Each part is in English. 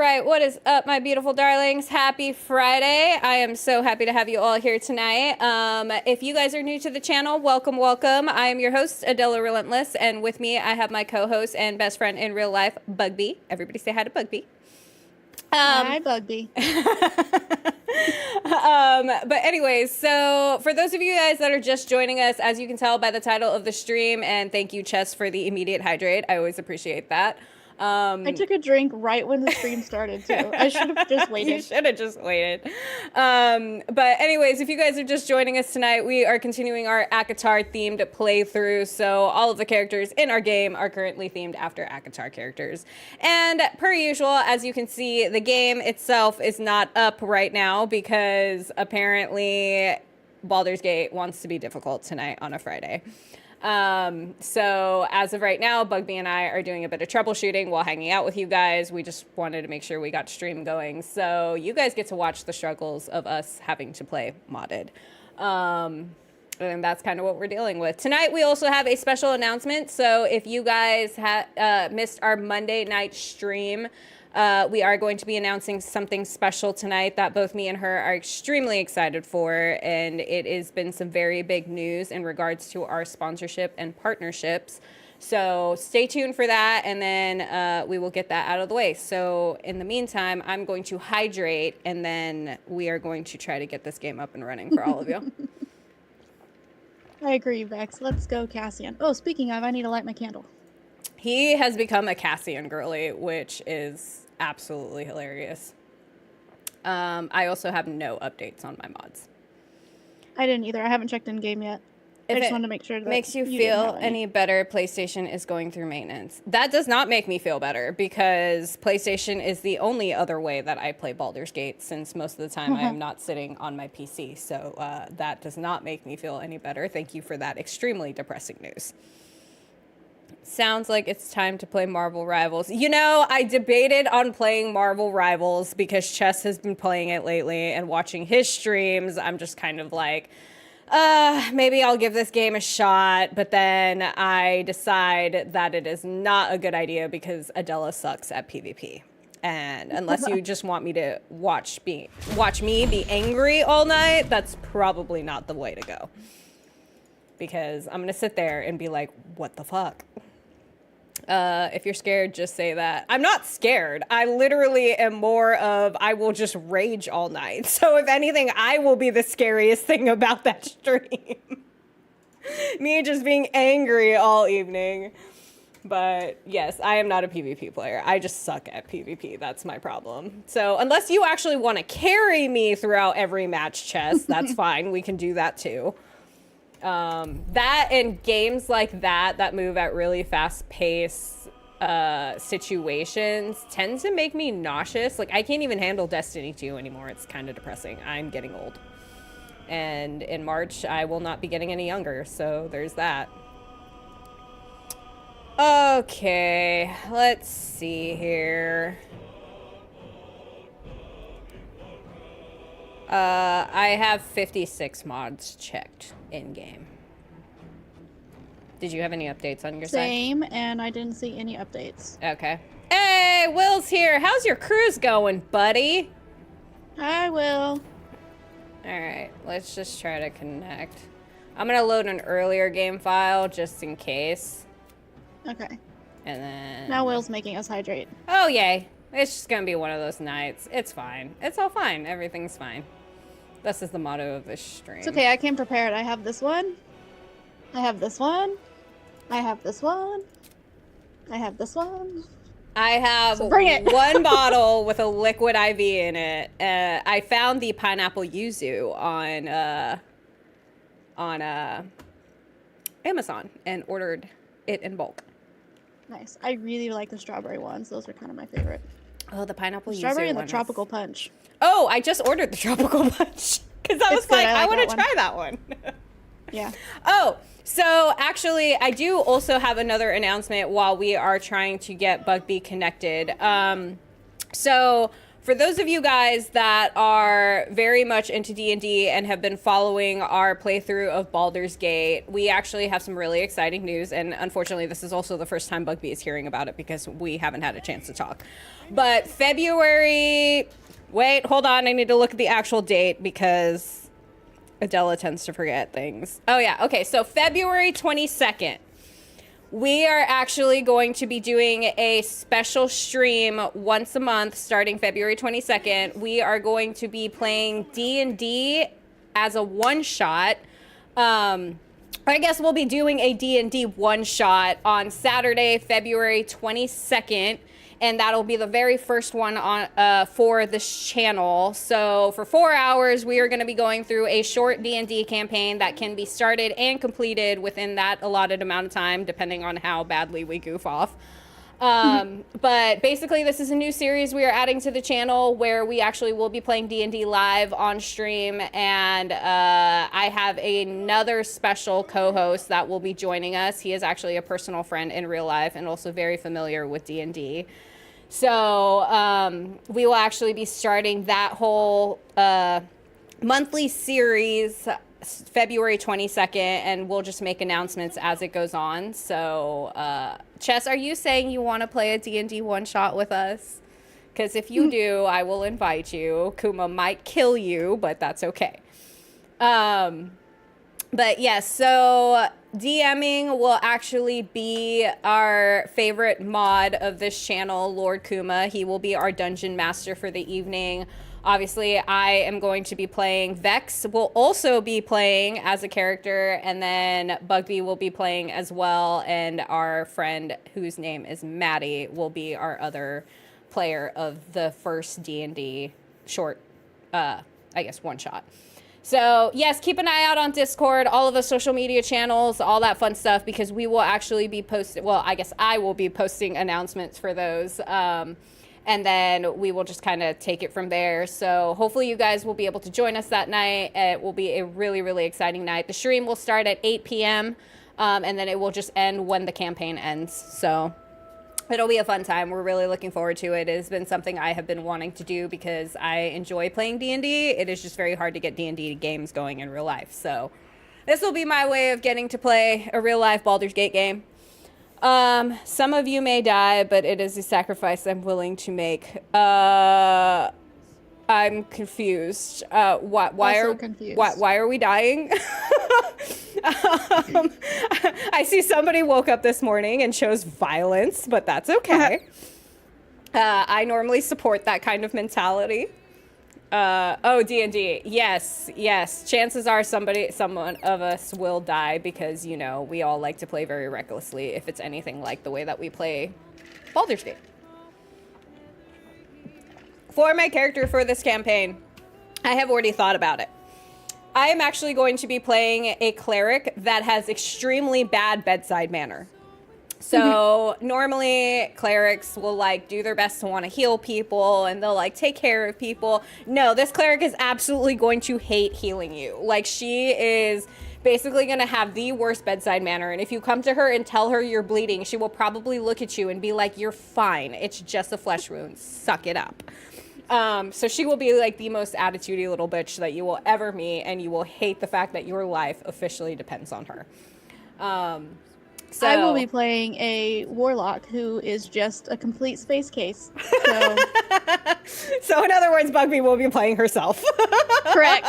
right, what is up, my beautiful darlings? Happy Friday. I am so happy to have you all here tonight. If you guys are new to the channel, welcome, welcome. I am your host, Adela Relentless, and with me, I have my co-host and best friend in real life, Bugby. Everybody say hi to Bugby. Hi, Bugby. But anyways, so for those of you guys that are just joining us, as you can tell by the title of the stream, and thank you, Chess, for the immediate hydrate. I always appreciate that. I took a drink right when the stream started, too. I should have just waited. You should have just waited. But anyways, if you guys are just joining us tonight, we are continuing our ACOTAR-themed playthrough. So all of the characters in our game are currently themed after ACOTAR characters. And per usual, as you can see, the game itself is not up right now because apparently Baldur's Gate wants to be difficult tonight on a Friday. So as of right now, Bugby and I are doing a bit of troubleshooting while hanging out with you guys. We just wanted to make sure we got stream going. So you guys get to watch the struggles of us having to play modded. And that's kind of what we're dealing with. Tonight, we also have a special announcement. So if you guys missed our Monday night stream, we are going to be announcing something special tonight that both me and her are extremely excited for, and it has been some very big news in regards to our sponsorship and partnerships. So stay tuned for that, and then we will get that out of the way. So in the meantime, I'm going to hydrate, and then we are going to try to get this game up and running for all of you. I agree, Vex. Let's go, Cassian. Oh, speaking of, I need to light my candle. He has become a Cassian girly, which is absolutely hilarious. I also have no updates on my mods. I didn't either. I haven't checked in game yet. I just wanted to make sure that makes you feel any better, PlayStation is going through maintenance. That does not make me feel better because PlayStation is the only other way that I play Baldur's Gate, since most of the time I am not sitting on my PC. So that does not make me feel any better. Thank you for that extremely depressing news. Sounds like it's time to play Marvel Rivals. You know, I debated on playing Marvel Rivals because Chess has been playing it lately, and watching his streams, I'm just kind of like, maybe I'll give this game a shot. But then I decide that it is not a good idea because Adela sucks at PvP. And unless you just want me to watch me be angry all night, that's probably not the way to go. Because I'm going to sit there and be like, what the fuck? If you're scared, just say that. I'm not scared. I literally am more of, I will just rage all night. So if anything, I will be the scariest thing about that stream. Me just being angry all evening. But yes, I am not a PvP player. I just suck at PvP. That's my problem. So unless you actually want to carry me throughout every match, Chess, that's fine. We can do that too. That and games like that move at really fast pace situations tend to make me nauseous. Like, I can't even handle Destiny 2 anymore. It's kind of depressing. I'm getting old. And in March, I will not be getting any younger, so there's that. Okay, let's see here. I have 56 mods checked in-game. Did you have any updates on your side? Same, and I didn't see any updates. Okay. Hey, Will's here. How's your cruise going, buddy? I will. All right, let's just try to connect. I'm going to load an earlier game file just in case. Okay. And then... Now Will's making us hydrate. Oh, yay. It's just going to be one of those nights. It's fine. It's all fine. Everything's fine. This is the motto of this stream. It's okay, I came prepared. I have this one. I have this one. I have this one. I have this one. I have one bottle with a liquid IV in it. I found the pineapple yuzu on Amazon and ordered it in bulk. Nice. I really like the strawberry ones. Those are kind of my favorite. Oh, the pineapple yuzu Strawberry and the one tropical punch. Oh, I just ordered the tropical punch because I was like, I want to try that one. Yeah. Oh, so actually, I do also have another announcement while we are trying to get Bugby connected. So for those of you guys that are very much into D&D and have been following our playthrough of Baldur's Gate, we actually have some really exciting news, and unfortunately this is also the first time Bugby is hearing about it because we haven't had a chance to talk. But February... Wait, hold on, I need to look at the actual date because Adela tends to forget things. Oh yeah, okay, so February 22nd. We are actually going to be doing a special stream once a month starting February 22nd. We are going to be playing D&D as a one-shot. I guess we'll be doing a D&D one-shot on Saturday, February 22nd. And that'll be the very first one on for this channel. So for 4 hours, we are going to be going through a short D&D campaign that can be started and completed within that allotted amount of time, depending on how badly we goof off. But basically, this is a new series we are adding to the channel where we actually will be playing D&D live on stream. And I have another special co-host that will be joining us. He is actually a personal friend in real life and also very familiar with D&D. So we will actually be starting that whole monthly series February 22nd, and we'll just make announcements as it goes on. So, Chess, are you saying you want to play a D&D one-shot with us? Because if you do, I will invite you. Kuma might kill you, but that's okay. But yes, so DMing will actually be our favorite mod of this channel, Lord Kuma. He will be our dungeon master for the evening. Obviously, I am going to be playing Vex. Will also be playing as a character, and then Bugby will be playing as well, and our friend, whose name is Maddie, will be our other player of the first D&D short, I guess, one-shot. So, yes, keep an eye out on Discord, all of the social media channels, all that fun stuff, because we will actually be posting, well, I guess I will be posting announcements for those, and then we will just kind of take it from there. So hopefully you guys will be able to join us that night. It will be a really, really exciting night. The stream will start at 8 p.m., and then it will just end when the campaign ends. So it'll be a fun time. We're really looking forward to it. It has been something I have been wanting to do because I enjoy playing D&D. It is just very hard to get D&D games going in real life. So this will be my way of getting to play a real life Baldur's Gate game. Some of you may die, but it is a sacrifice I'm willing to make. I'm confused. Why are we dying? I see somebody woke up this morning and chose violence, but that's okay. I normally support that kind of mentality. Oh, D&D. Yes. Chances are someone of us will die because, you know, we all like to play very recklessly if it's anything like the way that we play Baldur's Gate. For my character for this campaign, I have already thought about it. I am actually going to be playing a cleric that has extremely bad bedside manner. So normally clerics will like do their best to want to heal people and they'll like take care of people. No, this cleric is absolutely going to hate healing you. Like, she is basically going to have the worst bedside manner. And if you come to her and tell her you're bleeding, she will probably look at you and be like, "You're fine. It's just a flesh wound. Suck it up." So she will be like the most attitudey little bitch that you will ever meet, and you will hate the fact that your life officially depends on her. So I will be playing a warlock who is just a complete space case. So, so in other words, Bugby will be playing herself. Correct.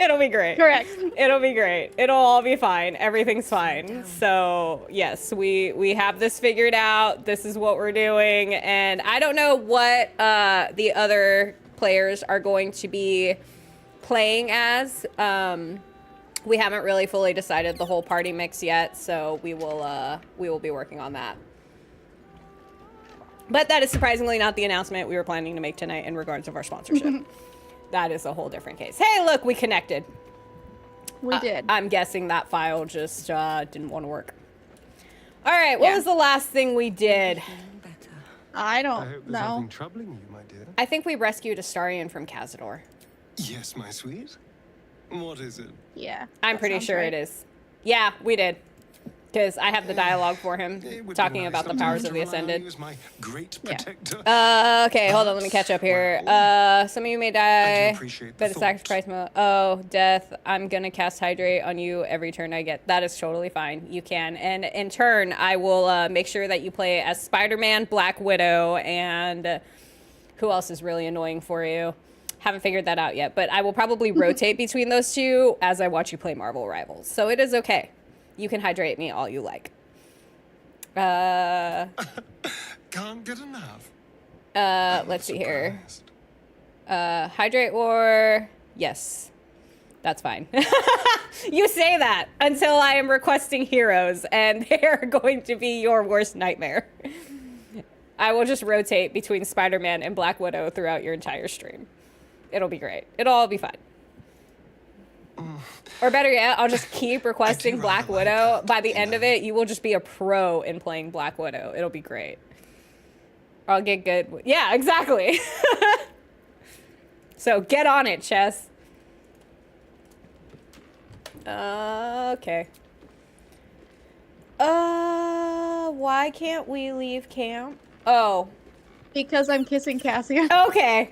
It'll be great. Correct. It'll be great. It'll all be fine. Everything's fine. So yes, we have this figured out. This is what we're doing. And I don't know what the other players are going to be playing as. We haven't really fully decided the whole party mix yet, so we will be working on that. But that is surprisingly not the announcement we were planning to make tonight in regards of our sponsorship. That is a whole different case. Hey, look, we connected. We did. I'm guessing that file just didn't want to work. All right, what was the last thing we did? I don't I hope there's know. nothing troubling you, my dear. I think we rescued Astarion from Cazador. Yes, my sweet. What is it? Yeah. I'm that pretty sounds sure right. it is. Yeah, we did. Because I have the dialogue for him It would be talking nice about the not to powers have of to the rely on Ascended. you as my great Yeah. protector. Okay, hold on, let me catch up here. Some of you may I die, do appreciate the but a thought. sacrifice mode. Oh, death. I'm gonna cast Hydrate on you every turn I get. That is totally fine. You can. And in turn, I will make sure that you play as Spider-Man, Black Widow, and who else is really annoying for you? Haven't figured that out yet, but I will probably rotate between those two as I watch you play Marvel Rivals. So it is okay. You can hydrate me all you like. Can't get enough. Let's see here. Hydrate War. Yes. That's fine. You say that until I am requesting heroes, and they're going to be your worst nightmare. I will just rotate between Spider-Man and Black Widow throughout your entire stream. It'll be great. It'll all be fun. Or better yet, I'll just keep requesting Black Widow. By the end of it, you will just be a pro in playing Black Widow. It'll be great. I'll get good. Yeah, exactly. So get on it, Chess. Okay. Why can't we leave camp? Oh. Because I'm kissing Cassia. Okay.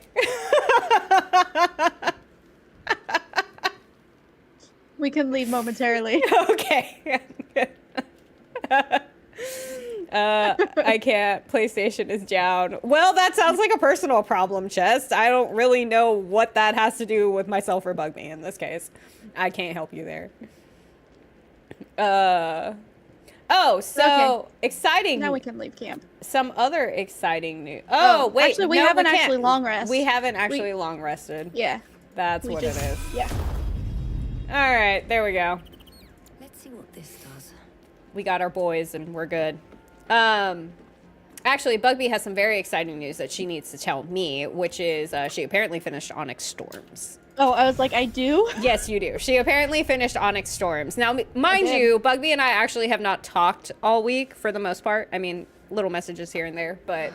We can leave momentarily. Okay. I can't. PlayStation is down. Well, that sounds like a personal problem, Chest. I don't really know what that has to do with myself or Bug Me in this case. I can't help you there. Oh, so Okay. exciting. Now we can leave camp. Some other exciting news. Oh, wait. Actually, we no, haven't can't. actually long rest. We haven't actually long rested. Yeah. That's We what just, it is. Yeah. All right, there we go. Let's see what this does. We got our boys and we're good. Actually, Bugby has some very exciting news that she needs to tell me, which is she apparently finished Onyx Storms. Oh, I was like, I do? Yes, you do. She apparently finished Onyx Storms. Now, mind did. you, Bugby and I actually have not talked all week for the most part. I mean, little messages here and there, but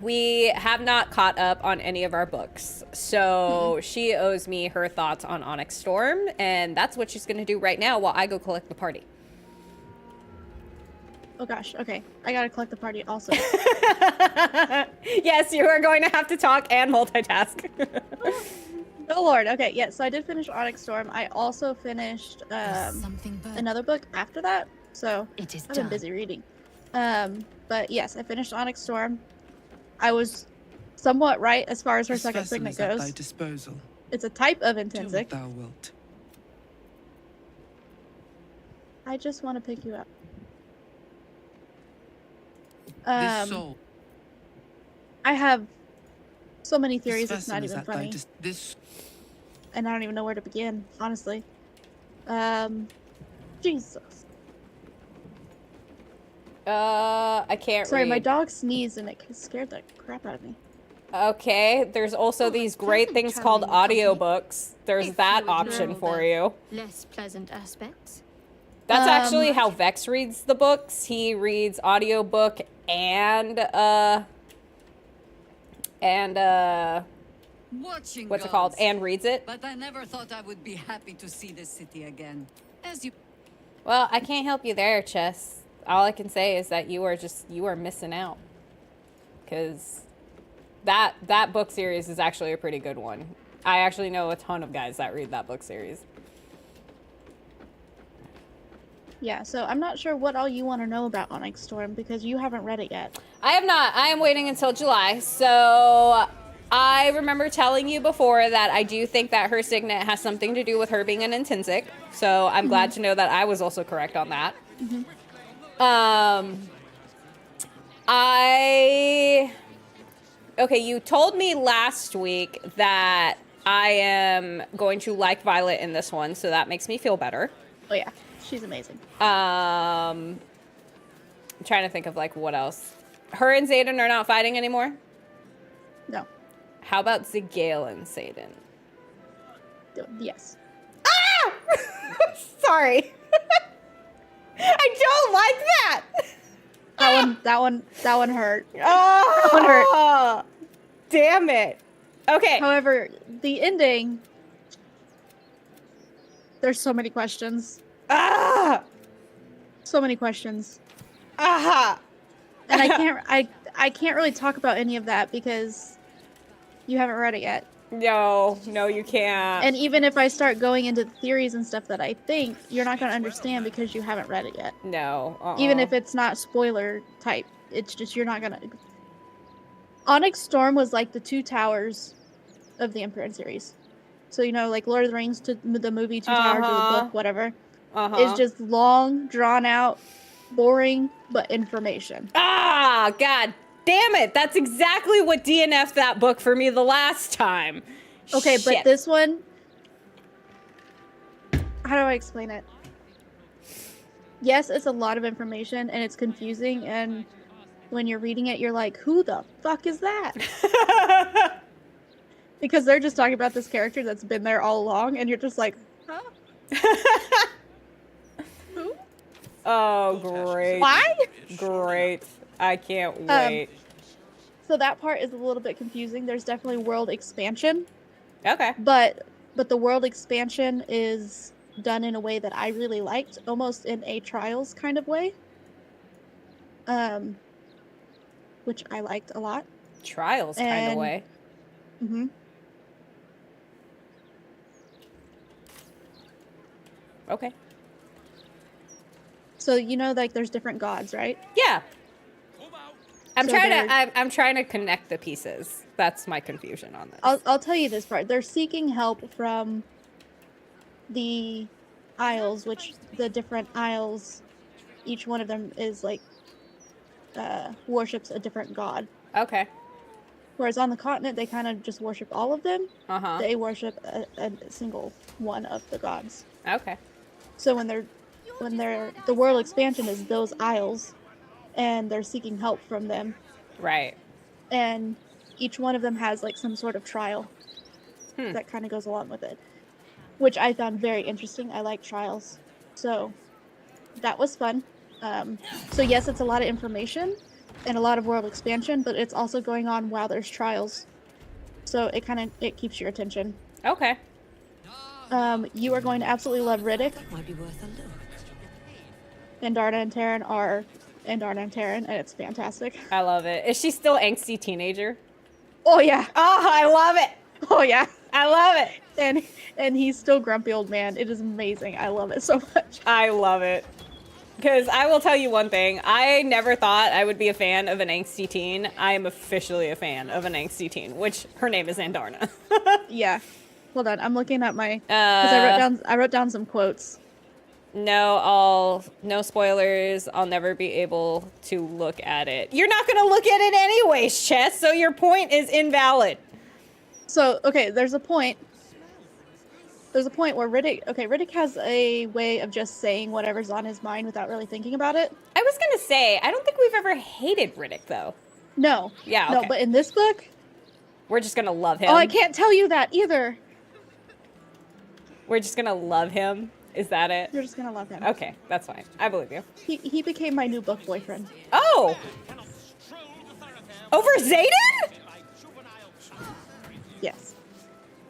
we have not caught up on any of our books. So she owes me her thoughts on Onyx Storm, and that's what she's going to do right now while I go collect the party. Oh gosh, okay. I gotta collect the party also. Yes, you are going to have to talk and multitask. Oh lord, okay, yeah, so I did finish Onyx Storm. I also finished Something burnt. another book after that, so It is I've been done. busy reading. But yes, I finished Onyx Storm. I was somewhat right as far as her This second vessel signet is at thy goes. disposal. It's a type of Do what intrinsic. thou wilt. I just want to pick you up. This soul, I have so many this theories, it's vessel not is even at thy funny. this And I don't even know where to begin, honestly. Jesus. I can't Sorry, read. my dog sneezed and it scared the crap out of me. Okay, there's also Oh, these it's great pleasant things called traveling in company. audiobooks. There's If that you would option know for the you. Less pleasant aspects. That's actually Um, how Vex reads the books. He reads audiobook and Watching what's it called? gods. And reads it. But I never thought I would be happy to see this city again. As you Well, I can't help you there, Chess. All I can say is that you are missing out. Cause that book series is actually a pretty good one. I actually know a ton of guys that read that book series. Yeah, so I'm not sure what all you want to know about Onyx Storm because you haven't read it yet. I have not. I am waiting until July. So I remember telling you before that I do think that her signet has something to do with her being an intrinsic. So I'm glad to know that I was also correct on that. Okay, you told me last week that I am going to like Violet in this one, so that makes me feel better. Oh yeah, she's amazing. I'm trying to think of like what else. Her and Zayden are not fighting anymore. No. How about Zigale and Zayden? Yes. Sorry. I don't like that. That one hurt. Oh, That one hurt. Damn it. Okay. However, the ending, there's so many questions. Ah. so many questions. Aha! And I can't really talk about any of that because you haven't read it yet. No, you can't. And even if I start going into the theories and stuff that I think, you're not going to understand because you haven't read it yet. No. Even if it's not spoiler type, it's just you're not going to. Onyx Storm was like the Two Towers of the Imperial series. So, you know, like Lord of the Rings, to the movie, Two Towers, or the book, whatever. It's just long, drawn out, boring, but information. Ah, god damn it. That's exactly what DNF'd that book for me the last time. Okay, Shit. but this one, how do I explain it? Yes, it's a lot of information and it's confusing, and when you're reading it, you're like, who the fuck is that? Because they're just talking about this character that's been there all along, and you're just like, huh? Who? Oh, great. Why? Great. I can't wait. So that part is a little bit confusing. There's definitely world expansion. Okay. But the world expansion is done in a way that I really liked, almost in a Trials kind of way. Which I liked a lot. Trials kind of way. Mm-hmm. Okay. So you know, like there's different gods, right? Yeah. I'm So I'm trying to connect the pieces. That's my confusion on this. I'll tell you this part. They're seeking help from the isles, which the different isles, each one of them is like worships a different god. Okay. Whereas on the continent, they kind of just worship all of them. Uh-huh. They worship a single one of the gods. Okay. So when the world expansion is those isles, and they're seeking help from them, Right. and each one of them has like some sort of trial that kind of goes along with it, which I found very interesting. I like trials, so that was fun. So yes, it's a lot of information and a lot of world expansion, but it's also going on while there's trials, so it keeps your attention. Okay. You are going to absolutely love Riddick. Might be worth a look. And Darna and Taryn are Darna and Taryn, and it's fantastic. I love it. Is she still angsty teenager? Oh yeah. Oh, I love it. Oh yeah. I love it. And he's still grumpy old man. It is amazing. I love it so much. I love it. Because I will tell you one thing. I never thought I would be a fan of an angsty teen. I am officially a fan of an angsty teen, which her name is Andarna. Yeah. Hold on. I'm looking at my because I wrote down some quotes. No spoilers. I'll never be able to look at it. You're not going to look at it anyways, Chess, so your point is invalid. So, okay, there's a point where Riddick has a way of just saying whatever's on his mind without really thinking about it. I was going to say, I don't think we've ever hated Riddick, though. No. Yeah, okay. No, but in this book, we're just going to love him. Oh, I can't tell you that either. We're just going to love him. Is that it? You're just going to love him. Okay, that's fine. I believe you. He became my new book boyfriend. Oh! Over Zayden? Yes.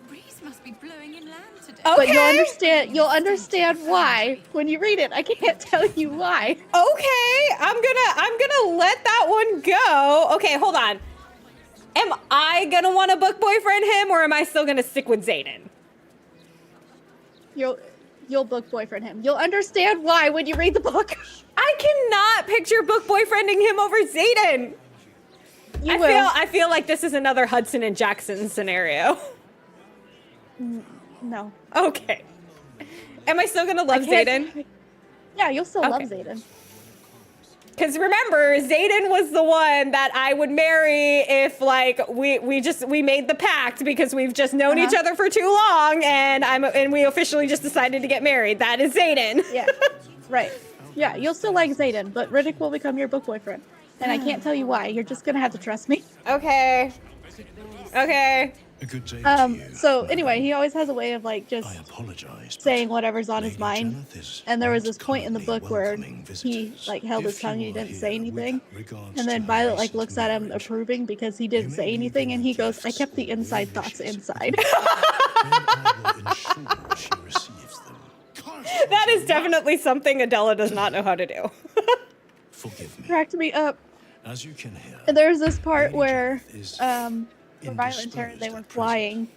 Breeze must be blowing inland today. Okay. But you'll understand why when you read it. I can't tell you why. Okay, I'm gonna let that one go. Okay, hold on. Am I gonna want to book boyfriend him, or am I still gonna stick with Zayden? You'll book boyfriend him. You'll understand why when you read the book. I cannot picture book boyfriending him over Zayden. You will. I feel like this is another Hudson and Jackson scenario. No. Okay. Am I still gonna love Zayden? Yeah, you'll still love Okay. Zayden. Because remember, Zayden was the one that I would marry if, like, we made the pact because we've just known each other for too long, and we officially just decided to get married. That is Zayden. Yeah, right. Yeah, you'll still like Zayden, but Riddick will become your book boyfriend, and I can't tell you why. You're just gonna have to trust me. Okay. Okay. A good day to you. So anyway, he always has a way of like just I apologize. but saying whatever's on his Lady mind. Janeth is And there was this not point in the currently book where welcoming he visitors. like held his If tongue and you he are didn't say here anything. with regards And then to Violet your like looks at him marriage, approving because he didn't you say may anything, leave and he any goes, "I gifts kept the inside or thoughts wishes. inside." then I will ensure she receives them. That is definitely something Adela does not know how to do. Forgive me. Cracked me up. As you can hear, And there's this part Lady where Judith is where Violet and Taryn, they indisposed were at present. flying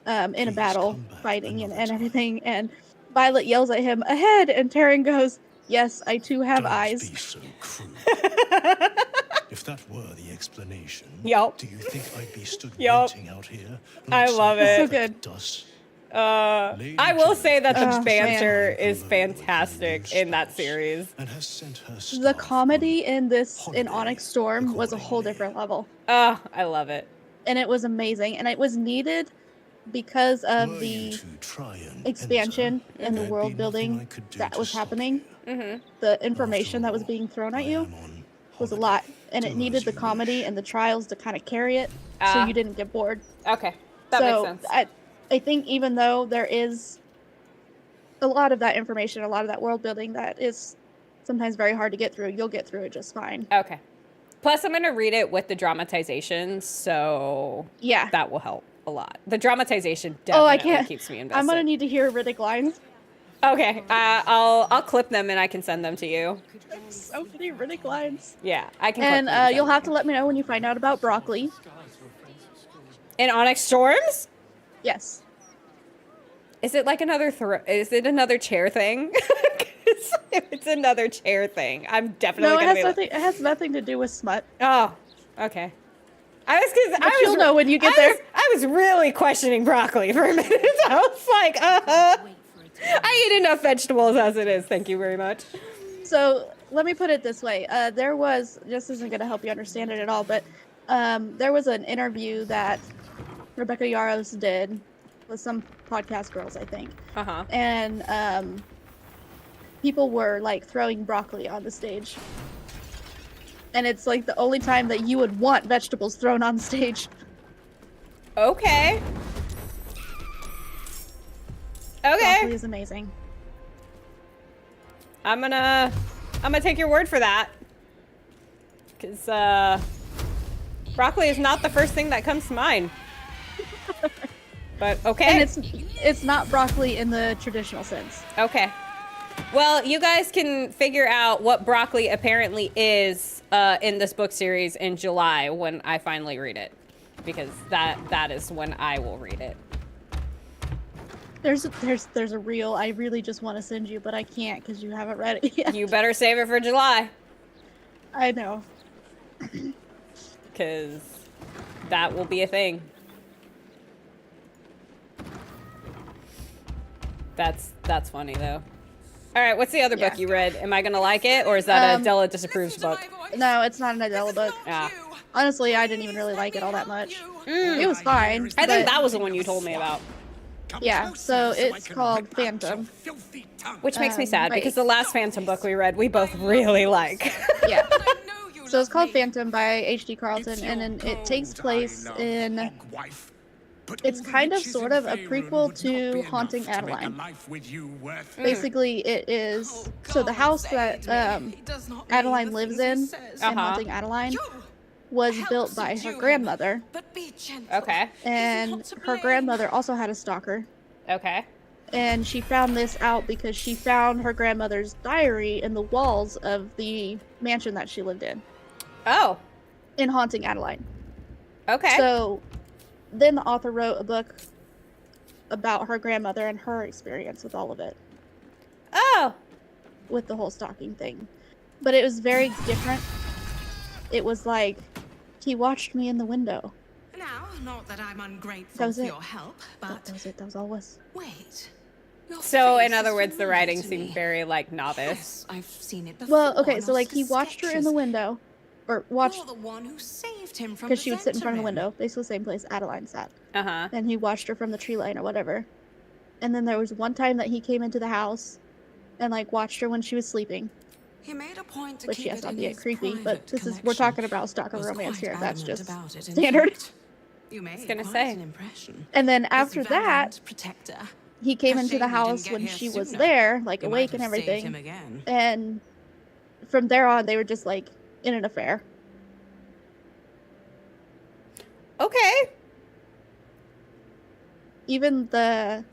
in a Please battle, come back fighting and another time. everything, and Violet yells at him, "Ahead!" And Taryn goes, "Yes, I too have Don't eyes." be so cruel. If that were the explanation, Yup. do you think I'd be stood Yup. waiting out here? I like some love it. So perfect good. Dust? I will say that the Oh, banter man. is fantastic in that series. And has sent her The staff comedy in holiday Onyx Storm was a whole accordingly. different level, Oh, I love it. and it was amazing, and it was needed because of Were the you to try and expansion enter, and the there'd world be nothing I building could do that to was stop happening. you. The information that was After all, being thrown at I you am on was a holiday. lot, and it Do needed as the you comedy wish. and the trials to kind of carry it, so Ah. you didn't get bored. Okay, that So makes sense. I think even though there is a lot of that information, a lot of that world building that is sometimes very hard to get through, you'll get through it just fine. Okay. Plus, I'm going to read it with the dramatization, so Yeah. that will help a lot. The dramatization Oh, I definitely can't. keeps me invested. I'm gonna need to hear Riddick lines. Okay, I'll clip them and I can send them to you. So many Riddick lines. Yeah, I can. Clip them And you'll send have them. to let me know when you find out about broccoli. In Onyx Storms. Yes. Is it like another Is it another chair thing? If it's another chair thing, I'm definitely No, it gonna has be nothing. It has nothing to do with smut. oh, okay. But you'll know when you get there. I was really questioning broccoli for a minute. I was like, I eat enough vegetables as it is. Thank you very much. So let me put it this way. There was, this isn't going to help you understand it at all, but there was an interview that Rebecca Yaros did with some podcast girls, I think. Uh-huh. And people were like throwing broccoli on the stage. And it's like the only time that you would want vegetables thrown on stage. Okay. Broccoli Okay. is amazing. I'm gonna take your word for that. Cause broccoli is not the first thing that comes to mind. But okay. And it's not broccoli in the traditional sense. Okay. Well, you guys can figure out what broccoli apparently is in this book series in July when I finally read it, because that is when I will read it. There's a reel I really just want to send you, but I can't because you haven't read it yet. You better save it for July, I know. because that will be a thing. That's funny though. All right, what's the other book Yeah. you read? Am I gonna like it, or is that a Della disapproves book? No, it's not an Adele book. Yeah. Honestly, I didn't even really like it all that much. Mm. It was fine. I think but- that was the one you told me about, Yeah, so it's called Phantom. which makes me sad Right. because the last Phantom book we read, we both really like. Yeah. So it's called Phantom by H.D. Carlton, and then it takes place in. It's kind of sort of a prequel to Haunting Adeline. Basically, it is. So the house that Adeline lives in Haunting Adeline was built by her grandmother, Okay. and her grandmother also had a stalker. Okay. And she found this out because she found her grandmother's diary in the walls of the mansion that she lived in Oh. Haunting Adeline. Okay. So then the author wrote a book about her grandmother and her experience with all of it, Oh. with the whole stalking thing. But it was very different. It was like, he watched me in the window. Now, not that I'm ungrateful That was for it. your help, but That was it. That was all it was. wait. Your So, in face other is words, the familiar writing to seemed me. very like novice. Yes, I've seen it before. Well, okay, in so like he Oscar's watched her in the sketches. window, or watched, You're the one who saved him from because she would sit in front of the presentiment. window, basically the same place Adeline sat. Uh huh. And he watched her from the tree line or whatever. And then there was one time that he came into the house and like watched her when she was sleeping, He made a point to which keep yes, it not in be his creepy, but private this is, we're collection. talking about stalker Was romance quite here. That's adamant just about it, in standard. fact. You made gonna quite say. an impression. And then His after that, valiant protector. he came A into shame the he didn't house get when here she was sooner. there, like You awake might and have saved him everything. again. And from there on, they were just like in an affair. Okay. Even the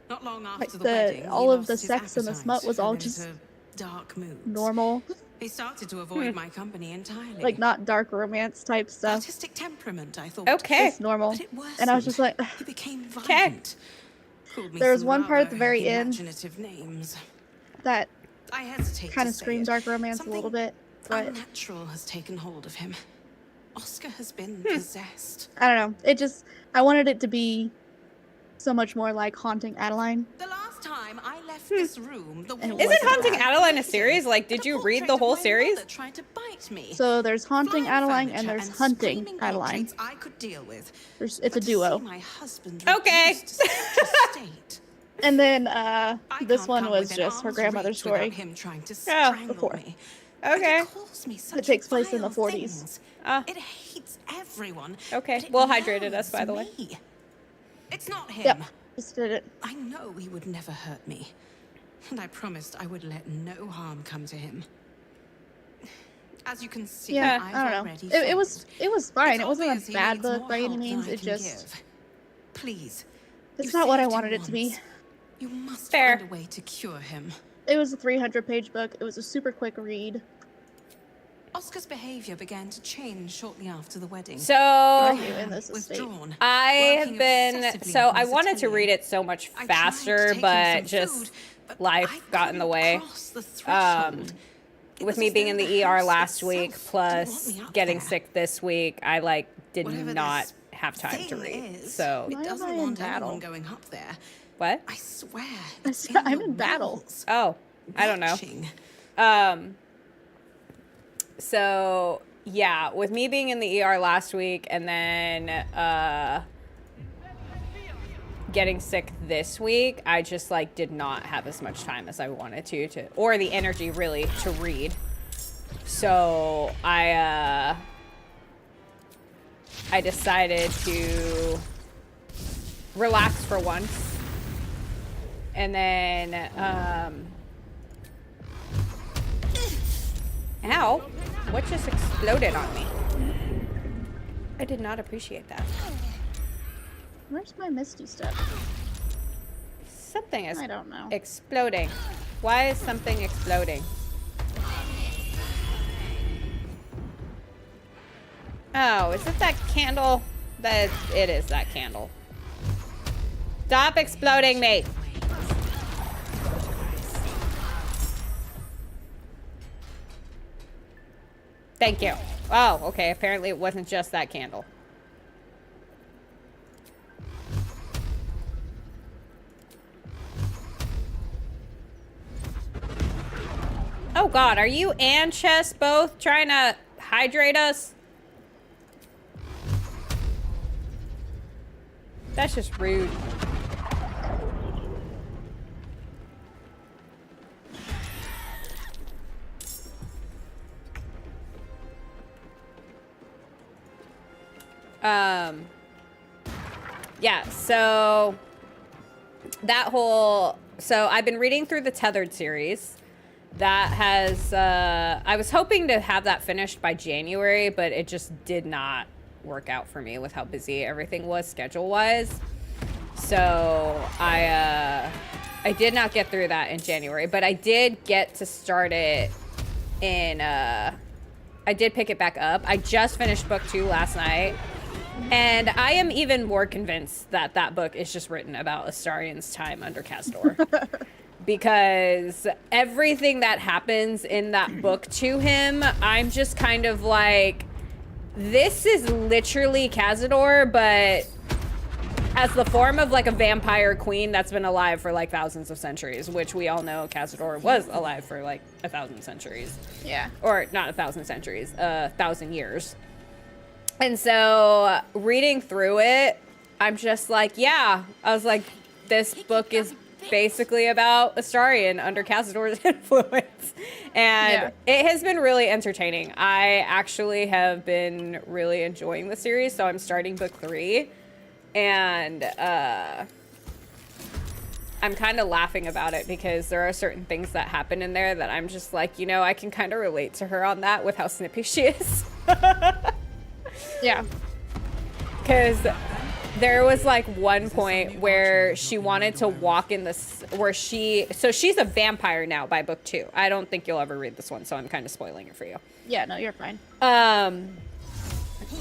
Not long after Like the wedding, all he of the lost his sex and the appetite smut was all and just into dark moods. normal, He started to avoid my company entirely. like not dark romance type stuff, Artistic temperament, I thought. Okay. just normal. But it worsened. And I was just like, He became violent. Called me There was some one part at the rather very end imaginative names. that I hesitate kind to of say screamed it. dark romance a little Something bit, but unnatural has taken hold of him. Oscar has been possessed. I don't know. I wanted it to be so much more like Haunting Adeline. The last time I left this room, the And it walls Isn't wasn't Haunting bad. Adeline a series? Like, did you read the whole series? Tried to bite me. So there's Haunting Flying Adeline furniture and there's and Hunting screaming Adeline. objects I could deal with. It's But a to duo. see my husband Okay. reduced to such a state. And then I this can't one come was within just her arm's grandmother's reach without story. him trying to Yeah, strangle before. me. And Okay. it calls me such takes place in the vile 40s. things. Ah. It hates everyone. Okay. but it Well hydrated us, loves by the way. me. It's not him. Yep, just did it. I know he would never hurt me. And I promised I would let no harm come to him. As you can see, Yeah, I've I don't know. already It was fine. It's It wasn't obvious a he bad needs book more by any help than means. I It can just give. Please. it's You not what I saved wanted him it to be. once. You must Fair. find a way to cure him. It was a 300-page book. It was a super quick read. Oscar's behavior began to change shortly after the wedding. So Are you in this estate? Withdrawn. I have working been obsessively so on I his wanted to atelier. read it so much I tried to faster, take him but some just food, but life I got in the couldn't way. cross the threshold. It With was me as being though in the ER house last itself week, didn't plus want me up getting there. sick this week, I like did Whatever not this have time to thing read. is, So it Why am I doesn't in want battle? anyone going up there. what? I swear. I It's said I'm your in battle. walls. Oh, I don't know. Watching. So yeah, with me being in the ER last week and then getting sick this week, I just like did not have as much time as I wanted to or the energy really to read. So I decided to relax for once. And then ow, what just exploded on me? I did not appreciate that. Where's my Misty stuff? Something is I don't know. exploding. Why is something exploding? Oh, is it that candle? It is that candle. Stop exploding me. Thank you. Oh, okay. Apparently it wasn't just that candle. Oh god, are you and Chess both trying to hydrate us? That's just rude. Yeah, so that whole, so I've been reading through the Tethered series. That has, I was hoping to have that finished by January, but it just did not work out for me with how busy everything was schedule-wise. So I did not get through that in January, but I did get to start it in, I did pick it back up. I just finished book 2 last night. And I am even more convinced that that book is just written about Astarian's time under Cazador. Because everything that happens in that book to him, I'm just kind of like, this is literally Cazador, but as the form of like a vampire queen that's been alive for like thousands of centuries, which we all know Cazador was alive for like 1,000 centuries. Yeah. Or not 1,000 centuries, 1,000 years. And so reading through it, I'm just like, yeah. I was like, this book is basically about Astarian under Cazador's influence. And it has been really entertaining. I actually have been really enjoying the series. So I'm starting book 3. And I'm kind of laughing about it because there are certain things that happen in there that I'm just like, you know, I can kind of relate to her on that with how snippy she is. Yeah. Because there was like one point where she wanted to walk in this, so she's a vampire now by book 2. I don't think you'll ever read this one, so I'm kind of spoiling it for you. Yeah, no, you're fine.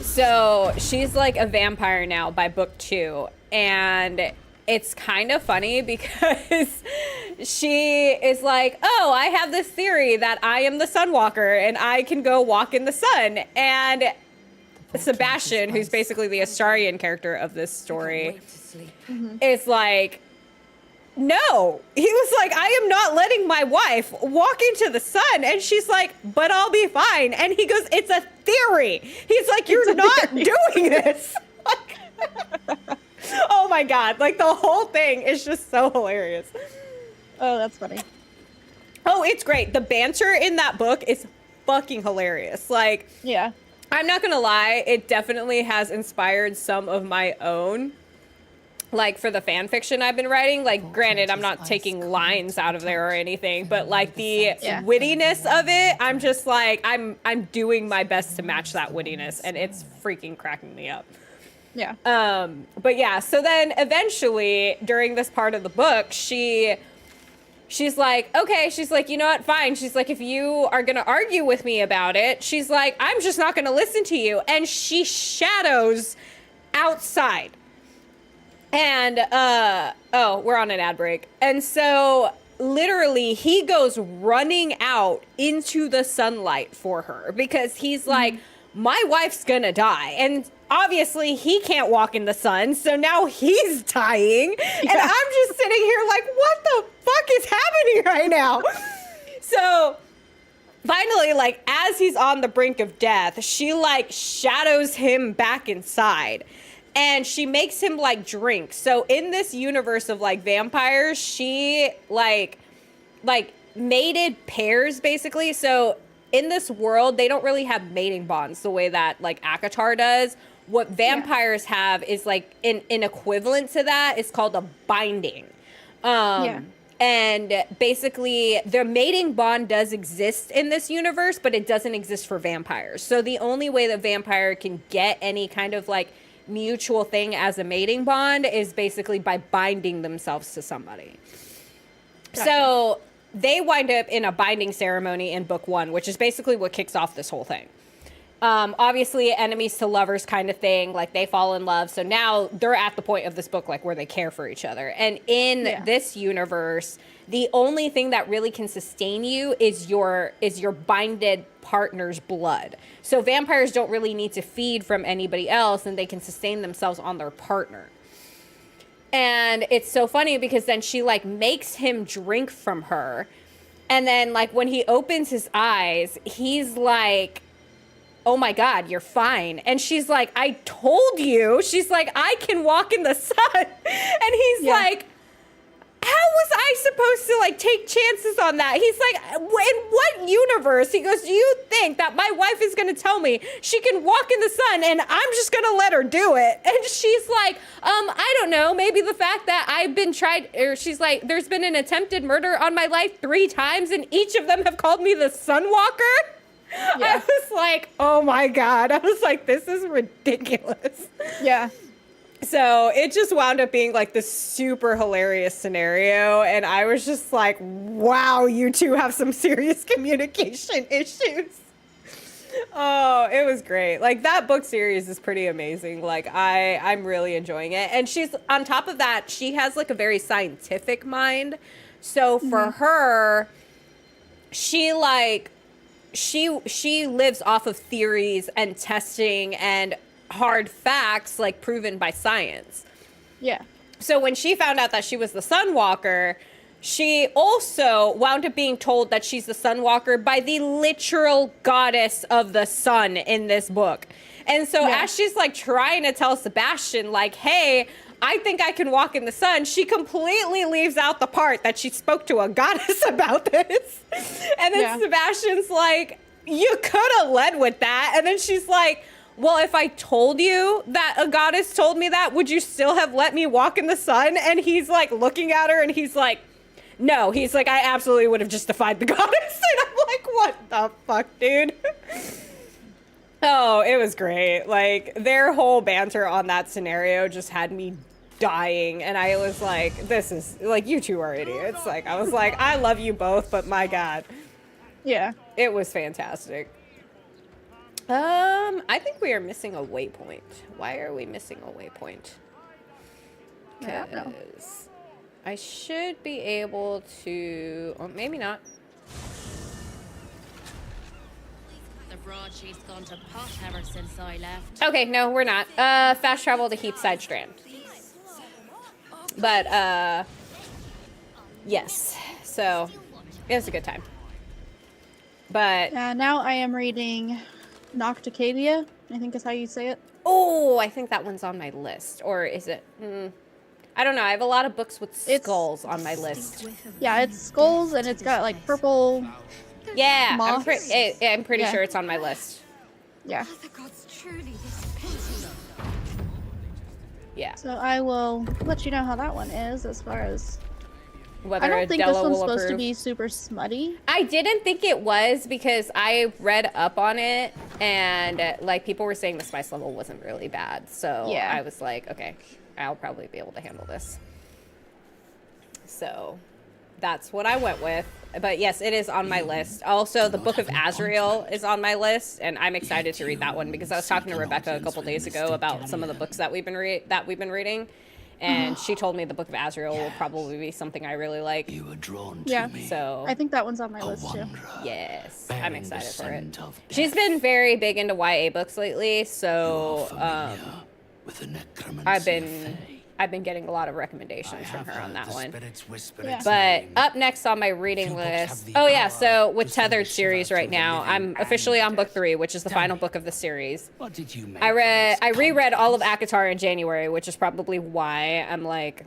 So she's like a vampire now by book 2, and it's kind of funny because she is like, oh, I have this theory that I am the Sunwalker and I can go walk in the sun. And Sebastian, who's basically the Astarian character of this story, is like, no. He was like, I am not letting my wife walk into the sun. And she's like, but I'll be fine. And he goes, it's a theory. He's like, you're not doing this. Oh my God. Like, the whole thing is just so hilarious. Oh, that's funny. Oh, it's great. The banter in that book is fucking hilarious. Like, yeah. I'm not gonna lie, it definitely has inspired some of my own, like, for the fan fiction I've been writing. Like, granted, I'm not taking lines out of there or anything, but like the wittiness of it, I'm just like, I'm doing my best to match that wittiness, and it's freaking cracking me up. Yeah. But yeah, so then eventually during this part of the book, she's like, okay, she's like, you know what, fine. She's like, if you are going to argue with me about it, she's like, I'm just not going to listen to you. And she shadows outside. And, oh, we're on an ad break. And so literally he goes running out into the sunlight for her because he's like, my wife's gonna die. And obviously he can't walk in the sun, so now he's dying. And I'm just sitting here like, what the fuck is happening right now? So finally, like, as he's on the brink of death, she like shadows him back inside. And she makes him like drink. So in this universe of like vampires, she like mated pairs basically. So in this world, they don't really have mating bonds the way that like ACOTAR does. What vampires have is like an equivalent to that. It's called a binding. And basically the mating bond does exist in this universe, but it doesn't exist for vampires. So the only way the vampire can get any kind of like mutual thing as a mating bond is basically by binding themselves to somebody. Gotcha. So they wind up in a binding ceremony in book 1, which is basically what kicks off this whole thing. Obviously enemies to lovers kind of thing, like they fall in love. So now they're at the point of this book, like where they care for each other. And in this universe, the only thing that really can sustain you is your binded partner's blood. So vampires don't really need to feed from anybody else, and they can sustain themselves on their partner. And it's so funny because then she like makes him drink from her. And then like when he opens his eyes, he's like, oh my God, you're fine. And she's like, I told you. She's like, I can walk in the sun. And he's like, how was I supposed to like take chances on that? He's like, in what universe? He goes, do you think that my wife is going to tell me she can walk in the sun and I'm just going to let her do it? And she's like, I don't know. Maybe the fact that I've been she's like, there's been an attempted murder on my life 3 times and each of them have called me the Sunwalker. I was like, oh my God. I was like, this is ridiculous. Yeah. So it just wound up being like this super hilarious scenario. And I was just like, wow, you two have some serious communication issues. Oh, it was great. Like that book series is pretty amazing. Like I'm really enjoying it. And she's on top of that, she has like a very scientific mind. So for her, she lives off of theories and testing and hard facts, like proven by science. Yeah. So when she found out that she was the Sunwalker, she also wound up being told that she's the Sunwalker by the literal goddess of the sun in this book. And so as she's like trying to tell Sebastian, like, hey, I think I can walk in the sun, she completely leaves out the part that she spoke to a goddess about this. And then Sebastian's like, you could have led with that. And then she's like, well, if I told you that a goddess told me that, would you still have let me walk in the sun? And he's like looking at her and he's like, no. He's like, I absolutely would have just defied the goddess. And I'm like, what the fuck, dude? Oh, it was great. Like, their whole banter on that scenario just had me dying. And I was like, this is, like, you two are idiots. Like, I was like, I love you both, but my God. Yeah. It was fantastic. I think we are missing a waypoint. Why are we missing a waypoint? I don't know. Because I should be able to, or maybe not. The broadsheet's gone to pot ever since I left. Okay, no, we're not. Fast travel to Heapside Strand. But, yes. So, it was a good time. But, Now I am reading Nocticadia, I think is how you say it. oh, I think that one's on my list. Or is it? I don't know. I have a lot of books with skulls on my list. Yeah, it's skulls and it's got like purple. Yeah, Moths. I'm pretty Yeah. sure it's on my list. Yeah. The gods truly this Yeah. So I will let you know how that one is as far as. Whether I don't think this Adela one's will supposed to approve. be super smutty. I didn't think it was because I read up on it and like people were saying the spice level wasn't really bad. So Yeah. I was like, okay, I'll probably be able to handle this. So that's what I went with. But yes, it is on my list. Also, the Book of Azrael is on my list, and I'm excited to read that one because I was talking to Rebecca a couple days ago about some of the books that we've been reading, and she told me the Book of Azrael will probably be something I really like. You were drawn Yeah. to me. So I think that one's on my a list too. wanderer, yes, I'm bearing the excited for it. scent of She's death. been very big into YA books lately, You are so familiar with the necromancy I've of been Fae. I've been getting a lot of I recommendations from have her on heard that the one. spirits whisper Yeah. its But name. up next on my reading Few books have list, the oh yeah, power so with to send a Tethered shiver series through right the now, living I'm and officially on book dead. 3, which is the Tell final me, book of the series. what did you make I of its reread all of contents? ACOTAR in January, which is probably why I'm like,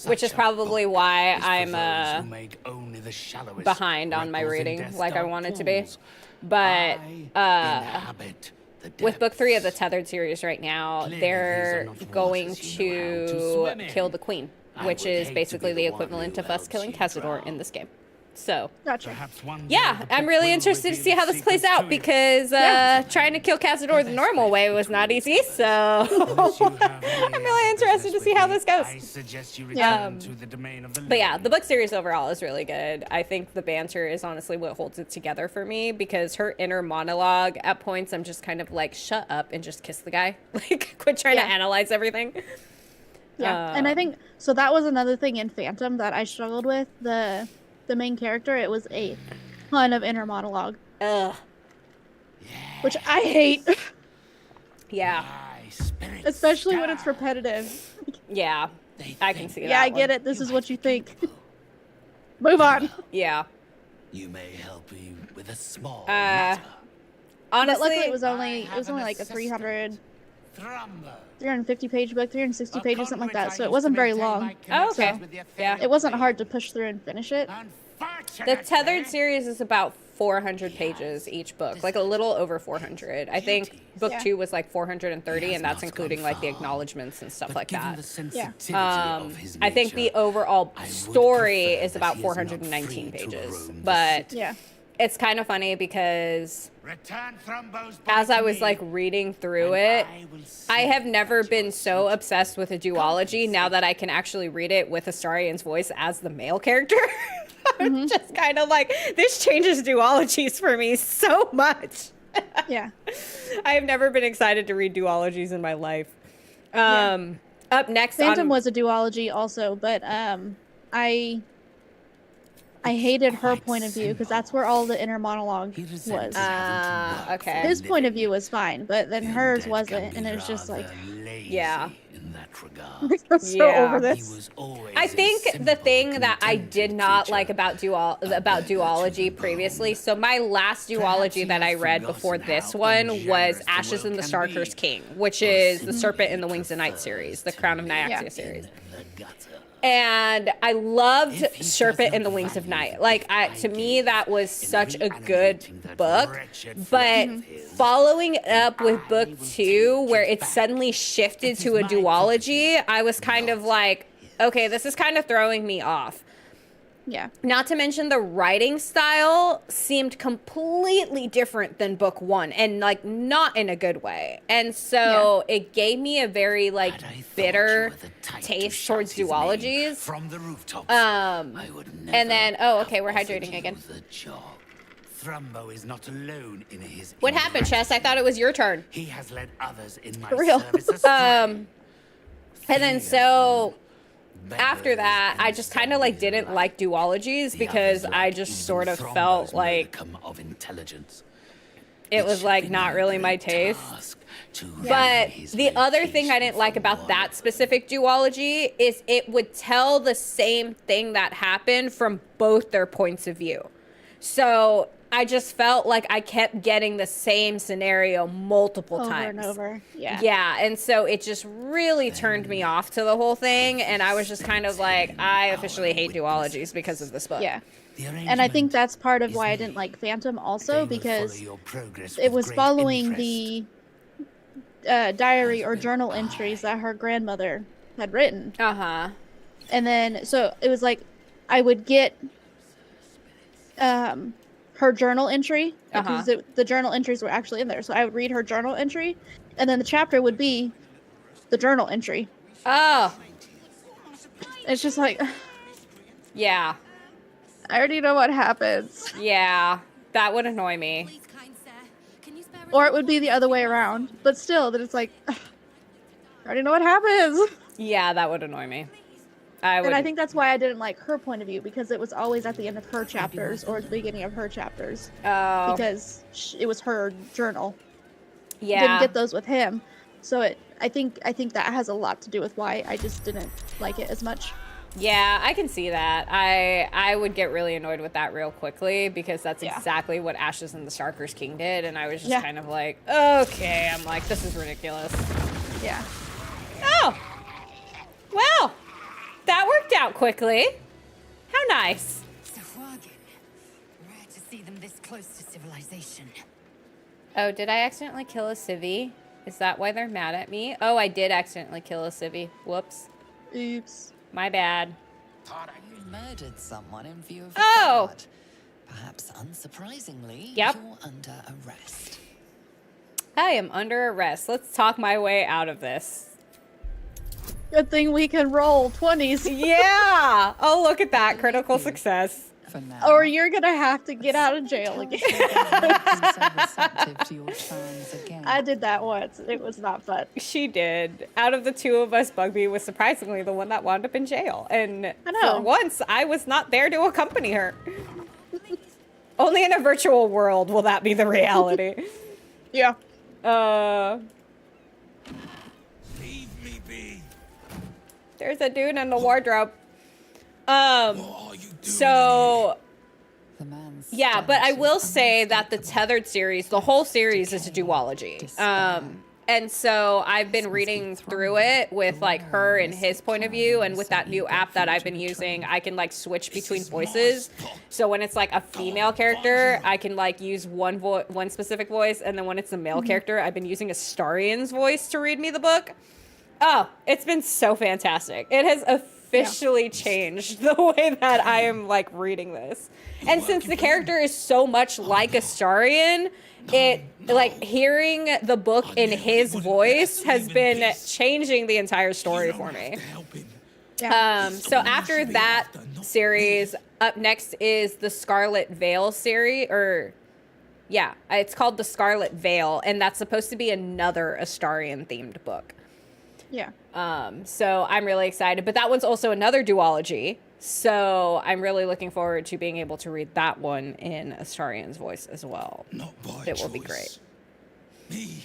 which is Such a probably book why is for I'm those who make only the shallowest behind on my rebels in reading death's like I dark wanted to be. pools. But I inhabit the with book 3 of the depths. Tethered series right now, Clearly, they're these are not going waters you know how to to swim in. kill the queen, I which would is hate to basically be the the one equivalent who of us helps killing you Cazador drown. in this game. So, Gotcha. Perhaps one day yeah, the I'm book really will interested to see reveal how its this plays secrets out to you. because trying to kill Cazador the normal way was not easy. So, Unless you have I'm any really other interested to business see with how me, this goes. I suggest you Yeah. return to the domain of the But yeah, living. the book series overall is really good. I think the banter is honestly what holds it together for me because her inner monologue at points, I'm just kind of like, shut up and just kiss the guy. Like, quit trying to Yeah. analyze everything. Yeah, and I think so. That was another thing in Phantom that I struggled with. The main character, it was a ton of inner monologue, Ugh. which I hate, Yeah. My spirit especially when it's star. repetitive. Yeah. They I can think see Yeah, that I get one. it. This is what you think. Move on. Yeah. You may help me with a small Uh, matter. But Honestly, luckily, it was I only have an like a assistant. 350 page book, 360 A pages, something like conduit that. I So it used wasn't to very maintain long. my Oh, okay. connections with the Yeah. affairs It wasn't of hard to push through and finish it. the Unfortunately, Tethered series is about 400 pages each book, like a little over 400. I think book Yeah. 2 was like 430, He and has that's not including gone like the far. acknowledgments and stuff but like given that. the sensitivity Yeah. of his I think the nature, overall I would story prefer is that about he is not 419 free to pages, roam the but Yeah. it's kind of funny because Return Thrumbo's as body I to was me, like reading through and it, I will I see have never that been your so suit obsessed with a duology now that I can actually read it with Astarian's voice as the male character. I'm just kind of like, this changes duologies for me so much. Yeah. I have never been excited to read duologies in my life. Yeah. Up next Phantom on... was a duology also, but I hated her quite point of view because simple. that's where all the inner monologue He was. resents having to work okay. for a His point of living. view was fine, but then Being hers dead wasn't, can and be it was just like, rather lazy Yeah. in that regard. I'm so Yeah. over He this. was always I a think the simple, thing that I contented did not creature. like about duology previously. So my last duology that I read before this one was Ashes in the Starcursed King, which is the Serpent in the Wings of Night series, the Crown of Nyaxia Yeah. series. The gutter. And I loved If he Serpent in doesn't the Wings of value Night. Like, to me, that was such a good reanimating that book. wretched But flesh of his, following it up with I book will 2, take where it it back. suddenly shifted It to is a my duology, property, I was kind of not like, okay, this is kind of throwing me off. Yeah. Not to mention the writing style seemed completely different than book 1, and like not in a good way. And so it gave me a very like bitter taste towards duologies. From the rooftops. And then okay, we're hydrating again. Thrumbo is not alone in his. What happened, Chess? I thought it was your turn. He has led others in my For real. service astray. And then so after that, I just kind of like didn't like duologies because I just sort of felt like of intelligence. it was like not really my taste. But the other thing I didn't like about that specific duology is it would tell the same thing that happened from both their points of view. So I just felt like I kept getting the same scenario multiple times. Over and over. Yeah. Yeah, and so it just really turned me off to the whole thing, and I was just kind of like, I officially hate duologies because of this book. Yeah. And I think that's part of why I didn't like Phantom also, because it was following the diary or journal entries that her grandmother had written. Uh-huh. And then, so it was like, I would get her journal entry, because the journal entries were actually in there. So I would read her journal entry, and then the chapter would be the journal entry. Oh. It's just like, Yeah. I already know what happens. Yeah. That would annoy me. Please, kind sir, can you spare Or it would be the other way around. But still, that it's like, I already know what happens. Yeah, that would annoy me. I would. And I think that's why I didn't like her point of view, because it was always at the end of her chapters or at the beginning of her chapters. Oh. Because it was her journal. Yeah. Didn't get those with him. So I think that has a lot to do with why I just didn't like it as much. Yeah, I can see that. I would get really annoyed with that real quickly because that's exactly what Ashes and the Starker's King did, and I was just kind of like, okay, I'm like, this is ridiculous. Yeah. Oh, well, that worked out quickly. How nice. Sahuagin. Rare to see them this close to civilization. Oh, did I accidentally kill a civvy? Is that why they're mad at me? Oh, I did accidentally kill a civvy. Whoops. Oops. My bad. You murdered someone in view of a Oh! guard. Perhaps unsurprisingly, Yep. you're under arrest. I am under arrest. Let's talk my way out of this. Good thing we can roll 20s. Yeah! Oh, look at that. Critical success. For now. Or you're gonna have to get out of jail again. so receptive to your charms again. I did that once. It was not fun. She did. Out of the two of us, Bugby was surprisingly the one that wound up in jail. And I know. for once, I was not there to accompany her. Only in a virtual world will that be the reality. Yeah. Leave me be. There's a dude in the wardrobe. What are you doing? So... The man's Yeah, but I stance will is say that the Tethered series, the whole series is a duology. And so I've been reading through it with like her and his point of view, and with that new app that I've been using, I can like switch between voices. So when it's like a female character, I can like use one specific voice, and then when it's a male character, I've been using Astarian's voice to read me the book. Oh, it's been so fantastic. It has officially changed the way that I am like reading this. And since the character is so much like Astarian, it like hearing the book in his voice has been changing the entire story for me. So after that series, up next is the Scarlet Veil series, it's called the Scarlet Veil, and that's supposed to be another Astarian themed book. Yeah. So I'm really excited, but that one's also another duology. So I'm really looking forward to being able to read that one in Astarian's voice as well. Not by It will be choice. great. Me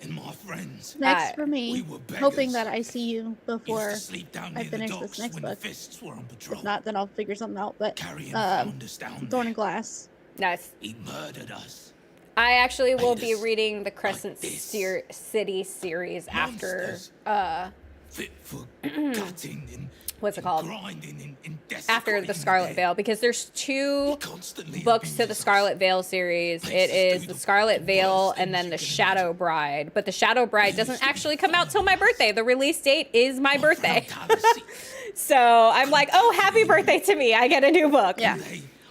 and my friends. Next for me, we were beggars. hoping that I see you before Used to sleep down I near the finish docks this next when book. the fists were on patrol. If not, then I'll figure something out. But Carrying founders down Thorn there. and Glass. Nice. He murdered us. I actually will be Haters reading the Crescent this. City series after Monsters. fit for cutting and what's it called? grinding and After the Scarlet Veil, because there's two constantly books to the abuses Scarlet us. Veil series. Takes It us is through the the Scarlet Veil worst and then the things you can Shadow imagine. Bride. But the Shadow Bride doesn't actually come out till my birthday. The release date is my birthday. So I'm like, oh, happy birthday to me. I get a new book. Yeah.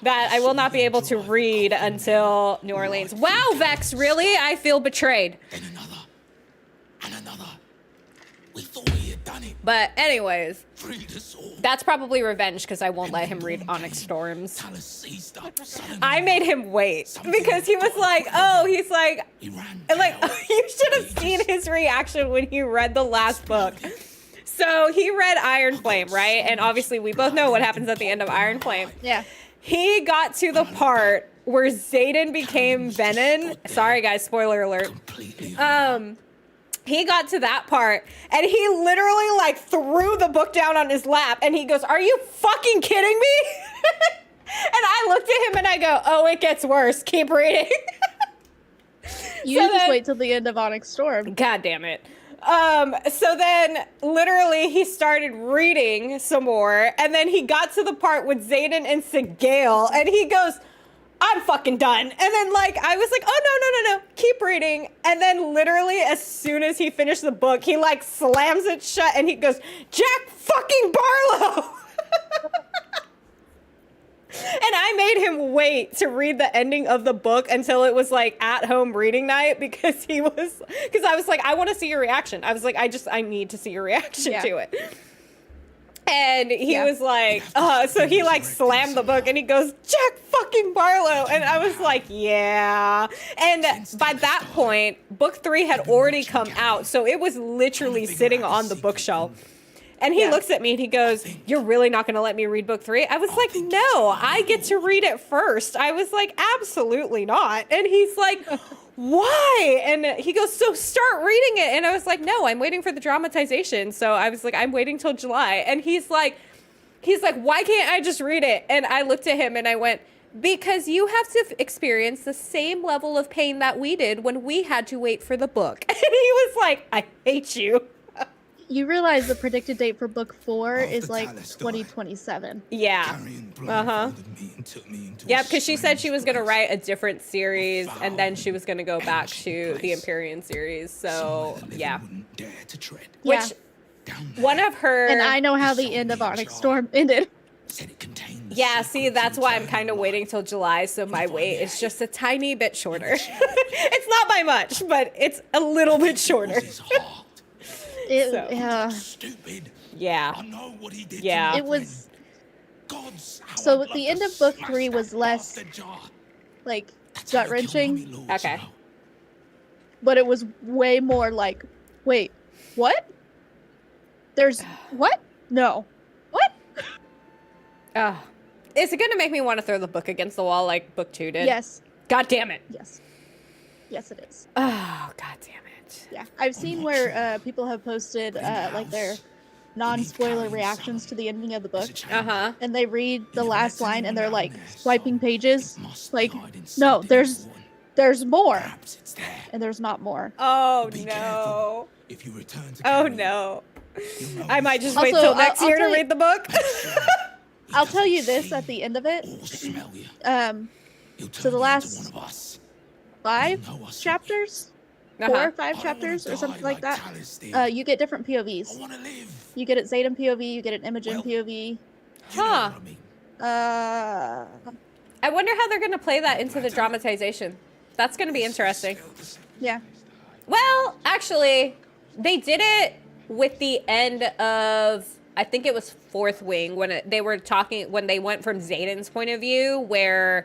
That I will not be able to read until New Orleans. Wow, Vex, really? I feel betrayed. Then another. And another. We thought we had done it. But anyways, Freed us all. that's probably revenge because I won't let him read Onyx Storms. Talus seized up. Suddenly, I made him wait because he was like, oh, he's like, he ran and like, down. you should have seen his reaction when he read the last book. So he read Iron Flame, right? And obviously we both know what happens at the end of Iron Flame. Yeah. He got to the part where Xaden became Venom. Sorry guys, spoiler alert. Completely He got to that part and he literally like threw the book down on his lap and he goes, "Are you fucking kidding me?" And I looked at him and I go, "Oh, it gets worse. Keep reading." You So just then- wait till the end of Onyx Storm. God damn it. So then literally he started reading some more and then he got to the part with Xaden and Sigale and he goes, "I'm fucking done." And then like, I was like, "Oh, no, keep reading." And then literally as soon as he finished the book, he like slams it shut and he goes, "Jack fucking Barlow." And I made him wait to read the ending of the book until it was like at home reading night because I was like, I want to see your reaction. I was like, I need to see your reaction to it. And he was like, so he like slammed the book and he goes, "Jack fucking Barlow." And I was like, yeah. And by that point, book 3 had already come out. So it was literally sitting on the bookshelf. And he looks at me and he goes, "You're really not going to let me read book 3?" I was like, "No, I get to read it first." I was like, "Absolutely not." And he's like, "Why?" And he goes, "So start reading it." And I was like, "No, I'm waiting for the dramatization." So I was like, "I'm waiting till July." And he's like, "Why can't I just read it?" And I looked at him and I went, "Because you have to experience the same level of pain that we did when we had to wait for the book." And he was like, "I hate you." You realize the predicted date for book 4 is like 2027. Yeah. Yeah, because she said she was going to write a different series and then she was going to go back to the Empyrean series. So, yeah. Which, one of her... And I know how the end of Onyx Storm ended. Yeah, see, that's why I'm kind of waiting till July, so my wait is just a tiny bit shorter. It's not by much, but it's a little bit shorter. Yeah. Stupid. Yeah. I know what he did. Yeah. It was... Gods, how So I'd the love end to of book smash 3 was that less, bastard jar. like, That's how you kill gut-wrenching, mummy lords, Okay. you know. but it was way more like, wait, what? There's... What? No. What? Oh. Is it going to make me want to throw the book against the wall like book 2 did? Yes. God damn it. Yes. Yes, it is. Oh, god damn it. Yeah. I've seen where people have posted, like, their non-spoiler reactions to the ending of the book. Uh-huh. And they read the last line and they're like swiping pages. Like, no, there's more. Perhaps it's there. And there's not more. Oh, Be no. careful. If you return to Oh, Carrion, no. you'll know I might he's just wait Also, till next I'll year to tell you- read the book. I'll tell you this at the end of it. or smell you. He'll So turn the you last into one of us. 5 You know us, chapters? Uh-huh. 4 or 5 I don't chapters wanna or something die like that. Talus did. You get different I POVs. want to live. You get it Xaden POV, you get an Imogen Well- POV. You Huh. know what I mean? I wonder how they're going to play that into the dramatization. That's going to be interesting. Yeah. Well, actually, they did it with the end of, I think it was Fourth Wing, when they were talking, when they went from Xaden's point of view, where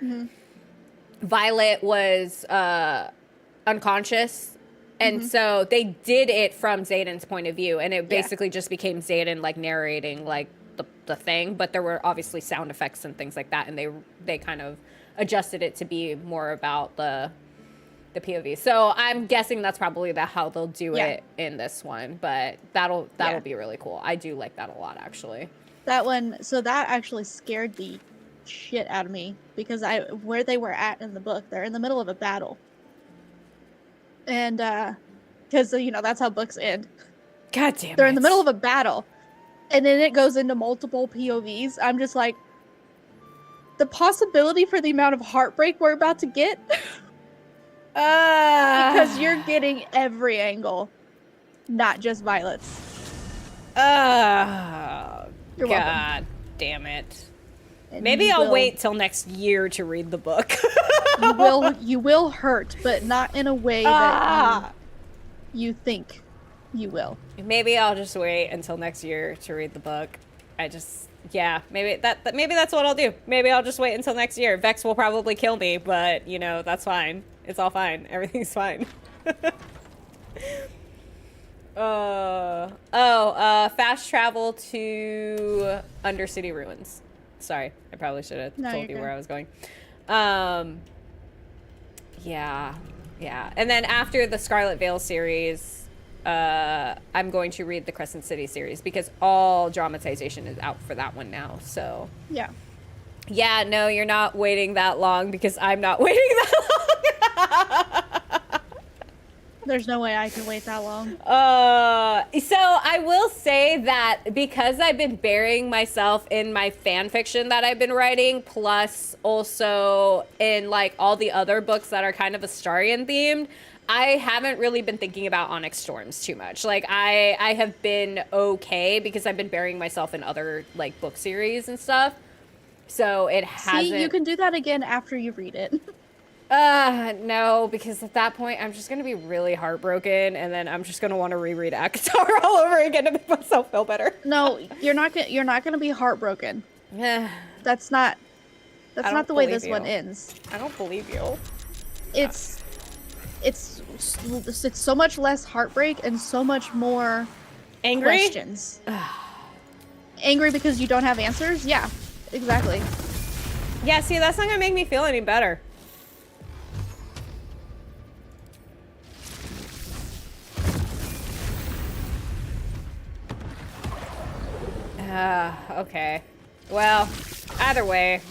Violet was unconscious. And so they did it from Xaden's point of view, and it basically just became Xaden like narrating like the thing, but there were obviously sound effects and things like that, and they kind of adjusted it to be more about the POV. So I'm guessing that's probably how they'll do it in this one, but that'll be really cool. I do like that a lot, actually. That one, so that actually scared the shit out of me because where they were at in the book, they're in the middle of a battle. And because that's how books end. God damn it. They're in the middle of a battle, and then it goes into multiple POVs. I'm just like, the possibility for the amount of heartbreak we're about to get, because you're getting every angle, not just Violet's. You're welcome. God damn it. And Maybe I'll wait till next year to read the book. you will hurt, but not in a way that you think you will. Maybe I'll just wait until next year to read the book. Maybe that's what I'll do. Maybe I'll just wait until next year. Vex will probably kill me, but you know, that's fine. It's all fine. Everything's fine. Fast travel to Undercity Ruins. Sorry, I probably should have told you where I was going. Yeah. And then after the Scarlet Veil series, I'm going to read the Crescent City series because all dramatization is out for that one now. So yeah, no, you're not waiting that long because I'm not waiting that long. There's no way I can wait that long. So I will say that because I've been burying myself in my fan fiction that I've been writing, plus also in like all the other books that are kind of Astarian themed, I haven't really been thinking about Onyx Storms too much. Like I have been okay because I've been burying myself in other like book series and stuff. So it hasn't. See, you can do that again after you read it. No, because at that point I'm just gonna be really heartbroken, and then I'm just gonna want to reread ACOTAR all over again to make myself feel better. No, you're not gonna be heartbroken. That's not the way this one ends. I don't believe you. It's so much less heartbreak and so much more angry questions. Angry because you don't have answers? Yeah, exactly. Yeah, see, that's not gonna make me feel any better. Okay. Well, either way,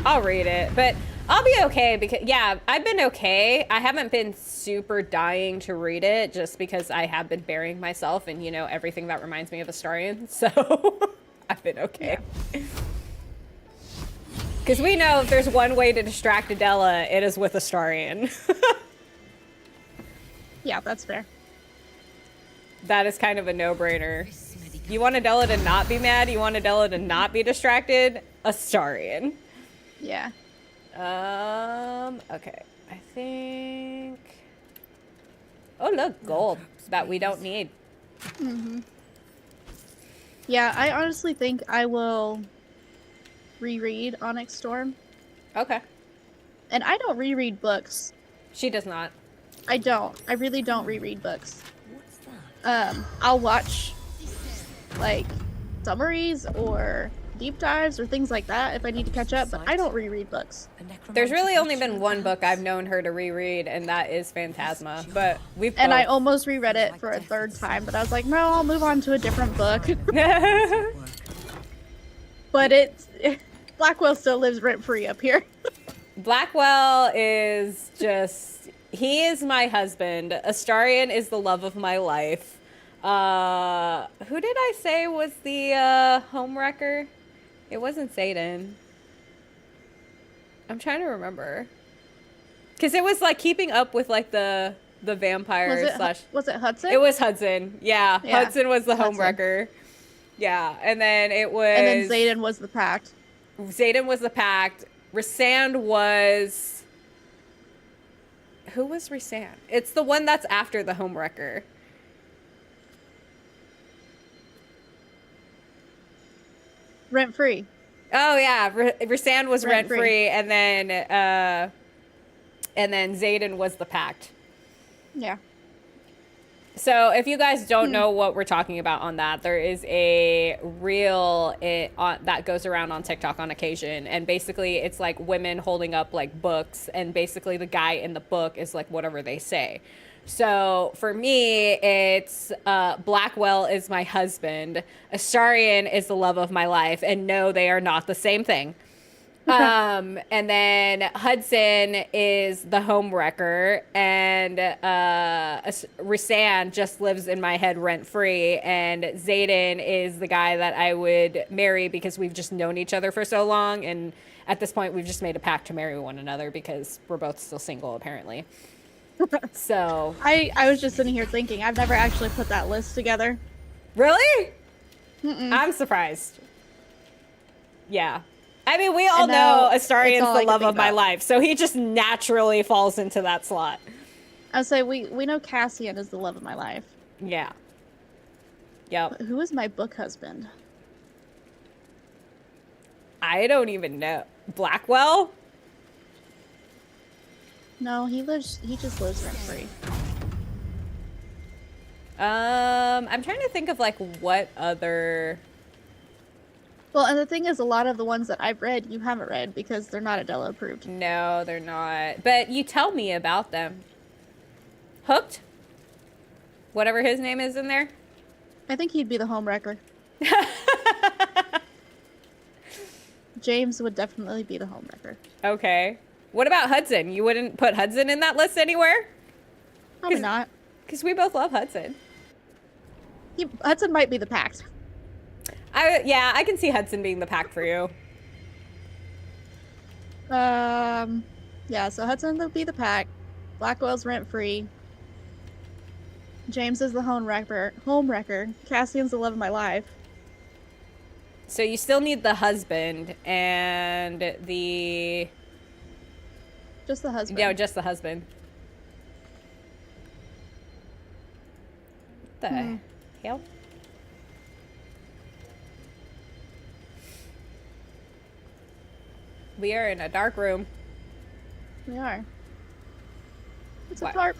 I'll read it, but I'll be okay because, yeah, I've been okay. I haven't been super dying to read it just because I have been burying myself in, you know, everything that reminds me of Astarion, so I've been okay. Because we know if there's one way to distract Adela, it is with Astarion. Yeah, that's fair. That is kind of a no-brainer. You want Adela to not be mad? You want Adela to not be distracted? Astarion. Yeah. Okay. I think... Oh, look, gold that we don't need. Mm-hmm. Yeah, I honestly think I will reread Onyx Storm. Okay. And I don't reread books. She does not. I don't. I really don't reread books. I'll watch like summaries or deep dives or things like that if I need to catch up, but I don't reread books. There's really only been one book I've known her to reread, and that is Phantasma. But we've and I almost reread it for a third time, but I was like, no, I'll move on to a different book. But Blackwell still lives rent free up here. Blackwell is just, he is my husband. Astarion is the love of my life. Who did I say was the homewrecker? It wasn't Zayden. I'm trying to remember. Because it was like keeping up with like the vampires Was it Hudson? It was Hudson. Yeah. Hudson was the homewrecker. Yeah. And then it was... And then Zayden was the Pact. Zayden was the Pact. Rysand was... Who was Rysand? It's the one that's after the homewrecker. Rent free. Oh yeah, Rysand was rent free, and then Zayden was the Pact. Yeah. So if you guys don't know what we're talking about on that, there is a reel that goes around on TikTok on occasion, and basically it's like women holding up like books, and basically the guy in the book is like whatever they say. So for me, it's Blackwell is my husband, Astarion is the love of my life, and no, they are not the same thing. And then Hudson is the home wrecker, and Rasan just lives in my head rent free, and Zayden is the guy that I would marry because we've just known each other for so long, and at this point we've just made a pact to marry one another because we're both still single apparently. So I was just sitting here thinking, I've never actually put that list together. really, Mm-mm. I'm surprised. Yeah. I mean, we all And now know it's Astarian's all I the can love think of my about. life, so he just naturally falls into that slot. I would say we know Cassian is the love of my life. Yeah. Yep. But who is my book husband? I don't even know. Blackwell? No, he just lives rent free. I'm trying to think of like what other. Well, and the thing is, a lot of the ones that I've read, you haven't read because they're not Adela approved. No, they're not. But you tell me about them. Hooked? Whatever his name is in there? I think he'd be the homewrecker. James would definitely be the homewrecker. Okay. What about Hudson? You wouldn't put Hudson in that list anywhere? Probably not. Because we both love Hudson. Hudson might be the pact. Yeah, I can see Hudson being the pact for you. Yeah, so Hudson would be the pact. Blackwell's rent free. James is the homewrecker. Cassian's the love of my life. So you still need the husband and the... Just the husband. Yeah, just the husband. What the hell? We are in a dark room. We are. It's a What? tarp.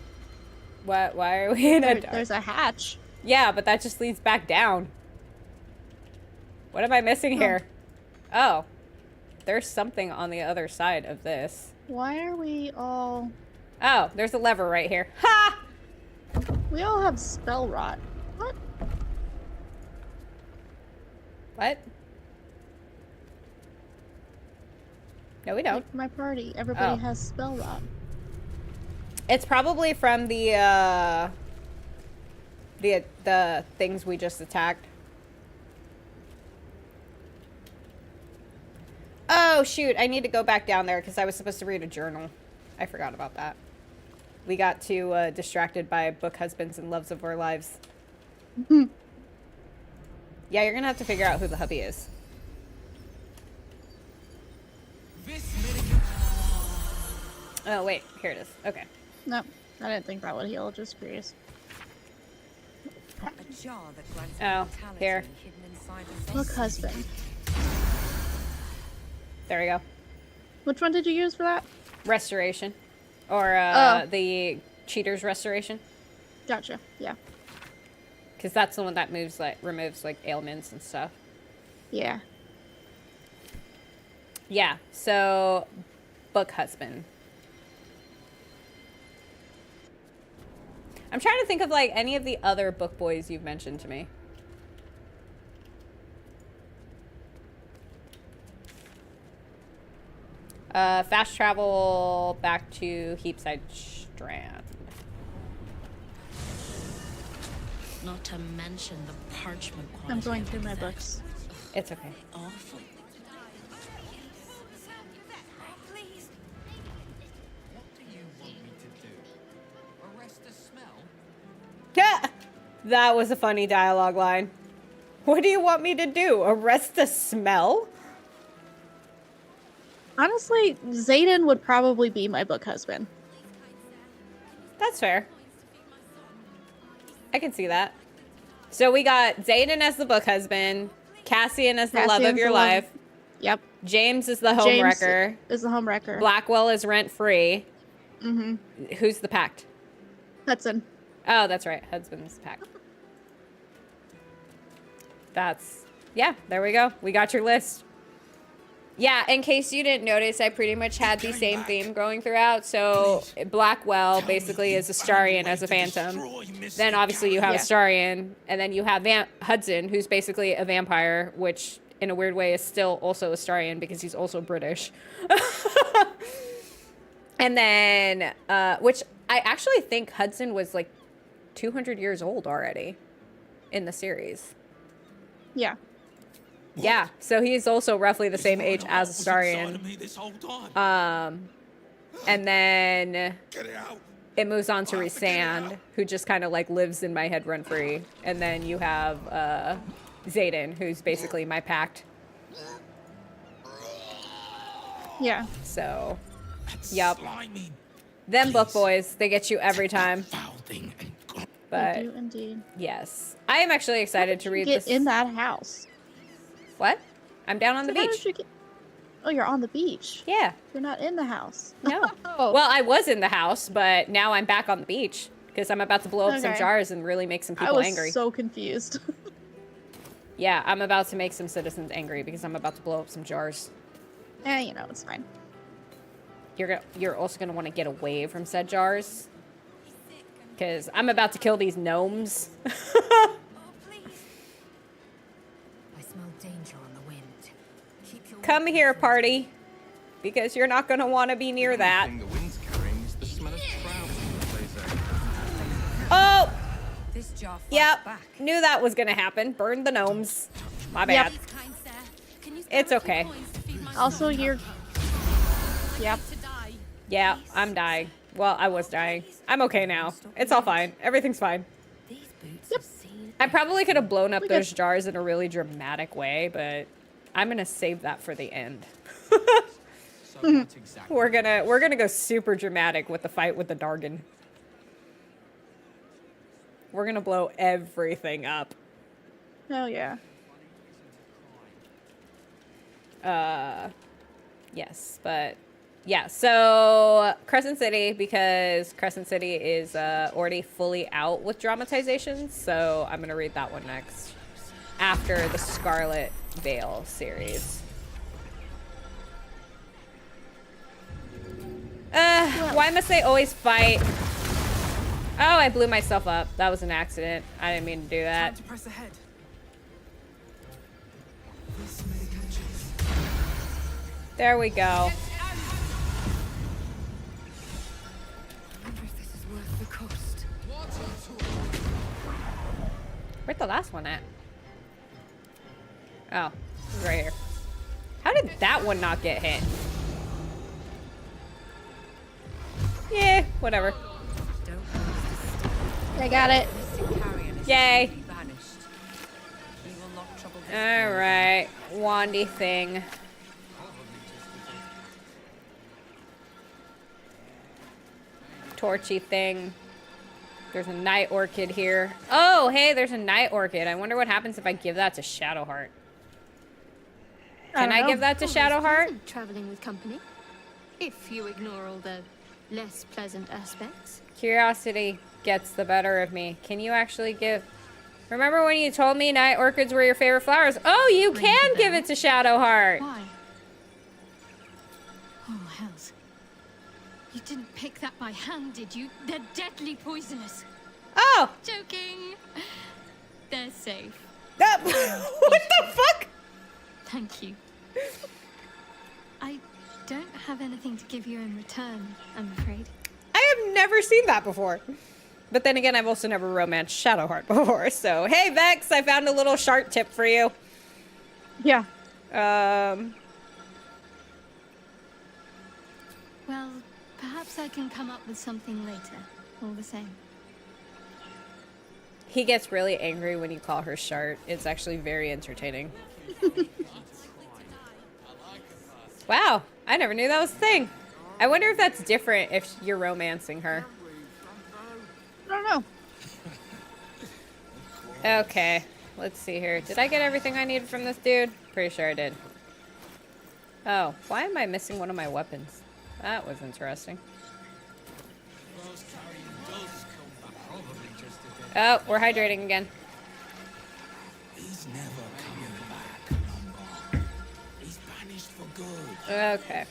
What? Why are we in a dark? There's a hatch. Yeah, but that just leads back down. What am I missing here? Oh. There's something on the other side of this. Why are we all... Oh, there's a lever right here. Ha! We all have spell rot. What? What? No, we don't. Like my party. Everybody Oh. has spell rot. It's probably from the things we just attacked. Oh, shoot. I need to go back down there because I was supposed to read a journal. I forgot about that. We got too distracted by book husbands and loves of our lives. Yeah, you're going to have to figure out who the hubby is. Oh, wait. Here it is. Okay. No, I didn't think that would heal. Just curious. A jar that grants Oh, here. hidden inside a Book husband. There we go. Which one did you use for that? Restoration. Or the cheater's restoration. Gotcha. Yeah. Because that's the one that removes like ailments and stuff. Yeah. Yeah, so book husband. I'm trying to think of like any of the other book boys you've mentioned to me. Fast travel back to Heapside Strand. Not to mention the parchment quality. I'm going of through my exec. books. It's okay. Awful. Yeah, that was a funny dialogue line. What do you want me to do? Arrest the smell? Honestly, Zayden would probably be my book husband. That's fair. I can see that. So we got Zayden as the book husband, Cassian as the love of Cassian's your the love. life. Yep. James is the home James wrecker. is the home wrecker. Blackwell is rent free. Mm-hmm. Who's the pact? Hudson. Oh, that's right. Husband's pact. Yeah, there we go. We got your list. Yeah, in case you didn't notice, I pretty much had the same theme going throughout. So Blackwell basically is Astarian as a phantom. Then obviously you have Yeah. Astarian, and then you have Hudson, who's basically a vampire, which in a weird way, is still also Astarian because he's also British. And then, which I actually think Hudson was like 200 years old already in the series. Yeah. Yeah, so he's also roughly the same age as Astarian. And then it moves on to Rhysand, who just kind of like lives in my head rent free. And then you have Xaden, who's basically my pact. Yeah. So, yup. Them book boys, they get you every time. But I do indeed. yes, I am actually excited to read this. Get in that house. What? I'm down on the So how beach. did you get... Oh, you're on the beach. Yeah. You're not in the house. No. Oh. Well, I was in the house, but now I'm back on the beach because I'm about to blow up some Okay. jars and really make some I people was angry. so confused. Yeah, I'm about to make some citizens angry because I'm about to blow up some jars. You know, it's fine. You're also gonna want to get away from said jars because I'm about to kill these gnomes. Oh, please. I smell danger on the wind. Keep your Come here, party, because you're not gonna want to be near that. The wind's carrying is the smell of trout in the place. Oh, This jar fights yep. back. Knew that was gonna happen. Burn the gnomes. My bad. Yep. Kind sir, can you spare It's a few okay. coins to feed my Also, son? you're... Yep. To die. Yeah, I'm dying. Well, I was dying. I'm okay now. It's all fine. Everything's fine. These boots have seen. I probably could have blown up We those could- jars in a really dramatic way, but I'm gonna save that for the end. So what exactly? We're gonna go super dramatic with the fight with the Dargon. We're gonna blow everything up. Oh, yeah. Yes, but yeah, so Crescent City, because Crescent City is already fully out with dramatizations, so I'm gonna read that one next after the Scarlet Veil series. Why must they always fight? Oh, I blew myself up. That was an accident. I didn't mean to do that. To press ahead. There we go. I wonder if this is worth the cost. Where'd the last one at? Oh, it's right here. How did that one not get hit? Yeah, whatever. I got it. Yay. Banished. We will not trouble this. Alright, wandy thing. Torchy thing. There's a night orchid here. Oh, hey, there's a night orchid. I wonder what happens if I give that to Shadowheart. Can I give that to Shadowheart? Traveling with company, if you ignore all the less pleasant aspects. Curiosity gets the better of me. Can you actually give... Remember when you told me night orchids were your favorite flowers? Oh, you can give it to Shadowheart. Why? Oh, hells. You didn't pick that by hand, did you? They're deadly poisonous. Oh! Joking. They're safe. What the fuck? Thank you. I don't have anything to give you in return, I'm afraid. I have never seen that before. But then again, I've also never romanced Shadowheart before. So, hey, Vex, I found a little shark tip for you. Yeah. Well, perhaps I can come up with something later, all the same. He gets really angry when you call her Shart. It's actually very entertaining. Wow, I never knew that was a thing. I wonder if that's different if you're romancing her. I don't know. Okay, let's see here. Did I get everything I needed from this dude? Pretty sure I did. Oh, why am I missing one of my weapons? That was interesting. Oh, we're hydrating again. He's never coming back no more. He's banished for good. Okay.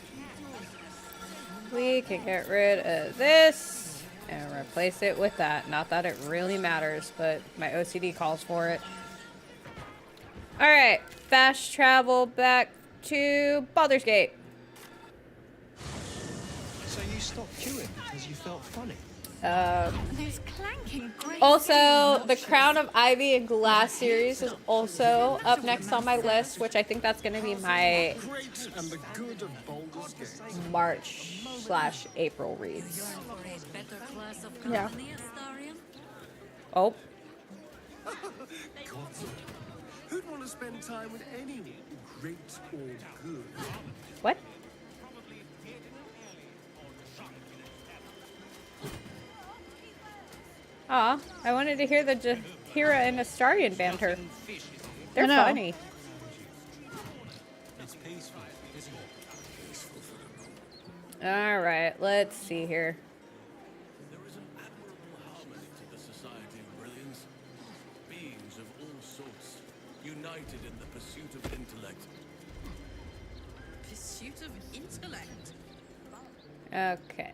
We can get rid of this and replace it with that. Not that it really matters, but my OCD calls for it. All right, fast travel back to Baldur's Gate. So you stopped queuing because you felt funny? Those clanking great Also, the Crown of Ivy and Glass series is also up next on my list, which I think that's going to be my Great and the good of Baldur's Gate. March/April reads. Better class of Yeah. company, Astarion? Oh, Who'd want to spend time with any great or good? what? Aw, I wanted to hear the Jahira and Astarion banter. They're I know. funny. It's peaceful, isn't it? Alright, let's see here. There is an admirable harmony to the Society of Brilliance. Beings of all sorts, united in the pursuit of intellect. Pursuit of intellect. Okay.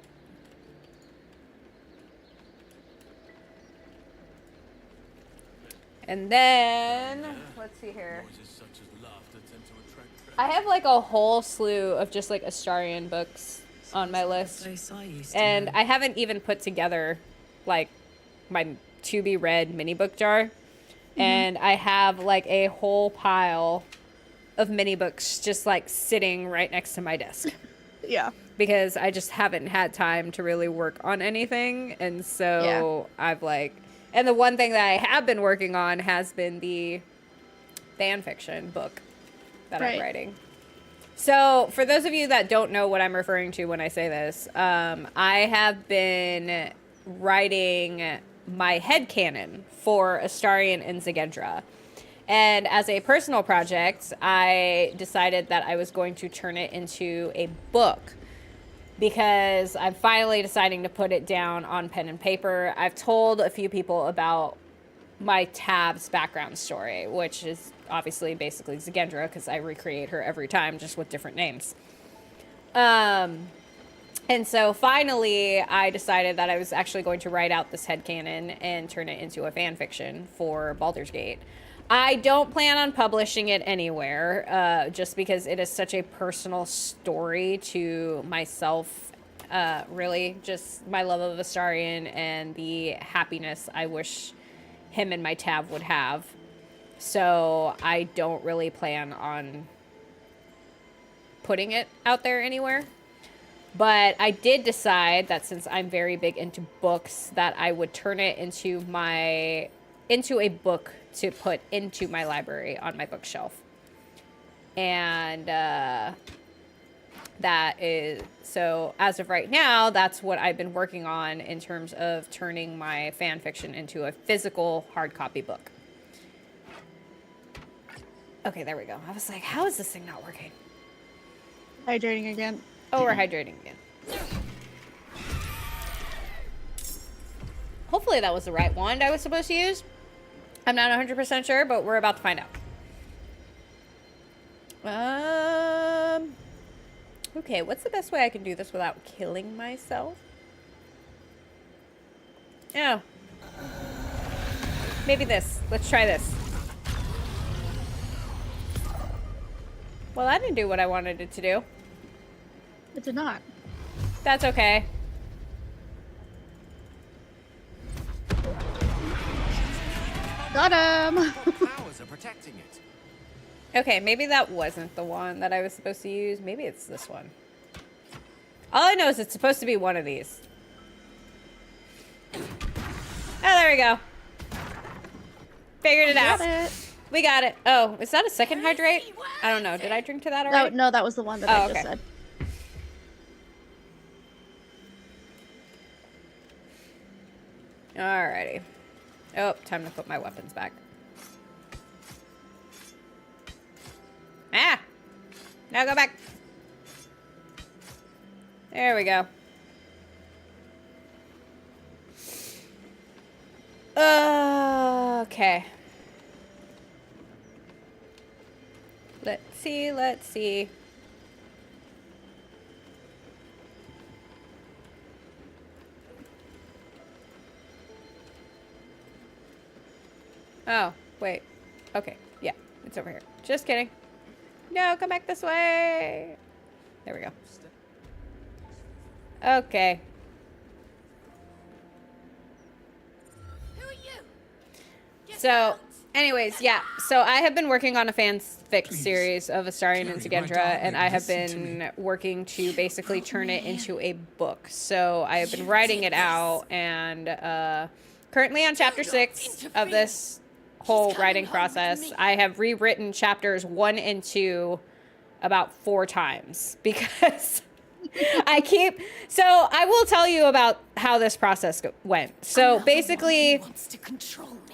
And then, let's see here. Noises such as laughter tend to attract I have like a whole slew of just like Astarion books on my list. And I haven't even put together like my to be read mini book jar. And I have like a whole pile of mini books just like sitting right next to my desk. Yeah. Because I just haven't had time to really work on anything. And so I've like, and the one thing that I have been working on has been the fan fiction book that I'm writing. So for those of you that don't know what I'm referring to when I say this, I have been writing my headcanon for Astarion and Zygendra. And as a personal project, I decided that I was going to turn it into a book because I'm finally deciding to put it down on pen and paper. I've told a few people about my Tab's background story, which is obviously basically Zygendra because I recreate her every time just with different names. And so finally, I decided that I was actually going to write out this headcanon and turn it into a fan fiction for Baldur's Gate. I don't plan on publishing it anywhere, just because it is such a personal story to myself, really. Just my love of Astarion and the happiness I wish him and my Tab would have. So I don't really plan on putting it out there anywhere. But I did decide that since I'm very big into books, that I would turn it into a book to put into my library on my bookshelf. And that is, so as of right now, that's what I've been working on in terms of turning my fan fiction into a physical hard copy book. Okay, there we go. I was like, how is this thing not working? Hydrating again. Oh, we're hydrating again. Hopefully that was the right wand I was supposed to use. I'm not 100% sure, but we're about to find out. Okay, what's the best way I can do this without killing myself? Oh. Maybe this. Let's try this. Well, that didn't do what I wanted it to do. It did not. That's okay. Got him! Powers are protecting it. Okay, maybe that wasn't the one that I was supposed to use. Maybe it's this one. All I know is it's supposed to be one of these. Oh, there we go. Figured it out. Got it. We got it. Oh, is that a second hydrate? I don't know. Did I drink to that already? No, that was the one that I just okay. said. Alrighty. Oh, time to put my weapons back. Ah! Now go back. There we go. Okay. Let's see. Oh, wait. Okay, yeah. It's over here. Just kidding. No, come back this way. There we go. Okay. Who are you? So, anyways, yeah. So I have been working on a fanfic series of Astarion and Tegendra, and I have been working to basically turn it into a book. So I have been writing it out, and currently on chapter 6 of this whole writing process. I have rewritten chapters 1 and 2 about 4 times because so I will tell you about how this process went. So basically,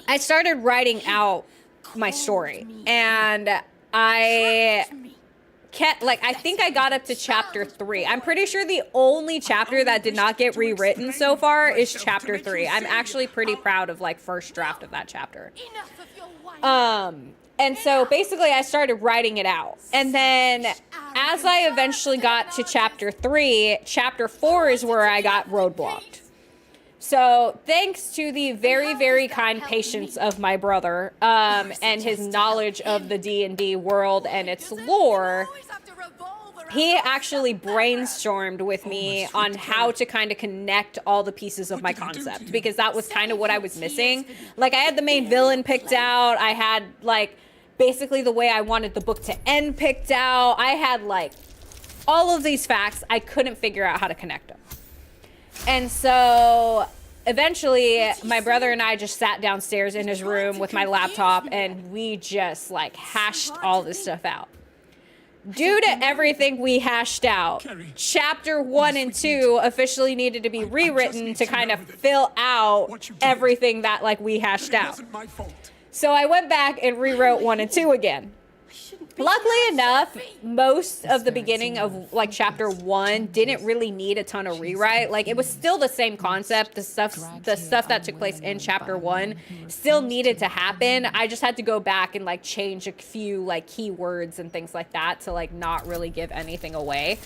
I started writing out my story, and I kept, like, I think I got up to chapter 3. I'm pretty sure the only chapter that did not get rewritten so far is chapter 3. I'm actually pretty proud of, like, first draft of that chapter. And so basically I started writing it out. And then as I eventually got to chapter 3, chapter 4 is where I got roadblocked. So thanks to the very, very kind patience of my brother, and his knowledge of the D&D world and its lore, he actually brainstormed with me on how to kind of connect all the pieces of my concept, because that was kind of what I was missing. Like, I had the main villain picked out. I had, like, basically the way I wanted the book to end picked out. I had, like, all of these facts. I couldn't figure out how to connect them. And so eventually my brother and I just sat downstairs in his room with my laptop, and we just, like, hashed all this stuff out. Due to everything we hashed out, chapter 1 and 2 officially needed to be rewritten to kind of fill out everything that, like, we hashed out. So I went back and rewrote 1 and 2 again. Luckily enough, most of the beginning of, like, chapter 1 didn't really need a ton of rewrite. Like, it was still the same concept. The stuff that took place in chapter 1 still needed to happen. I just had to go back and, like, change a few, like, keywords and things like that to, like, not really give anything away.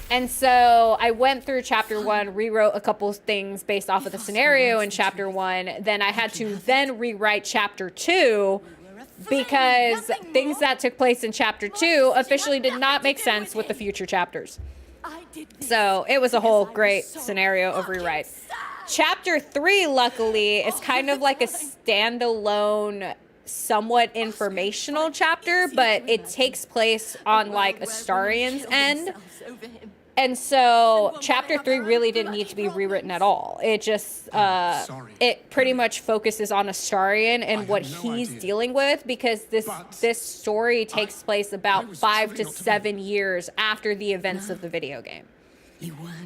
And so I went through chapter 1, rewrote a couple things based off of the scenario in chapter 1. Then I had to then rewrite chapter 2, because things that took place in chapter 2 officially did not make sense with the future chapters. So it was a whole great scenario of rewrite. Chapter 3, luckily, is kind of like a standalone, somewhat informational chapter, but it takes place on, like, Astarion's end. And so chapter 3 really didn't need to be rewritten at all. It just, it pretty much focuses on Astarion and what he's dealing with, because this story takes place about 5 to 7 years after the events of the video game.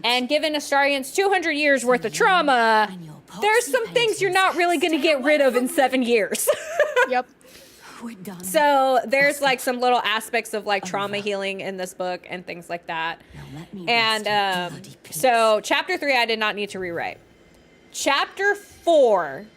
And given Astarion's 200 years worth of trauma, there's some things you're not really going to get rid of in 7 years. Yep. So there's, like, some little aspects of, like, trauma healing in this book and things like that. And so chapter 3 I did not need to rewrite. Chapter 4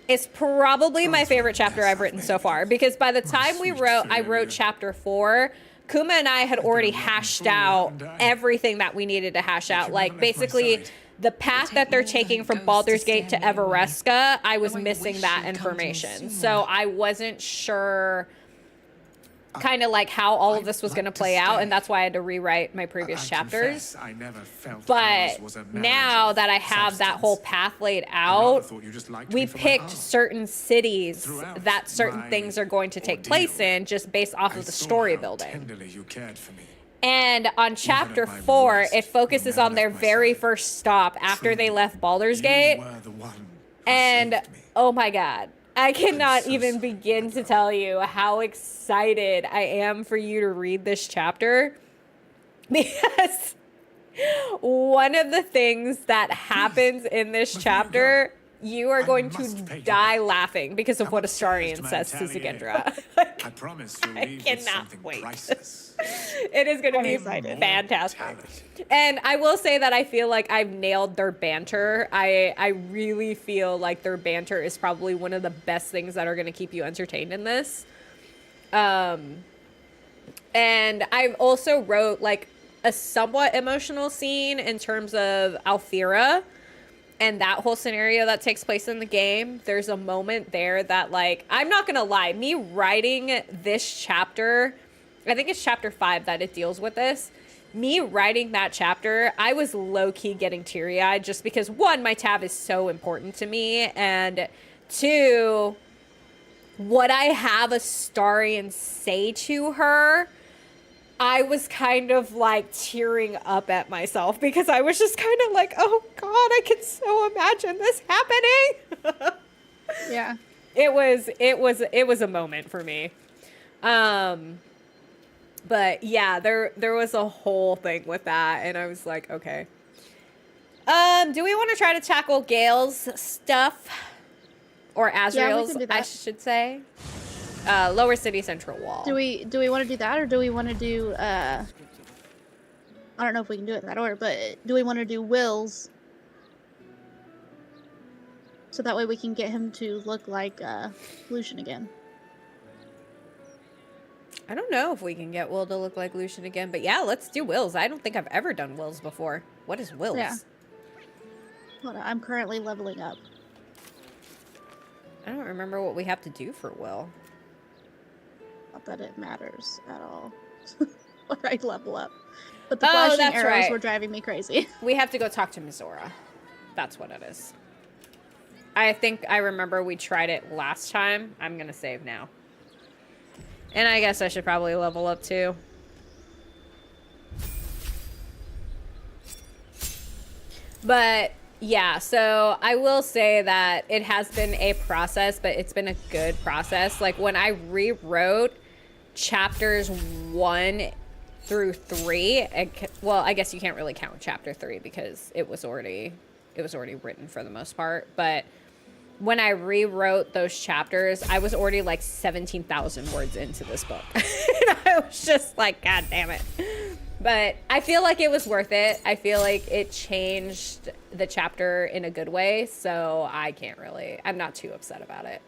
is probably my favorite chapter I've written so far, because by the time I wrote chapter 4, Kuma and I had already hashed out everything that we needed to hash out. Like, basically, the path that they're taking from Baldur's Gate to Everesca, I was missing that information. So I wasn't sure kind of, like, how all of this was going to play out, and that's why I had to rewrite my previous chapters. But now that I have that whole path laid out, we picked certain cities that certain things are going to take place in, just based off of the story building. And on chapter 4, it focuses on their very first stop after they left Baldur's Gate. And, oh my god, I cannot even begin to tell you how excited I am for you to read this chapter. Because one of the things that happens in this chapter, you are going to die laughing because of what Astarion says to Tegendra. I promise you'll leave with something priceless. It is going to be fantastic. And I will say that I feel like I've nailed their banter. I really feel like their banter is probably one of the best things that are going to keep you entertained in this. And I've also wrote, like, a somewhat emotional scene in terms of Alfira. and that whole scenario that takes place in the game, there's a moment there that, like, I'm not gonna lie, me writing this chapter, I think it's chapter 5 that it deals with this. Me writing that chapter, I was low-key getting teary-eyed just because, one, my tab is so important to me, and two, what I have Astarion say to her, I was kind of like tearing up at myself because I was just kind of like, oh God, I can so imagine this happening. Yeah. It was a moment for me. But yeah, there was a whole thing with that, and I was like, okay. Do we want to try to tackle Gale's stuff? Or Azrael's, I should say. Lower City Central Wall. Do we want to do that, or do we want to do I don't know if we can do it in that order, but do we want to do Will's so that way we can get him to look like Lucian again? I don't know if we can get Will to look like Lucian again, but yeah, let's do Will's. I don't think I've ever done Will's before. What is Will's? Yeah. Hold on, I'm currently leveling up. I don't remember what we have to do for Will. Not that it matters at all. When I level up. But the flashing arrows were driving me crazy. We have to go talk to Mizora. That's what it is. I think I remember we tried it last time. I'm going to save now. And I guess I should probably level up too. But yeah, so I will say that it has been a process, but it's been a good process. Like when I rewrote chapters 1 through 3, well, I guess you can't really count chapter 3 because it was already written for the most part. But when I rewrote those chapters, I was already like 17,000 words into this book. And I was just like, God damn it. But I feel like it was worth it. I feel like it changed the chapter in a good way. So I'm not too upset about it.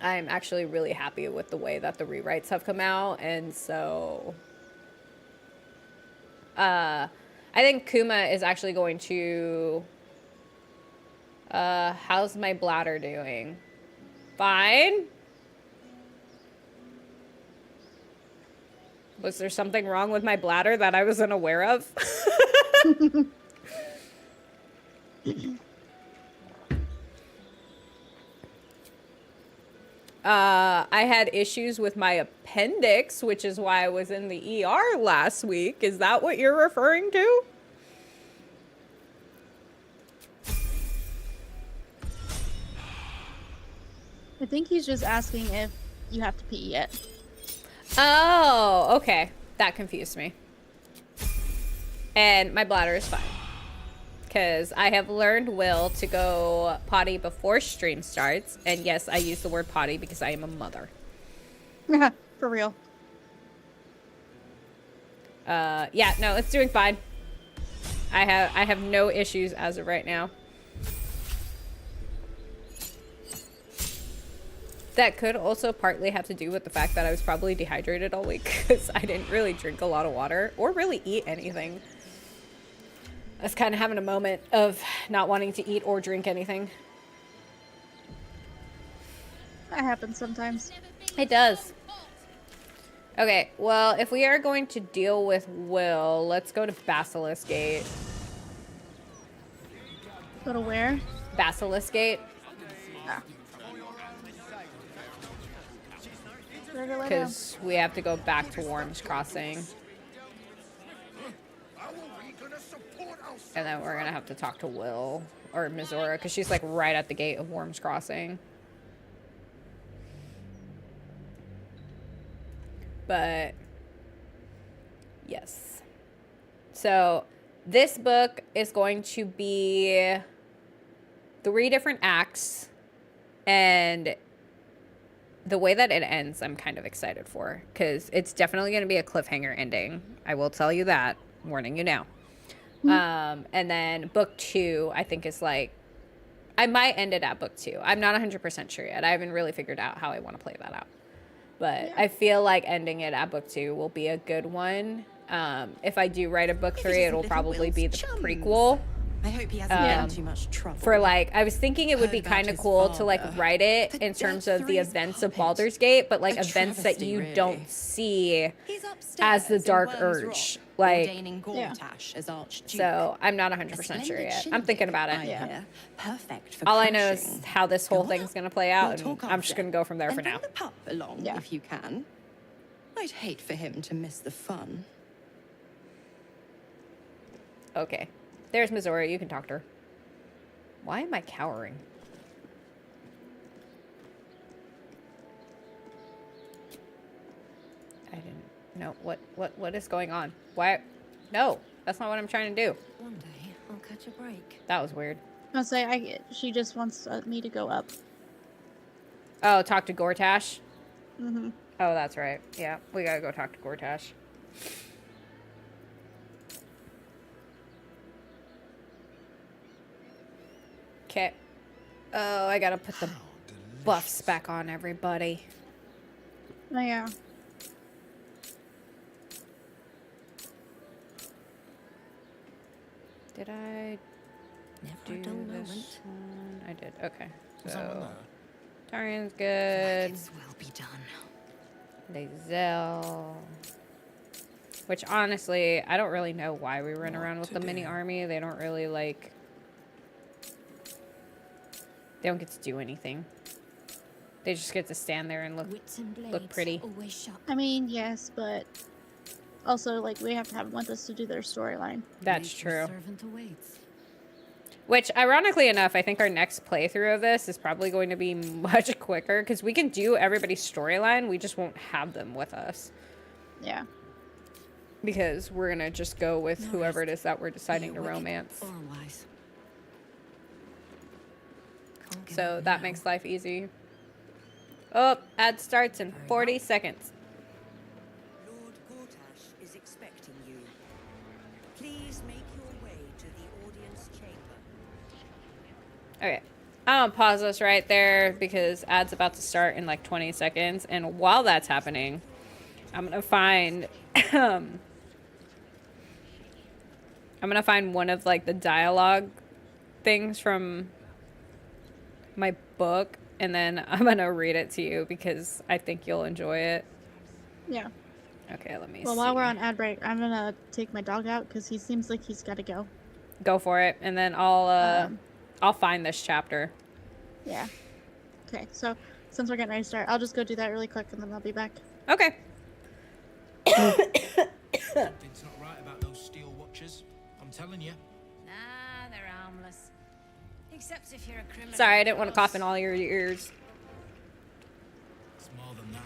I'm actually really happy with the way that the rewrites have come out. And so I think Kuma is actually going to... how's my bladder doing? Fine. Was there something wrong with my bladder that I was unaware of? I had issues with my appendix, which is why I was in the ER last week. Is that what you're referring to? I think he's just asking if you have to pee yet. Oh, okay. That confused me. And my bladder is fine. Because I have learned Will to go potty before stream starts. And yes, I use the word potty because I am a mother. For real. Yeah, no, it's doing fine. I have no issues as of right now. That could also partly have to do with the fact that I was probably dehydrated all week because I didn't really drink a lot of water or really eat anything. I was kind of having a moment of not wanting to eat or drink anything. That happens sometimes. It does. Okay, well, if we are going to deal with Will, let's go to Basilisk Gate. Go to where? Basilisk Gate. Ah. Because we have to go back to Worm's Crossing. And then we're going to have to talk to Will or Mizora because she's like right at the gate of Worm's Crossing. But yes. So this book is going to be 3 different acts, and the way that it ends, I'm kind of excited for, because it's definitely going to be a cliffhanger ending. I will tell you that. I'm warning you now. And then book 2, I think, is like, I might end it at book 2. I'm not 100% sure yet. I haven't really figured out how I want to play that out. But yeah. I feel like ending it at book 2 will be a good one. If I do write a book 3, it'll probably be the prequel. I hope he hasn't been in too much trouble. For like, I was thinking it would be Heard about kind of his cool to like father. write it The in terms Death of the Three's events of puppet. Baldur's Gate, but like A events that travesty, you really. don't see He's as the upstairs in Dark Worm's Urge. Rock, Like, ordaining Gortash as Archduke. so I'm not A 100% sure splendid yet. I'm shindig, thinking about I it. hear. Perfect for All I know is crashing. how this whole Go thing's on. going to play We'll out, and talk I'm just after. going to go from there And for bring now. the pup along if you can. I'd hate for him to miss the fun. Okay. There's Missouri. You can talk to her. Why am I cowering? I didn't know what is going on. Why? No, that's not what I'm trying to do. One day, I'll catch a break. That was weird. I'll say she just wants me to go up. Oh, talk to Gortash? Mm-hmm. Oh, that's right. Yeah, we gotta go talk to Gortash. Okay. Oh, I gotta put the buffs back on everybody. Oh, yeah. Did I Never do a dull this moment. one? I did. Okay. Is that one So, there? Tarian's good. This will be done. Lae'zel. Which, honestly, I don't really know why we run around with the mini army. They don't really, like... They don't get to do anything. They just get to stand there and look Wits and blades look pretty. always sharp. I mean, yes, but also, like, we have to have them with us to do their storyline. That's Nature's true. Servant awaits. Which, ironically enough, I think our next playthrough of this is probably going to be much quicker because we can do everybody's storyline. We just won't have them with us Yeah. because we're going to just go with No whoever rest. it is that we're deciding Be to it wicked romance. or wise. Can't give So up that now. makes life easy. Oh, ad starts in 40 seconds. Lord Gortash is expecting you. Please make your way to the audience chamber. Okay. I'm gonna pause this right there because ad's about to start in like 20 seconds. And while that's happening, I'm gonna find I'm gonna find one of like the dialogue things from my book, and then I'm gonna read it to you because I think you'll enjoy it. Yeah. Okay, let me Well, see. while we're on ad break, I'm gonna take my dog out because he seems like he's got to go. Go for it, and then I'll find this chapter. Yeah. Okay, so since we're getting ready to start, I'll just go do that really quick and then I'll be back. Okay. Something's not right about those steel watchers. I'm telling you. Nah, they're harmless. Except if you're a criminal. Sorry, I didn't want to boss. cough in all your ears. It's more than that.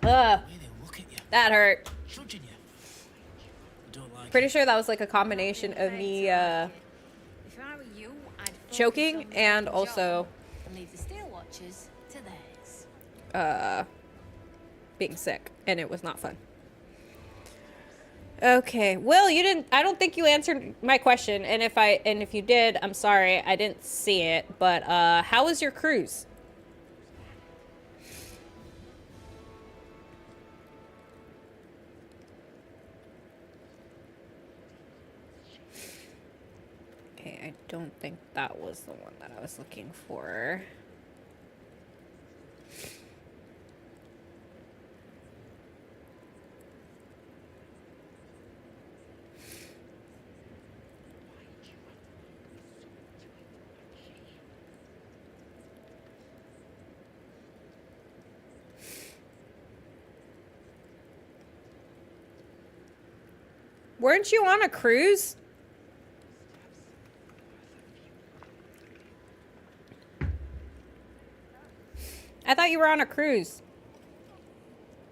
Ugh, The way they look at you, that hurt. judging you. I don't like Pretty it. sure that was like a combination of me If I were you, I'd focus choking on the and job also and leave the steel watchers to theirs. being sick, and it was not fun. Okay, Will, you didn't. I don't think you answered my question, and if you did, I'm sorry, I didn't see it. But how was your cruise? Okay, I don't think that was the one that I was looking for. Weren't you on a cruise? I thought you were on a cruise.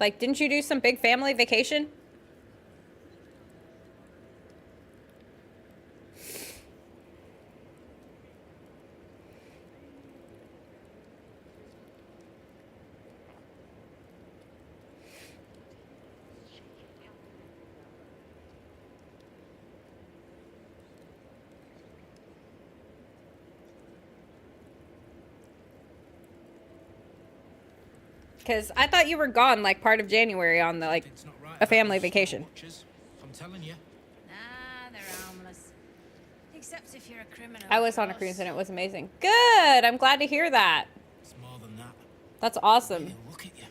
Like, didn't you do some big family vacation? Because I thought you were gone like part of January on the like Something's not right a about family those steel vacation. watchers. I'm telling you. Nah, they're harmless. Except if you're a criminal. I was on a cruise and it was amazing. Good. I'm glad to hear that. It's more than that. That's awesome. Hey, look at you.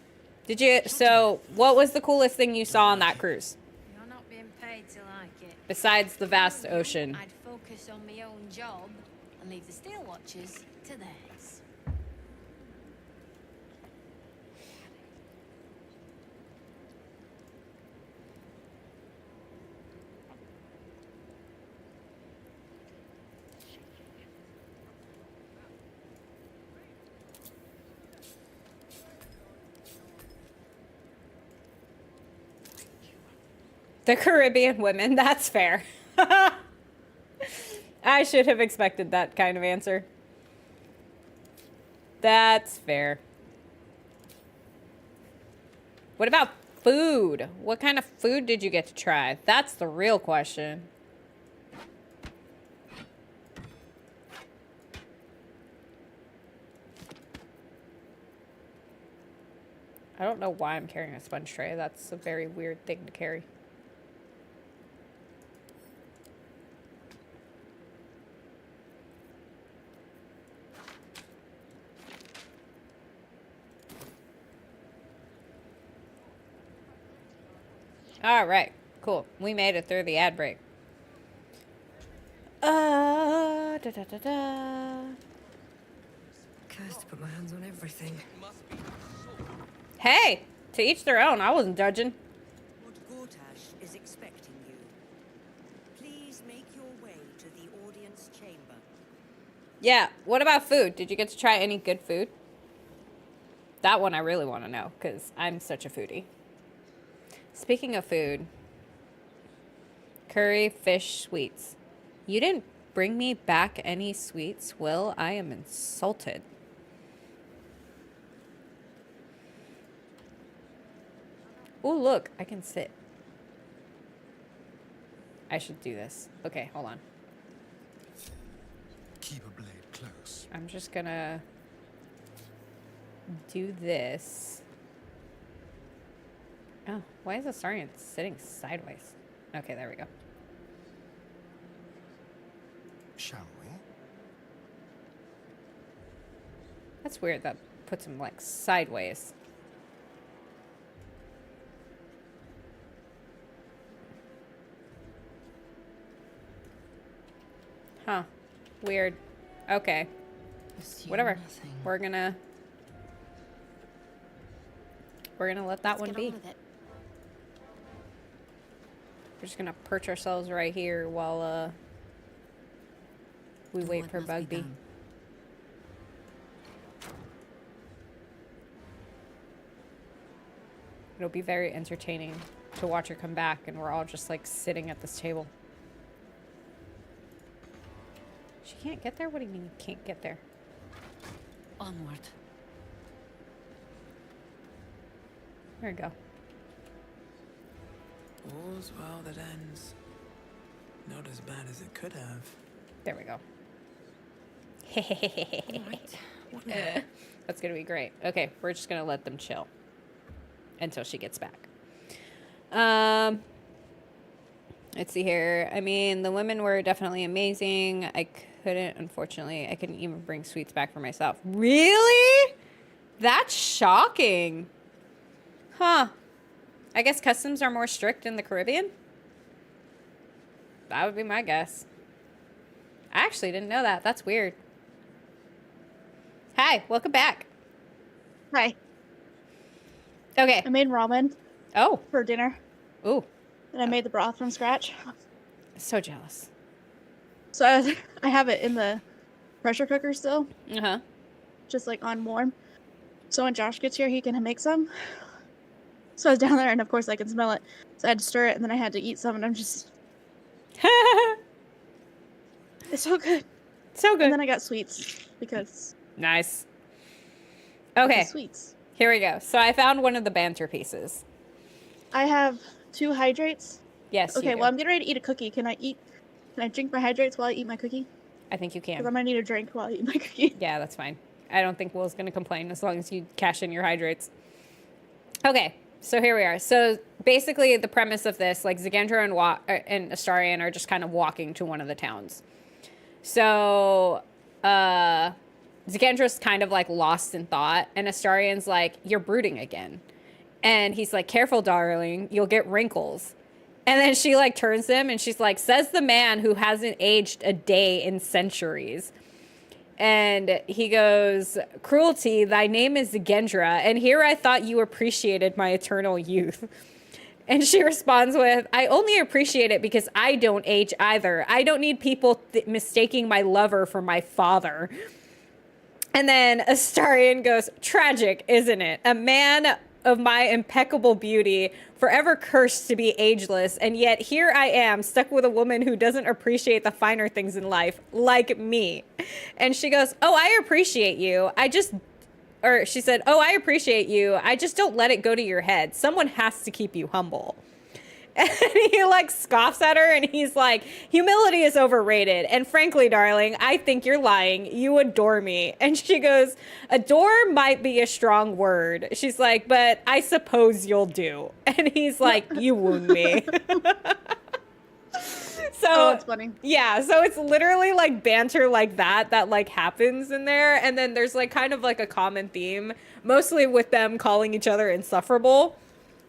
Did you? So, what was the coolest thing you saw on that cruise? You're not being paid to like it. Besides the vast ocean. I'd focus on my own job and leave the steel watchers to theirs. The Caribbean women, that's fair. I should have expected that kind of answer. That's fair. What about food? What kind of food did you get to try? That's the real question. I don't know why I'm carrying a sponge tray. That's a very weird thing to carry. All right, cool. We made it through the ad break. Da da da da. Cursed to put my hands on everything. Hey, to each their own. I wasn't judging. Lord Gortash is expecting you. Please make your way to the audience chamber. Yeah, what about food? Did you get to try any good food? That one I really want to know, because I'm such a foodie. Speaking of food, curry, fish, sweets. You didn't bring me back any sweets, Will. I am insulted. Oh, look, I can sit. I should do this. Okay, hold on. Keep a blade close. I'm just gonna do this. Oh, why is the Saurian sitting sideways? Okay, there we go. Shall we? That's weird. That puts him like sideways. Huh. Weird. Okay. Whatever. We're gonna let that one be. We're just gonna perch ourselves right here while we wait for Bugby. It'll be very entertaining to watch her come back and we're all just like sitting at this table. She can't get there? What do you mean you can't get there? Onward. There we go. All's well that ends. Not as bad as it could have. There we go. That's gonna be great. Okay, we're just gonna let them chill until she gets back. Let's see here. I mean, the women were definitely amazing. I couldn't even bring sweets back for myself. Really? That's shocking. Huh. I guess customs are more strict in the Caribbean? That would be my guess. I actually didn't know that. That's weird. Hi, welcome back. Hi. Okay. I made ramen. Oh. For dinner. Ooh. And I made the broth from scratch. So jealous. So I have it in the pressure cooker still. Uh-huh. Just like on warm. So when Josh gets here, he can make some. So I was down there, and of course I can smell it. So I had to stir it, and then I had to eat some, and I'm just... It's so good. So good. And then I got sweets, because... Nice. Okay. Sweets. Here we go. So I found one of the banter pieces. I have 2 hydrates. Yes, Okay, you do. well, I'm getting ready to eat a cookie. Can I drink my hydrates while I eat my cookie? I think you can. Because I'm going to need a drink while I eat my cookie. Yeah, that's fine. I don't think Will's going to complain as long as you cash in your hydrates. Okay, so here we are. So basically the premise of this, like Zagendra and Astarion are just kind of walking to one of the towns. So Zigendra's kind of like lost in thought, and Astarian's like, you're brooding again. And he's like, careful, darling, you'll get wrinkles. And then she like turns to him and she's like, says the man who hasn't aged a day in centuries. And he goes, cruelty, thy name is Zigendra, and here I thought you appreciated my eternal youth. And she responds with, I only appreciate it because I don't age either. I don't need people mistaking my lover for my father. And then Astarian goes, tragic, isn't it? A man of my impeccable beauty, forever cursed to be ageless, and yet here I am, stuck with a woman who doesn't appreciate the finer things in life, like me. And she goes, oh, I appreciate you. She said, oh, I appreciate you. I just don't let it go to your head. Someone has to keep you humble. And he like scoffs at her and he's like, humility is overrated. And frankly, darling, I think you're lying. You adore me. And she goes, adore might be a strong word. She's like, but I suppose you'll do. And he's like, you wound me. So it's funny. Yeah, so it's literally like banter like that like happens in there. And then there's like kind of like a common theme, mostly with them calling each other insufferable.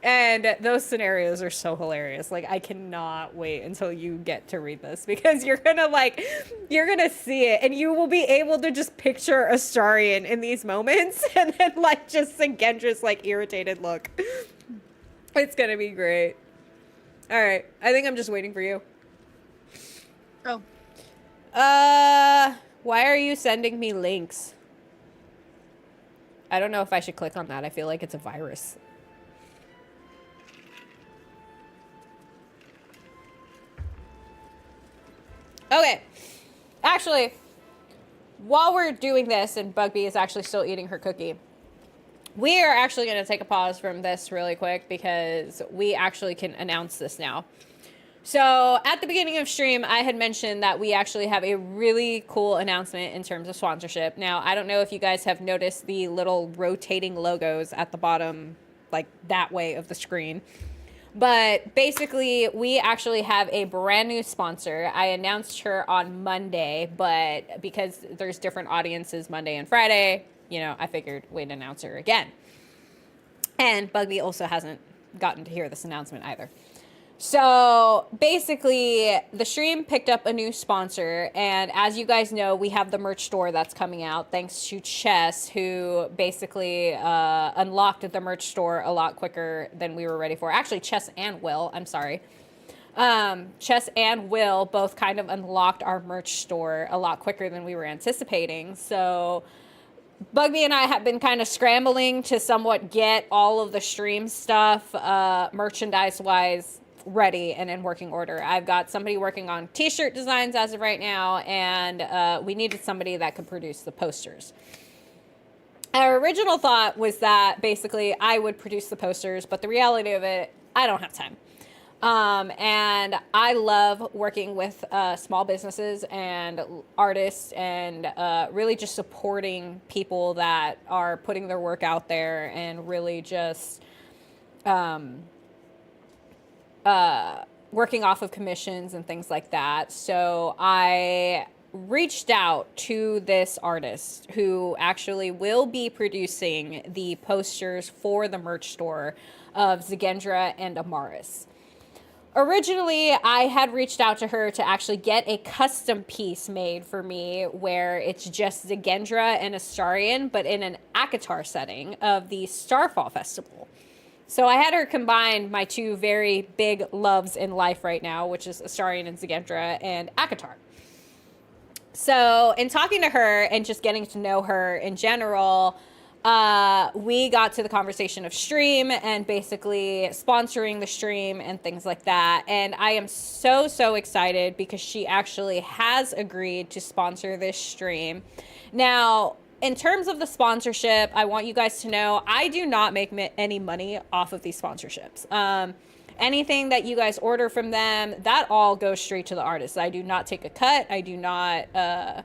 And those scenarios are so hilarious. Like, I cannot wait until you get to read this, because you're gonna see it and you will be able to just picture Astarian in these moments and then like just Zigendra's like irritated look. It's gonna be great. All right, I think I'm just waiting for you. Oh. Why are you sending me links? I don't know if I should click on that. I feel like it's a virus. Okay, actually, while we're doing this and Bugby is actually still eating her cookie, we are actually going to take a pause from this really quick because we actually can announce this now. So at the beginning of stream, I had mentioned that we actually have a really cool announcement in terms of sponsorship. Now, I don't know if you guys have noticed the little rotating logos at the bottom, like that way of the screen. But basically, we actually have a brand new sponsor. I announced her on Monday, but because there's different audiences Monday and Friday, you know, I figured we'd announce her again. And Bugby also hasn't gotten to hear this announcement either. So basically, the stream picked up a new sponsor, and as you guys know, we have the merch store that's coming out thanks to Chess, who basically unlocked the merch store a lot quicker than we were ready for. Actually, Chess and Will, I'm sorry. Chess and Will both kind of unlocked our merch store a lot quicker than we were anticipating. So Bugby and I have been kind of scrambling to somewhat get all of the stream stuff, merchandise-wise, ready and in working order. I've got somebody working on t-shirt designs as of right now, and we needed somebody that could produce the posters. Our original thought was that basically I would produce the posters, but the reality of it, I don't have time. And I love working with small businesses and artists and really just supporting people that are putting their work out there and really just working off of commissions and things like that. So I reached out to this artist who actually will be producing the posters for the merch store of Zigendra and Amaris. Originally, I had reached out to her to actually get a custom piece made for me where it's just Zigendra and Astarian, but in an ACOTAR setting of the Starfall Festival. So I had her combine my two very big loves in life right now, which is Astarian and Zigendra and ACOTAR. So in talking to her and just getting to know her in general, we got to the conversation of stream and basically sponsoring the stream and things like that. And I am so, so excited because she actually has agreed to sponsor this stream. Now, in terms of the sponsorship, I want you guys to know I do not make any money off of these sponsorships. Anything that you guys order from them, that all goes straight to the artists. I do not take a cut. I do not, I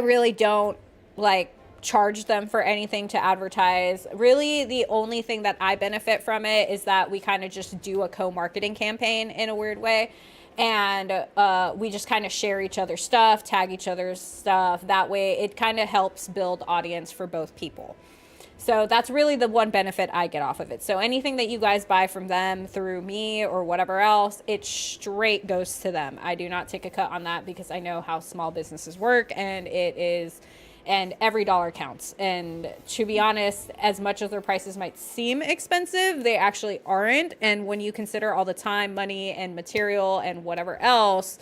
really don't like charge them for anything to advertise. Really, the only thing that I benefit from it is that we kind of just do a co-marketing campaign in a weird way. And we just kind of share each other's stuff, tag each other's stuff. That way it kind of helps build audience for both people. So that's really the one benefit I get off of it. So anything that you guys buy from them through me or whatever else, it straight goes to them. I do not take a cut on that because I know how small businesses work, and every dollar counts. And to be honest, as much as their prices might seem expensive, they actually aren't. And when you consider all the time, money, and material and whatever else,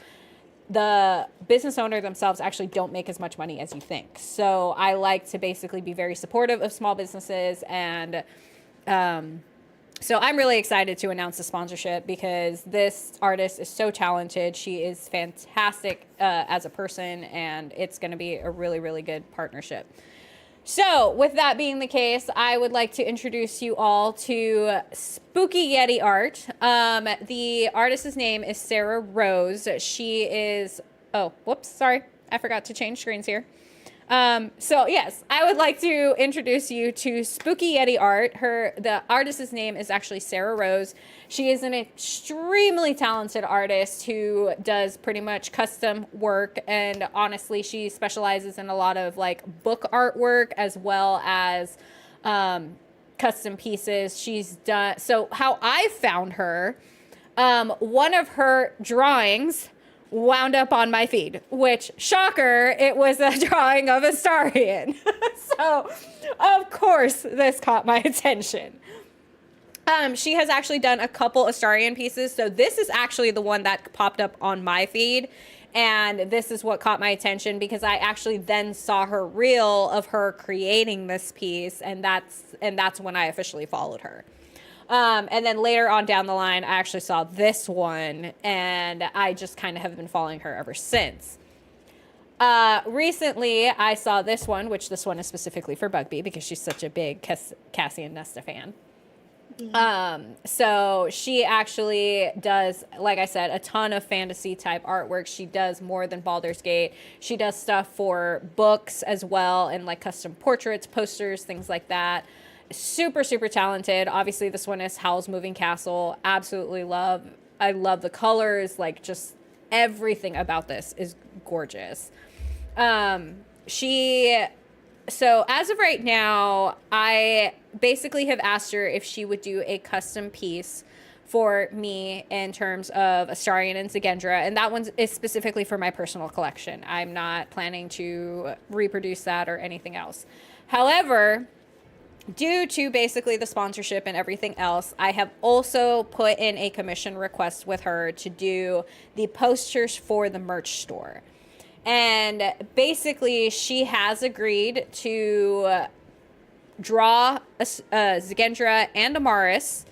the business owner themselves actually don't make as much money as you think. So I like to basically be very supportive of small businesses. And so I'm really excited to announce the sponsorship because this artist is so talented. She is fantastic as a person, and it's going to be a really, really good partnership. So with that being the case, I would like to introduce you all to Spooky Yeti art. The artist's name is Sarah Rose. She is, oh, whoops, sorry. I forgot to change screens here. So yes, I would like to introduce you to Spooky Yeti art. The artist's name is actually Sarah Rose. She is an extremely talented artist who does pretty much custom work, and honestly, she specializes in a lot of like book artwork as well as custom pieces. She's done, so how I found her, one of her drawings wound up on my feed, which, shocker, it was a drawing of a Astarion. So of course this caught my attention. She has actually done a couple Astarion pieces, so this is actually the one that popped up on my feed, and this is what caught my attention because I actually then saw her reel of her creating this piece, and that's when I officially followed her. And then later on down the line, I actually saw this one, and I just kind of have been following her ever since. Recently, I saw this one, which this one is specifically for Bugby because she's such a big Cassian Nesta fan. So she actually does, like I said, a ton of fantasy type artwork. She does more than Baldur's Gate. She does stuff for books as well, and like custom portraits, posters, things like that. Super, super talented. Obviously, this one is Howl's Moving Castle. Absolutely love. I love the colors. Like, just everything about this is gorgeous. So as of right now, I basically have asked her if she would do a custom piece for me in terms of Astarion and Zygendra, and that one is specifically for my personal collection. I'm not planning to reproduce that or anything else. However, due to basically the sponsorship and everything else, I have also put in a commission request with her to do the posters for the merch store. And basically, she has agreed to draw a Zygendra and Amaris,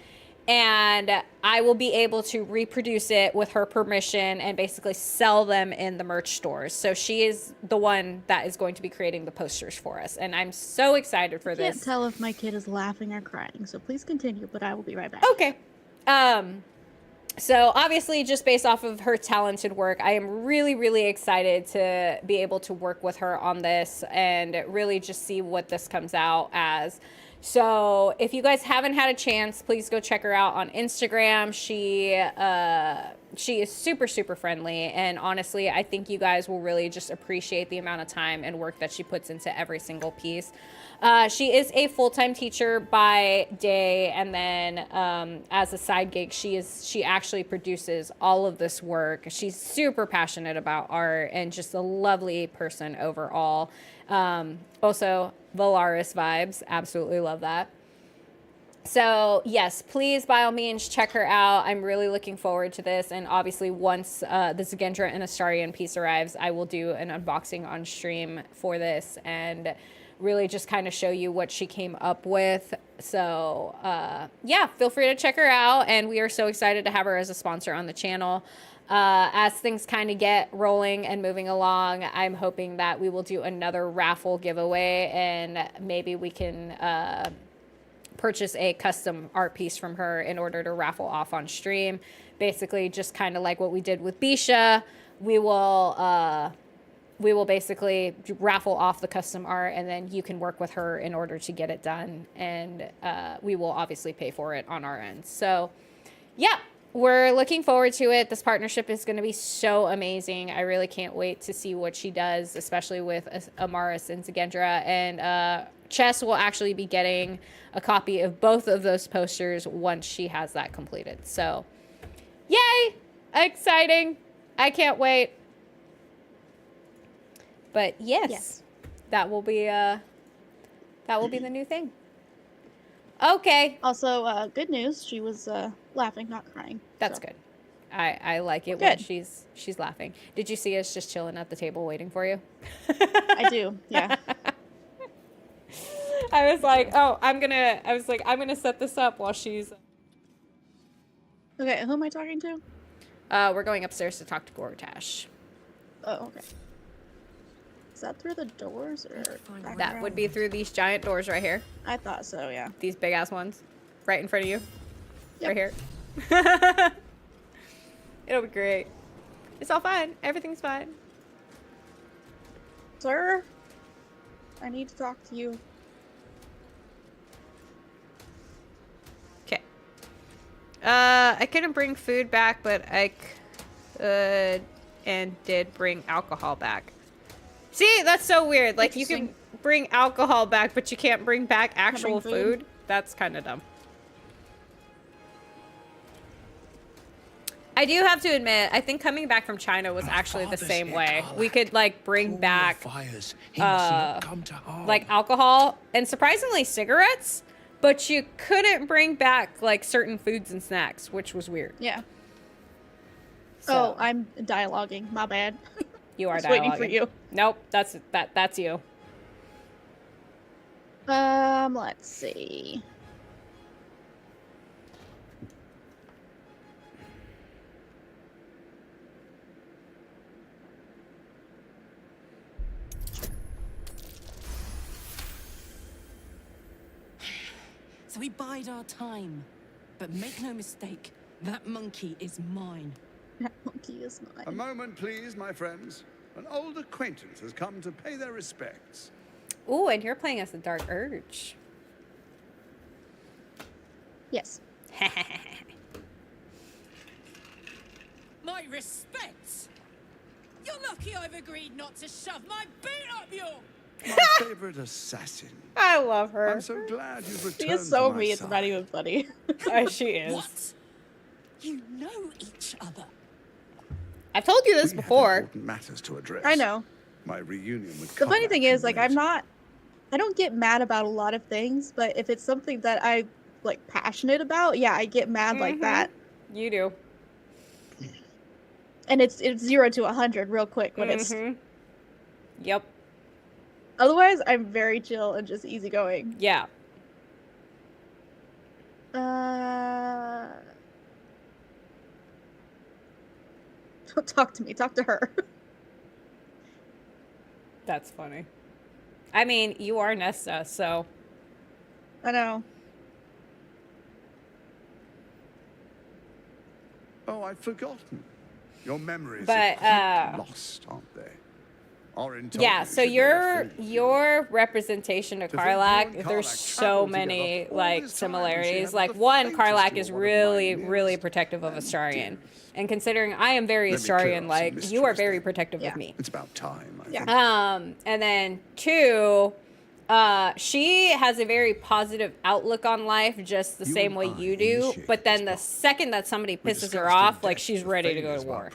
and I will be able to reproduce it with her permission and basically sell them in the merch stores. So she is the one that is going to be creating the posters for us, and I'm so excited for this. I can't tell if my kid is laughing or crying, so please continue, but I will be right back. Okay. So obviously, just based off of her talented work, I am really, really excited to be able to work with her on this and really just see what this comes out as. So if you guys haven't had a chance, please go check her out on Instagram. She is super, super friendly. And honestly, I think you guys will really just appreciate the amount of time and work that she puts into every single piece. She is a full-time teacher by day, and then as a side gig, she actually produces all of this work. She's super passionate about art and just a lovely person overall. Also, Valaris vibes. Absolutely love that. So yes, please, by all means, check her out. I'm really looking forward to this. And obviously, once the Zygendra and Astarion piece arrives, I will do an unboxing on stream for this and really just kind of show you what she came up with. So yeah, feel free to check her out. And we are so excited to have her as a sponsor on the channel. As things kind of get rolling and moving along, I'm hoping that we will do another raffle giveaway, and maybe we can purchase a custom art piece from her in order to raffle off on stream. Basically, just kind of like what we did with Bisha, we will basically raffle off the custom art, and then you can work with her in order to get it done, and we will obviously pay for it on our end. So yeah, we're looking forward to it. This partnership is going to be so amazing. I really can't wait to see what she does, especially with Amaris and Zagendra. And Chess will actually be getting a copy of both of those posters once she has that completed. So, yay! Exciting. I can't wait. But yes. That will be the new thing. Okay. Also, good news. She was laughing, not crying. That's good. I like it when she's laughing. Did you see us just chilling at the table waiting for you? I do. Yeah. I was like, I'm gonna set this up while she's. Okay, who am I talking to? We're going upstairs to talk to Gortash. Oh, okay. Is that through the doors or back That around? would be through these giant doors right here. I thought so, yeah. These big ass ones, right in front of you, right here. It'll be great. It's all fine. Everything's fine. Sir, I need to talk to you. Okay. I couldn't bring food back, but I could and did bring alcohol back. See, that's so weird. Like, you can bring alcohol back, but you can't bring back actual food. That's kind of dumb. I do have to admit, I think coming back from China was actually the same way. We could, like, bring back, like, alcohol and surprisingly cigarettes, but you couldn't bring back, like, certain foods and snacks, which was weird. Yeah. So. Oh, I'm dialoguing. My bad. You are dialoguing. Waiting for you. Nope, that's you. Let's see. So we bide our time. But make no mistake, that monkey is mine. That monkey is mine. A moment, please, my friends. An old acquaintance has come to pay their respects. Ooh, and you're playing as the Dark Urge. Yes. My respects. You're lucky I've agreed not to shove my boot up your... My favorite assassin. I love her. I'm so glad you've returned. She is so to my mean, it's side. not even funny. She is. What? You know each other. I've told you this before. Important matters to address. I know. My reunion with The funny Karnak thing is, and like, Rose. I don't get mad about a lot of things, but if it's something that I, like, passionate about, yeah, I get mad like that. You do. And it's 0 to 100 real quick when it's... Yep. Otherwise, I'm very chill and just easygoing. Yeah. Don't talk to me. Talk to her. That's funny. I mean, you are Nesta, so... I know. Oh, I'd forgotten. Your memories But, are quite lost, aren't they? Orin told yeah, me so she'd made a friend. your representation of To think you Karlak, and there's Karlak so traveled many, together all like, this time, and she similarities. hadn't Like, the one, faintest Karlak clue is what really, my really nearest protective of and Astarion. dearest. And considering I am very Let me clear Astarion, up some like, you are mysteries very then. protective of me. It's about time, I think. And then 2, she has a very positive outlook on life, just the same way you do. But then the second that somebody pisses her off, like, she's ready to go to war.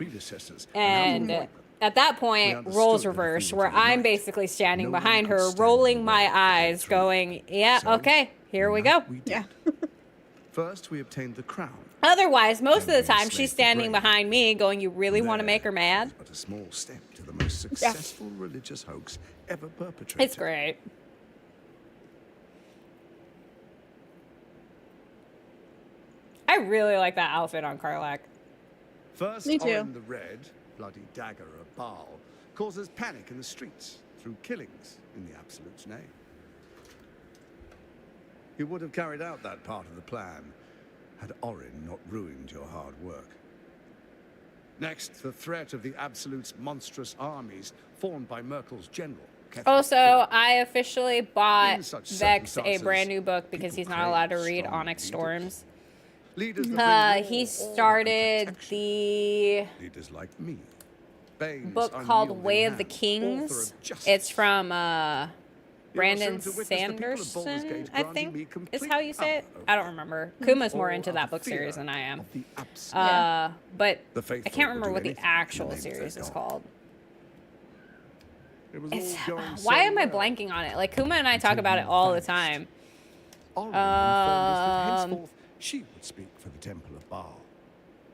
And at that point, roles reverse, where I'm basically standing behind her, rolling my eyes, going, yeah, okay, here we go. Yeah. First, we obtained the crown. Otherwise, most of the time, she's standing behind me, going, you really want to make her mad? But a small step to the most successful religious hoax ever perpetrated. It's great. I really like that outfit on Karlak. First, Me too. Orin the Red, bloody dagger of Baal, causes panic in the streets through killings in the Absolute's name. You would have carried out that part of the plan had Orin not ruined your hard work. Next, the threat of the Absolute's monstrous armies formed by Merkel's general. Also, I officially bought In such Vex a circumstances, brand new book because he's not allowed to read Onyx Storms. Leaders that bring He law, started order, and protection. the Leaders like me. Bane's book called unyielding Way of the hand, author Kings. of justice. It's from Brandon soon to witness the people of Baldur's Sanderson, Gate I granting me think is complete how you say it. power I don't remember. Kuma's more All into out that of book fear series than I am. of the absolute. But The I faithful can't will remember do what the anything in the actual name of their series is God. called. It was It's, all going so why am I well. blanking on it? Like Kuma and I talk about it all the time. Orin informed us that henceforth she would speak for the Temple of Baal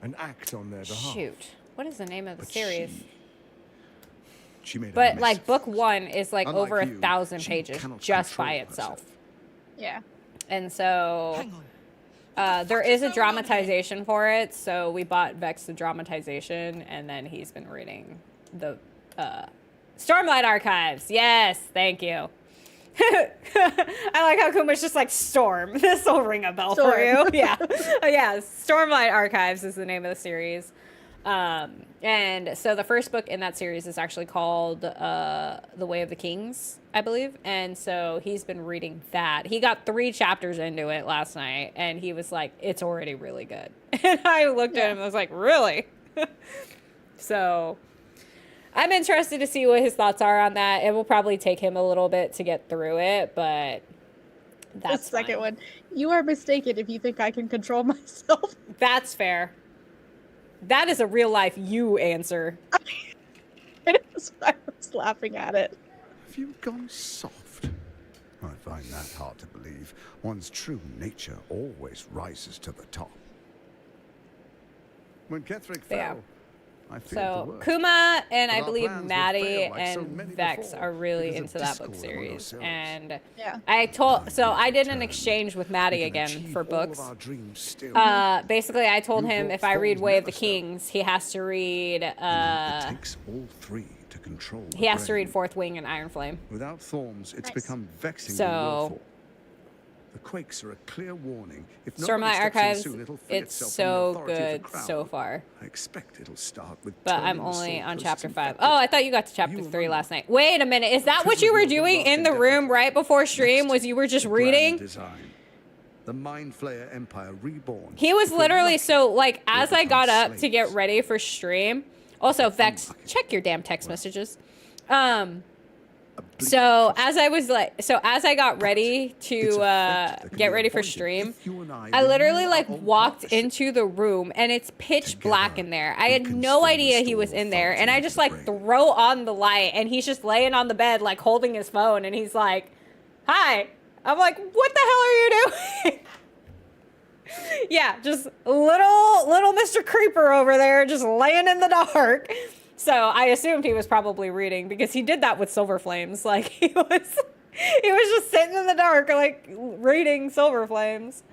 and act on their behalf. Shoot, what is the name of the But series? She made a But mess like of book things. 1 is like Unlike over you, 1,000 she pages cannot just by control itself. herself. Yeah. And so there is a dramatization for it, so we bought Vex the dramatization, and then he's been reading the Stormlight Archives. Yes, thank you. I like how Kuma's just like, Storm. This will ring a bell for you. Yeah. Yeah, Stormlight Archives is the name of the series. And so the first book in that series is actually called The Way of the Kings, I believe. And so he's been reading that. He got 3 chapters into it last night, and he was like, it's already really good. And I looked at him and I was like, really? So I'm interested to see what his thoughts are on that. It will probably take him a little bit to get through it, but that's the second fine. one. You are mistaken if you think I can control myself. That's fair. That is a real life you answer. I was laughing at it. Have you gone soft? I find that hard to believe. One's true nature always rises to the top. When Ketherick fell, Yeah. I feared the So worst. Kuma and I But our believe plans would Maddie fail like so and many Vex before are really because of into that book discord among series. ourselves. And Yeah. I did an exchange with Maddie We can again achieve for all of books. our dreams still. Basically, I told You him brought if I read thorns Way of the never stop. Kings, he has to read It takes all 3 to control. he has to the read brain. Fourth Wing and Iron Flame. Without thorns, it's Nice. become vexingly So- willful. The quakes are a clear warning. If nobody Stormlight steps in Archives, soon, it'll free it's itself so from the authority of good the crown. so far. I expect it'll start with But I'm turning the only sword on close chapter to 5. infected. Oh, I thought you got to chapter You 3 alone. last night. Wait a minute. Is that what you were doing in the room right before stream? Was you were just The grand reading? design. The Mind Flayer Empire reborn. He was If we're literally, lucky, so like we'll as I become got up to slaves. get ready for stream. Also, Vex, check your damn text messages. So as I got ready to get ready for stream, I literally like walked into the room and it's pitch black in there. I had no idea he was in there, and I just like throw on the light and he's just laying on the bed like holding his phone, and he's like, "Hi." I'm like, "What the hell are you doing?" Yeah, just little Mr. Creeper over there just laying in the dark. So I assumed he was probably reading, because he did that with Silver Flames. Like he was just sitting in the dark, like reading Silver Flames.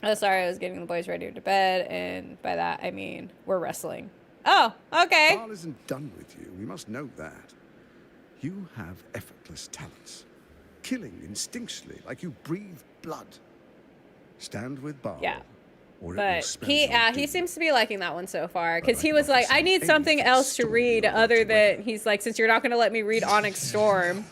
Oh, sorry, I was getting the boys ready to bed, and by that I mean we're wrestling. Oh, okay. Baal isn't done with you. We must know that. You have effortless talents, killing instinctually, like you breathe blood. Stand with Baal. Yeah. Or it will But spell he your doom. seems to be liking that one so far, because But he I was can like, offer I some need aid something for the else to storm read you're about other to than, weather. he's like, since you're not going to let me read Onyx Storm.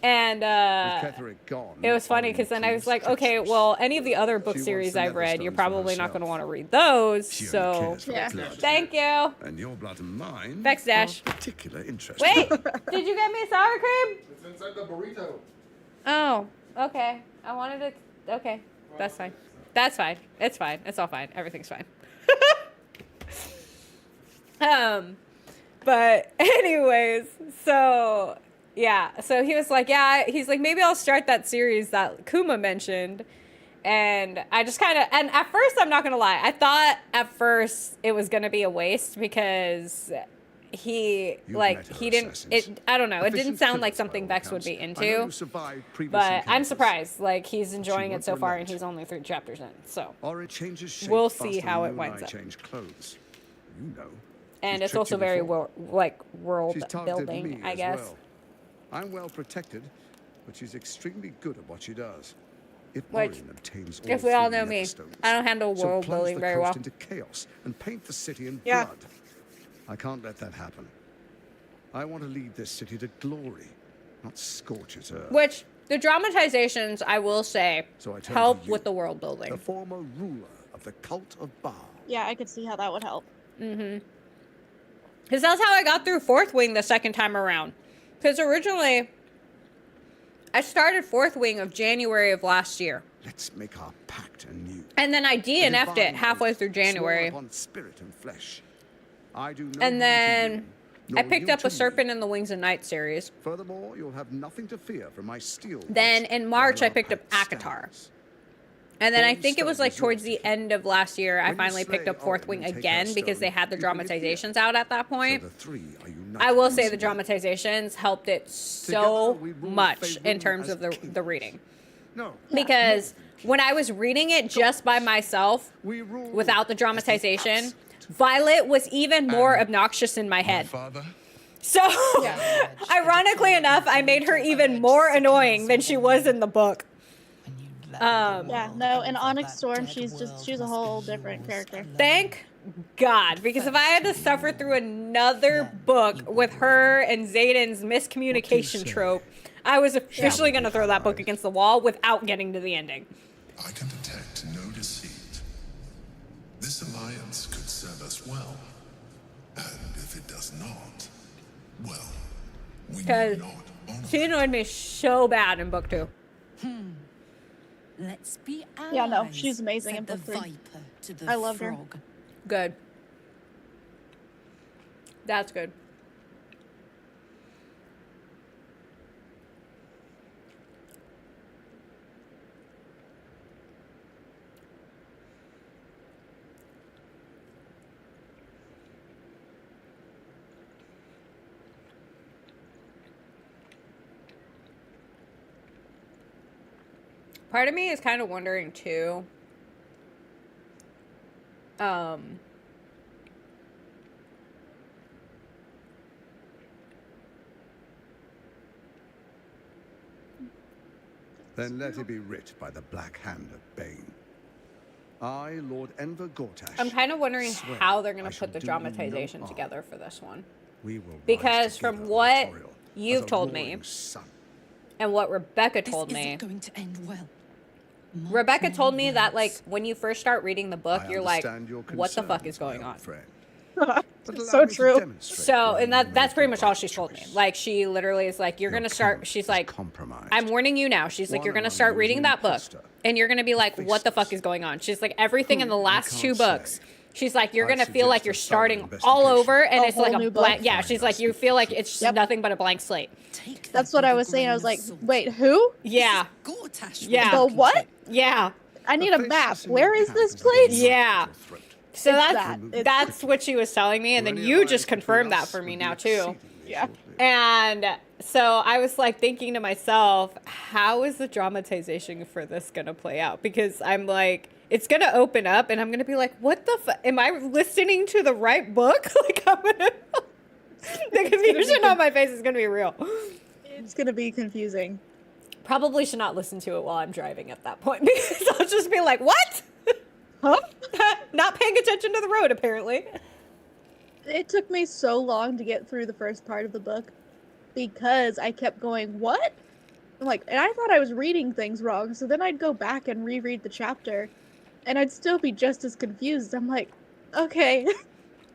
And With Ketherick gone, it was funny, Orin because then I was proves like, okay, treacherous. well, any of the other book She wants series the I've read, you're Netherstones for probably not going to herself. want to read those. She only So cares for Yeah. blood. thank you. And your blood and mine Vex Dash. are of particular interest. Wait, did you get me sour cream? It's inside the burrito. Oh, okay. I wanted it. Okay, that's fine. That's fine. It's fine. It's all fine. Everything's fine. But anyways, so yeah, so he was like, yeah, he's like, maybe I'll start that series that Kuma mentioned. And I just kind of, and at first, I'm not going to lie, I thought at first it was going to be a waste, because he, like, he didn't, I don't know, it didn't sound like something Vex would be into. But I'm surprised, like, he's enjoying it so far, and he's only 3 chapters in, so Or it changes shape we'll see faster how than it you and winds I up. change clothes. You know. And She's it's also tricked you very, before. world She's targeted building, me I as guess. well. I'm well protected, but she's extremely good at what she does. If Which, Orin obtains if we all 3 know me, Netherstones, I don't handle she'll world plunge building the very coast well. into chaos and paint the city in Yeah. blood. I can't let that happen. I want to lead this city to glory, not scorch its earth. Which The dramatizations, I will say, So I turn help to you, with the world the building. former ruler of the cult of Baal. Yeah, I could see how that would help. Mm-hmm. Because that's how I got through Fourth Wing the second time around. Because originally, I started Fourth Wing of January of last year. Let's make our pact anew. And then I DNF'd it Divine halfway oath through January. sworn upon spirit and flesh. I do no And harm to then you, I nor picked you up to a me. Serpent in the Wings of Night series. Furthermore, you'll have nothing to fear from my steel. Then in March, while I our picked up pact ACOTAR. stands. And then I Thorns think it was stone like is towards yours the end of last year, I When you finally picked slay up Fourth Orin Wing and take again her because they stone, had the you can live here. dramatizations out at that point. So the three are united I will say once the again. dramatizations helped it so we rule much in Faerun terms as of the kings. reading. No. Because when I was reading it just by myself, We rule without the dramatization, Violet was even more obnoxious in my head. So, ironically enough, I made her even more annoying than she was in the book. Yeah, no, in Onyx Storm, she's a whole different character. Thank God, because if I had to suffer through another book with her and Zayden's miscommunication trope, I was officially going to throw that book against the wall without getting to the ending. I can detect no deceit. This alliance could serve us well. And if it does not, well, we Because need not honor she annoyed me so bad in book 2. Let's be allies. Yeah, no, she's amazing in said book the 3. viper to the I loved her. frog. Good. That's good. Part of me is kind of wondering too. Then let it be writ by the black hand of Bane. I, Lord Enver Gortash. I'm kind of wondering swear how they're going I to shall put the do you no dramatization harm. together for this one. We will rise Because together, from what Artorial, as you've a told me, roaring sun. and what Rebecca This told isn't me, going to end well. Rebecca Mark told my me that, like, words. when you first start reading the book, I you're like, understand your what the fuck concerns, is going my on? old friend. But allow So me to true. demonstrate So, why and you that's made pretty the much all right she's told me. choice. Like, she literally is like, you're Your going to start, count she's is like, compromised. I'm warning you now. She's like, One you're going to among start you is reading an that book, imposter. and you're going to be like, what the fuck Faceless. is going on? She's like, everything in the Who? I last can't 2 say. books. She's like, you're I'd going to feel like suggest you're a thorough starting all investigation. over, and A it's like whole a new blank, book? yeah, she's like, you feel like it's Yep. nothing but a blank slate. Take That's that what I with a was saying. I grain was of like, salt. wait, who? Yeah, Gortash was Yeah. The looking what? fit. yeah, I need The a map. faceless in Where your is camp this is like a place? knife Yeah. at your throat. So It's that's that. It's- that's what she was telling me, and For then any you alliance just between confirmed that us for would me be now too. exceedingly Yeah. short-lived. And so I was like thinking to myself, how is the dramatization for this gonna play out? Because I'm like, it's gonna open up, and I'm gonna be like, what the fuck? Am I listening to the right book? Like, I'm gonna. The confusion on my face is gonna be real. It's gonna be confusing. Probably should not listen to it while I'm driving at that point because I'll just be like, what? Huh? Not paying attention to the road, apparently. It took me so long to get through the first part of the book because I kept going, what? I'm like, and I thought I was reading things wrong, so then I'd go back and reread the chapter, and I'd still be just as confused. I'm like, okay.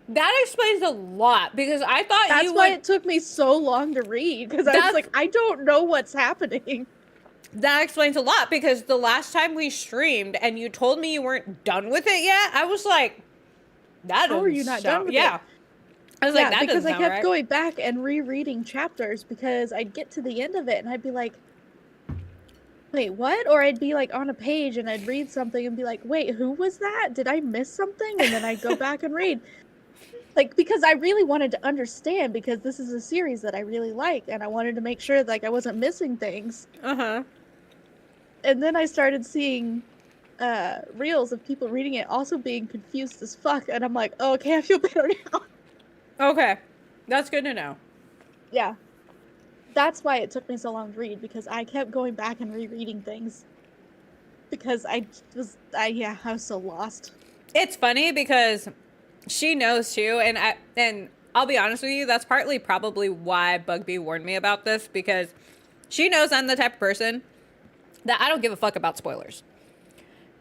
That explains a lot because I thought That's you why would. it took me so long to read, because I was like, I don't know what's happening. That explains a lot because the last time we streamed and you told me you weren't done with it yet, I was like, that How are doesn't you not sound- done with yeah. it? I was Yeah, like, that because doesn't I sound kept right. going back and rereading chapters because I'd get to the end of it and I'd be like, wait, what? Or I'd be like on a page and I'd read something and be like, wait, who was that? Did I miss something? And then I'd go back and read. Like, because I really wanted to understand, because this is a series that I really like, and I wanted to make sure like I wasn't missing things. Uh-huh. And then I started seeing reels of people reading it also being confused as fuck, and I'm like, oh, okay, I feel better now. Okay. That's good to know. Yeah. That's why it took me so long to read, because I kept going back and rereading things. Because I was so lost. It's funny because she knows too, and I'll be honest with you, that's partly probably why Bugbee warned me about this, because She knows I'm the type of person that I don't give a fuck about spoilers.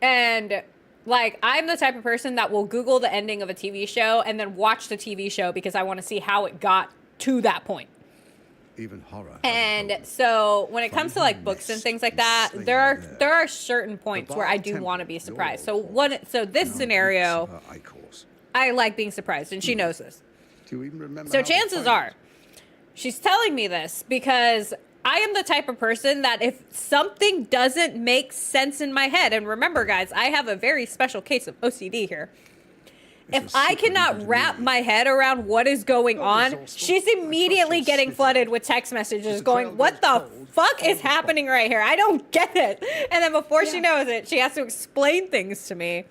And like, I'm the type of person that will Google the ending of a TV show and then watch the TV show because I want to see how it got to that point. Even horror. And so when it comes to like books and things like that, there are certain points where I do want to be surprised. So this scenario, I like being surprised, and she knows this. Do you even remember? So chances are, she's telling me this because I am the type of person that if something doesn't make sense in my head, and remember guys, I have a very special case of OCD here. If I cannot wrap my head around what is going on, she's immediately getting flooded with text messages going, what the fuck is happening right here? I don't get it. And then before she knows it, she has to explain things to me.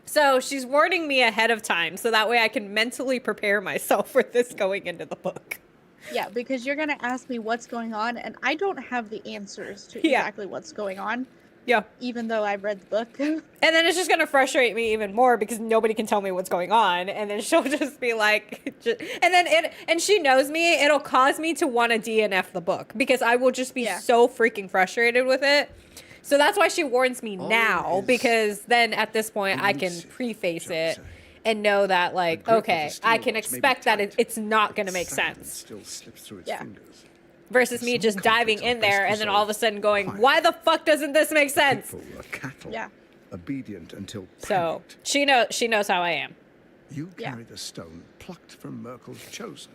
So she's warning me ahead of time so that way I can mentally prepare myself for this going into the book. Yeah, because you're going to ask me what's going on, and I don't have the answers to exactly what's going on. Yeah. Even though I've read the book. And then it's just going to frustrate me even more because nobody can tell me what's going on. And then she'll just be like, and she knows me, it'll cause me to want to DNF the book because I will just be so freaking frustrated with it. So that's why she warns me now, because then at this point I can preface it and know that, like, okay, I can expect that it's not going to make sense. Versus me just diving in there and then all of a sudden going, why the fuck doesn't this make sense? Yeah. Obedient until so she knows how I am. You carry the stone plucked from Merkel's chosen.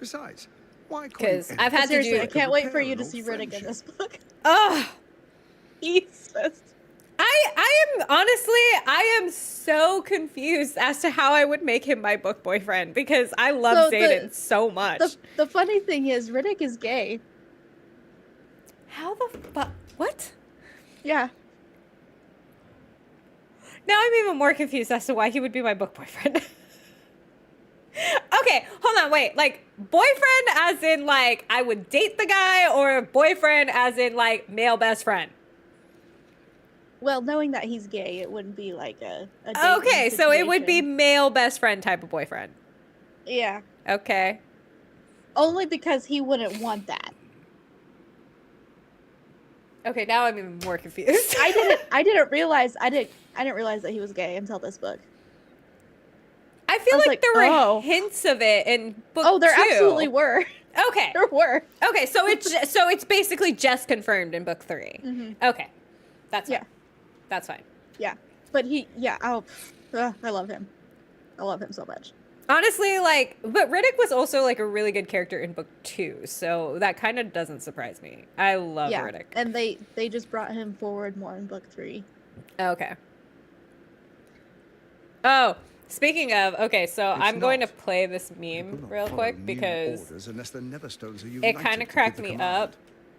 Besides, why? Because I've had to do. I can't wait for you to see Riddick in this book. Ugh. He's just... I am so confused as to how I would make him my book boyfriend because I love Xaden so much. The funny thing is, Riddick is gay. How the fuck? What? Yeah. Now I'm even more confused as to why he would be my book boyfriend. Okay, hold on, wait. Like, boyfriend as in, like, I would date the guy, or boyfriend as in, like, male best friend? Well, knowing that he's gay, it wouldn't be like a okay, so it would be male best friend type of boyfriend. Yeah. Okay. Only because he wouldn't want that. Okay, now I'm even more confused. I didn't realize that he was gay until this book. I feel like there were hints of it in book 2. Oh, there absolutely were. Okay. There were. Okay, so it's basically just confirmed in book 3. Mm-hmm. Okay. That's fine. That's fine. Yeah. But I love him. I love him so much. Honestly, like, but Riddick was also like a really good character in book 2, so that kind of doesn't surprise me. I love Riddick. And they just brought him forward more in book 3. Okay. Oh, speaking of, okay, so I'm going to play this meme real quick because it kind of cracked me up.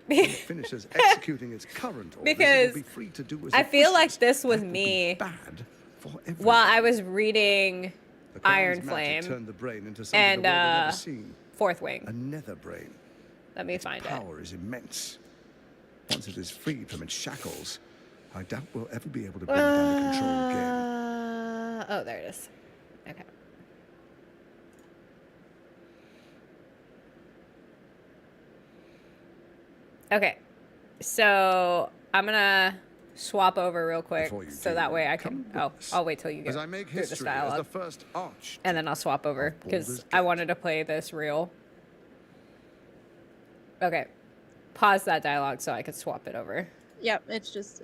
Finishes executing its current orders, because be free to do as I it feel like wishes. this was That would me be bad for while I was reading The Iron Crown's magic Flame turned the brain into something and the world had never seen. Fourth Wing. A nether brain. Let me find its power is immense. Once it is freed from its shackles, I doubt we'll ever be able to bring it under control again. Oh, there it is. Okay. Okay. So I'm gonna swap over real quick so that way I can. Oh, I'll wait till you get through this dialogue, and then I'll swap over because I wanted to play this real. Okay, pause that dialogue so I could swap it over. Yep, it's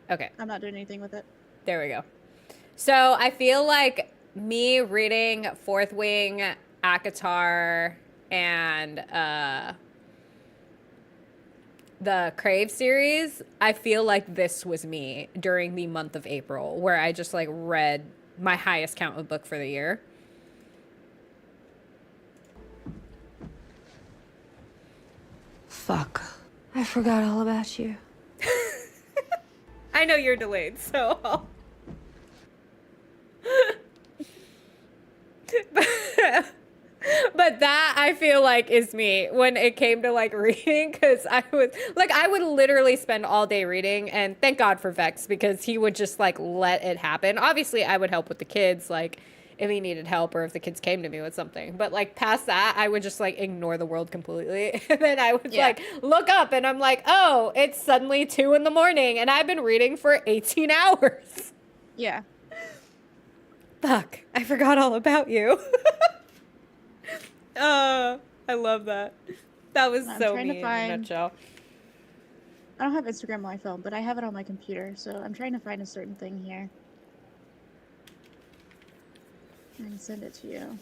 okay. I'm not doing anything with it. There we go. So I feel like me reading Fourth Wing, ACOTAR, and the Crave series, I feel like this was me during the month of April, where I just like read my highest count of book for the year. Fuck. I forgot all about you. I know you're delayed, so but that I feel like is me when it came to like reading, because I would literally spend all day reading, and thank God for Vex because he would just like let it happen. Obviously I would help with the kids like if he needed help or if the kids came to me with something. But like past that, I would just like ignore the world completely. And then I would like look up and I'm like, oh, it's suddenly 2 in the morning and I've been reading for 18 hours. Yeah. Fuck, I forgot all about you. I love that. That was so me in a nutshell. I don't have Instagram on my phone, but I have it on my computer, so I'm trying to find a certain thing here. And send it to you.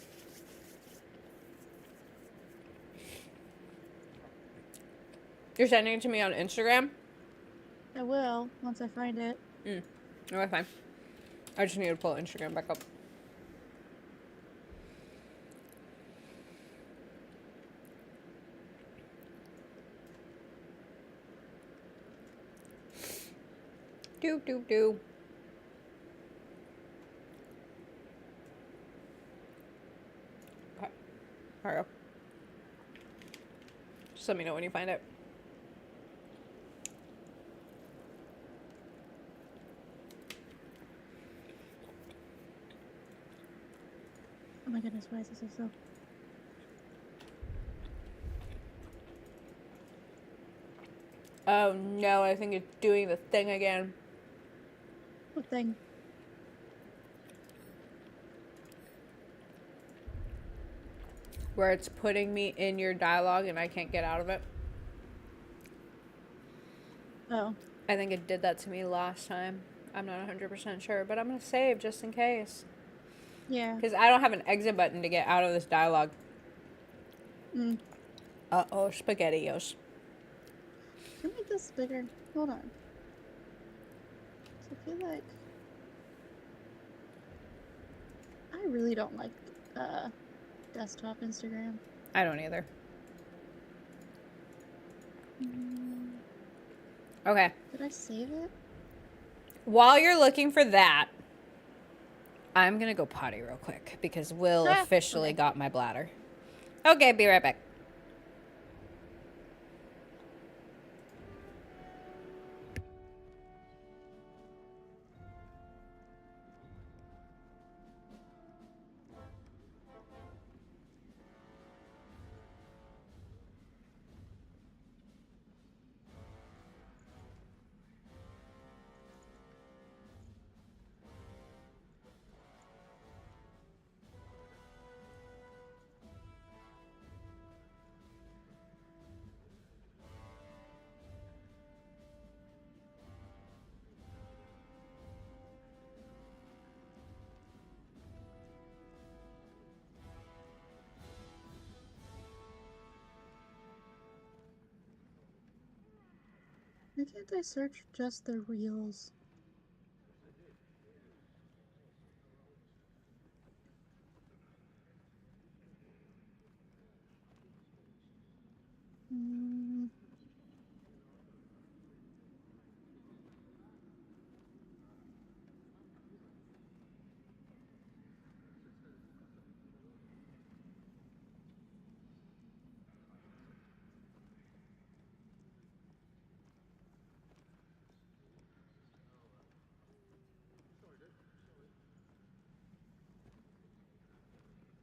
You're sending it to me on Instagram? I will, once I find it. Okay, fine. I just need to pull Instagram back up. Do. Okay. There we go. Just let me know when you find it. Oh my goodness, why is this so slow? Oh no, I think it's doing the thing again. What thing? Where it's putting me in your dialogue and I can't get out of it. Oh. I think it did that to me last time. I'm not 100% sure, but I'm going to save just in case. Yeah. Because I don't have an exit button to get out of this dialogue. Uh-oh, SpaghettiOs. Can I make this bigger? Hold on. I feel like... I really don't like desktop Instagram. I don't either. Okay. Did I save it? While you're looking for that, I'm going to go potty real quick because Will officially got my bladder. Okay, be right back. Why can't I search just the reels?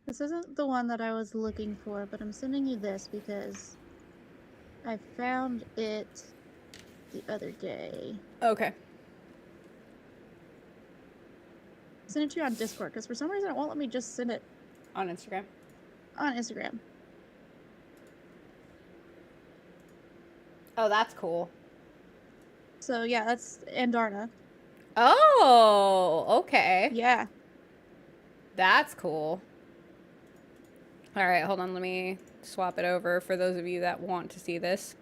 This isn't the one that I was looking for, but I'm sending you this because I found it the other day. Okay. Send it to you on Discord because for some reason it won't let me just send it on Instagram. On Instagram. Oh, that's cool. So yeah, that's Andarna. Oh, okay. Yeah. That's cool. All right, hold on. Let me swap it over for those of you that want to see this.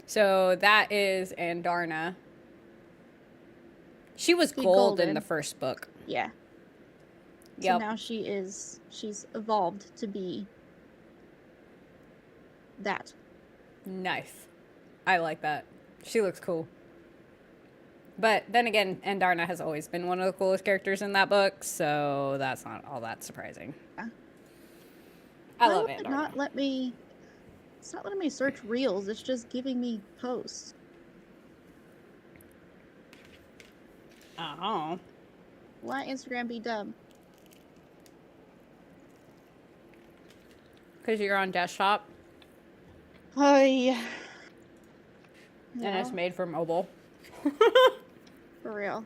So that is Andarna. She was gold in the first book. Yeah. Yep. So now she's evolved to be that. Nice. I like that. She looks cool. But then again, Andarna has always been one of the coolest characters in that book, so that's not all that surprising. Yeah. I love Andarna. It's not letting me search reels, it's just giving me posts. Oh. Why Instagram be dumb? Because you're on desktop. Oh, yeah. And it's made for mobile. For real.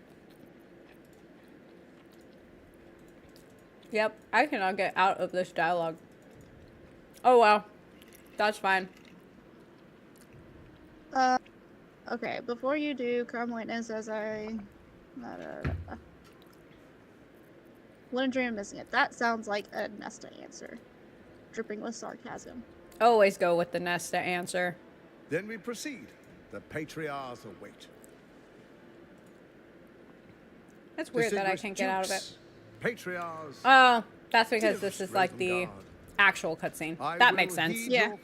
Yep, I cannot get out of this dialogue. Oh, wow. That's fine. Okay, before you do Crime Witness, as I... What a dream missing it. That sounds like a Nesta answer. Dripping with sarcasm. Always go with the Nesta answer. Then we proceed. The patriarchs await. It's weird that I can't get out of it. Patriarchs. Oh, that's because this is like the actual cutscene. That makes sense. Yeah.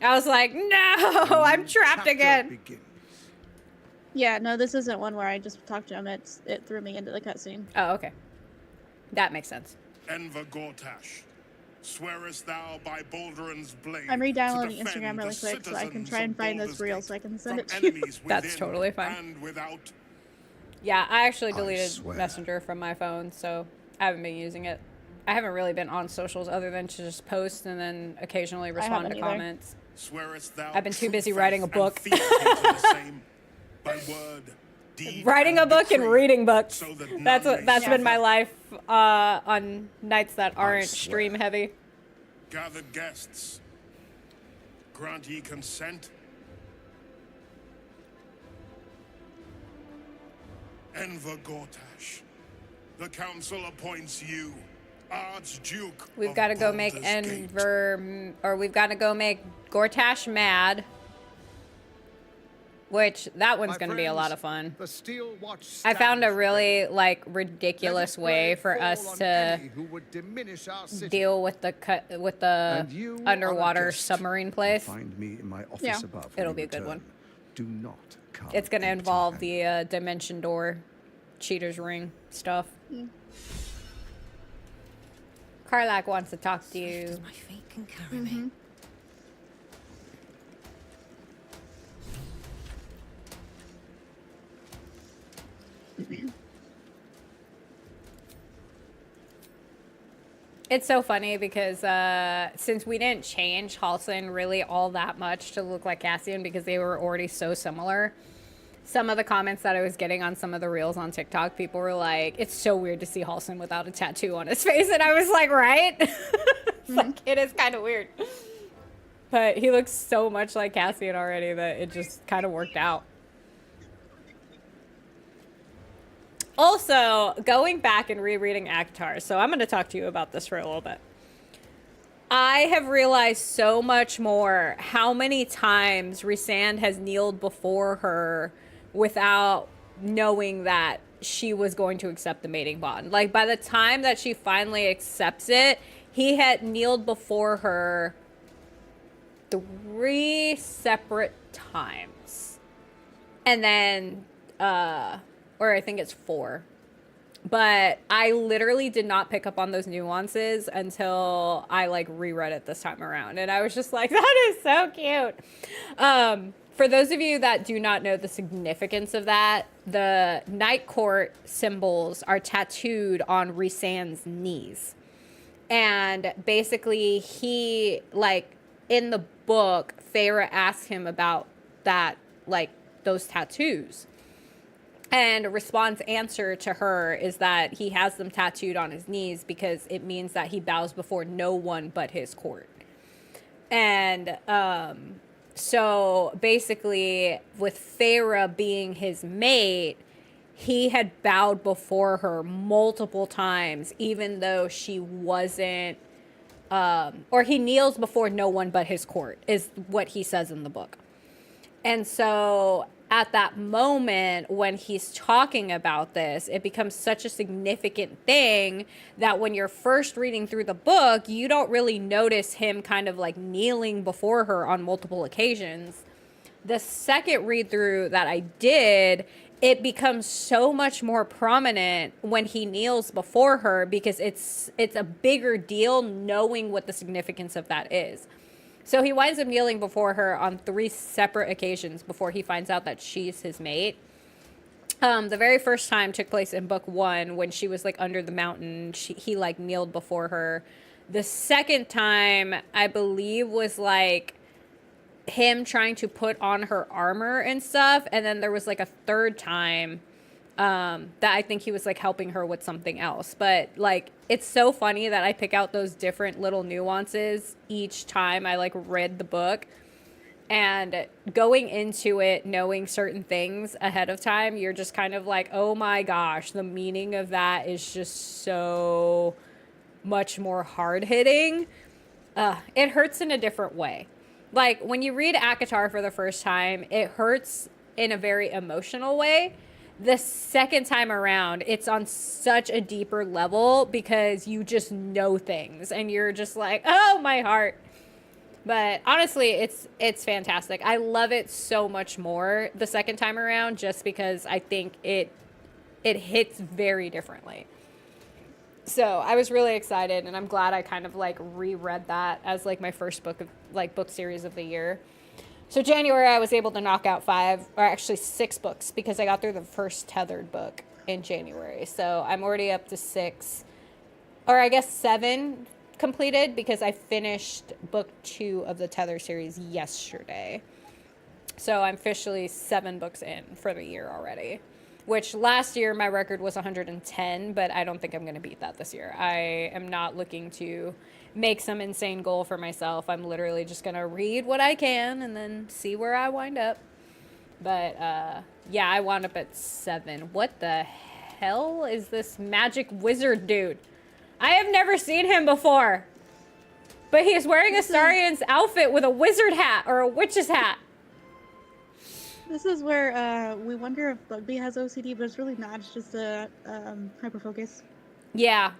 I was like, no, I'm trapped again. Yeah, no, this isn't one where I just talked to him. It threw me into the cutscene. Oh, okay. That makes sense. Enver Gortash, swearest thou by Baldur's blade? I'm re-downloading Instagram really quick so I can try and find this reel so I can send it to you. That's totally fine. Yeah, I actually deleted Messenger from my phone, so I haven't been using it. I haven't really been on socials other than to just post and then occasionally respond to comments. I've been too busy writing a book. By word, deed, writing a book and reading books. So That's been my life on nights that aren't stream heavy. Gathered guests, grant ye consent? Enver Gortash, the council appoints you, Archduke. We've got to go make Enver, or we've got to go make Gortash mad. Which, that one's going to be a lot of fun. I found a really, like, ridiculous way for us to deal with the underwater submarine place. Find me in my office above. It'll be a good one. Do not come. It's going to involve the dimension door, cheater's ring stuff. Karlak wants to talk to you. My fate can carry me. It's so funny because since we didn't change Halsin really all that much to look like Cassian because they were already so similar, some of the comments that I was getting on some of the reels on TikTok, people were like, it's so weird to see Halsin without a tattoo on his face. And I was like, right? It's like, it is kind of weird. But he looks so much like Cassian already that it just kind of worked out. Also, going back and rereading ACOTAR, so I'm going to talk to you about this for a little bit. I have realized so much more how many times Rhysand has kneeled before her without knowing that she was going to accept the mating bond. Like, by the time that she finally accepts it, he had kneeled before her 3 separate times. And then, or I think it's 4. But I literally did not pick up on those nuances until I like reread it this time around. And I was just like, that is so cute. For those of you that do not know the significance of that, the Night Court symbols are tattooed on Rhysand's knees. And basically he, like, in the book, Feyre asked him about that, like, those tattoos. And Respond's answer to her is that he has them tattooed on his knees because it means that he bows before no one but his court. And so basically, with Feyre being his mate, he had bowed before her multiple times, even though she wasn't, or he kneels before no one but his court, is what he says in the book. And so at that moment when he's talking about this, it becomes such a significant thing that when you're first reading through the book, you don't really notice him kind of like kneeling before her on multiple occasions. The second read through that I did, it becomes so much more prominent when he kneels before her because it's a bigger deal knowing what the significance of that is. So he winds up kneeling before her on 3 separate occasions before he finds out that she's his mate. The very first time took place in book 1 when she was like under the mountain. He like kneeled before her. The second time, I believe, was like him trying to put on her armor and stuff. And then there was like a third time that I think he was like helping her with something else. But like, it's so funny that I pick out those different little nuances each time I like read the book. And going into it, knowing certain things ahead of time, you're just kind of like, oh my gosh, the meaning of that is just so much more hard-hitting. It hurts in a different way. Like, when you read ACOTAR for the first time, it hurts in a very emotional way. The second time around, it's on such a deeper level because you just know things. And you're just like, oh, my heart. But honestly, it's fantastic. I love it so much more the second time around just because I think it hits very differently. So I was really excited, and I'm glad I kind of like reread that as like my first book of like book series of the year. So January, I was able to knock out 5, or actually 6 books because I got through the first tethered book in January. So I'm already up to 6, or I guess 7 completed because I finished book 2 of the Tether series yesterday. So I'm officially 7 books in for the year already, which last year my record was 110, but I don't think I'm going to beat that this year. I am not looking to make some insane goal for myself. I'm literally just going to read what I can and then see where I wind up. But yeah, I wound up at 7. What the hell is this magic wizard dude? I have never seen him before, but he's wearing a Astarian's outfit with a wizard hat or a witch's hat. This is where we wonder if Bugby has OCD, but it's really not. It's just a hyperfocus. Yeah,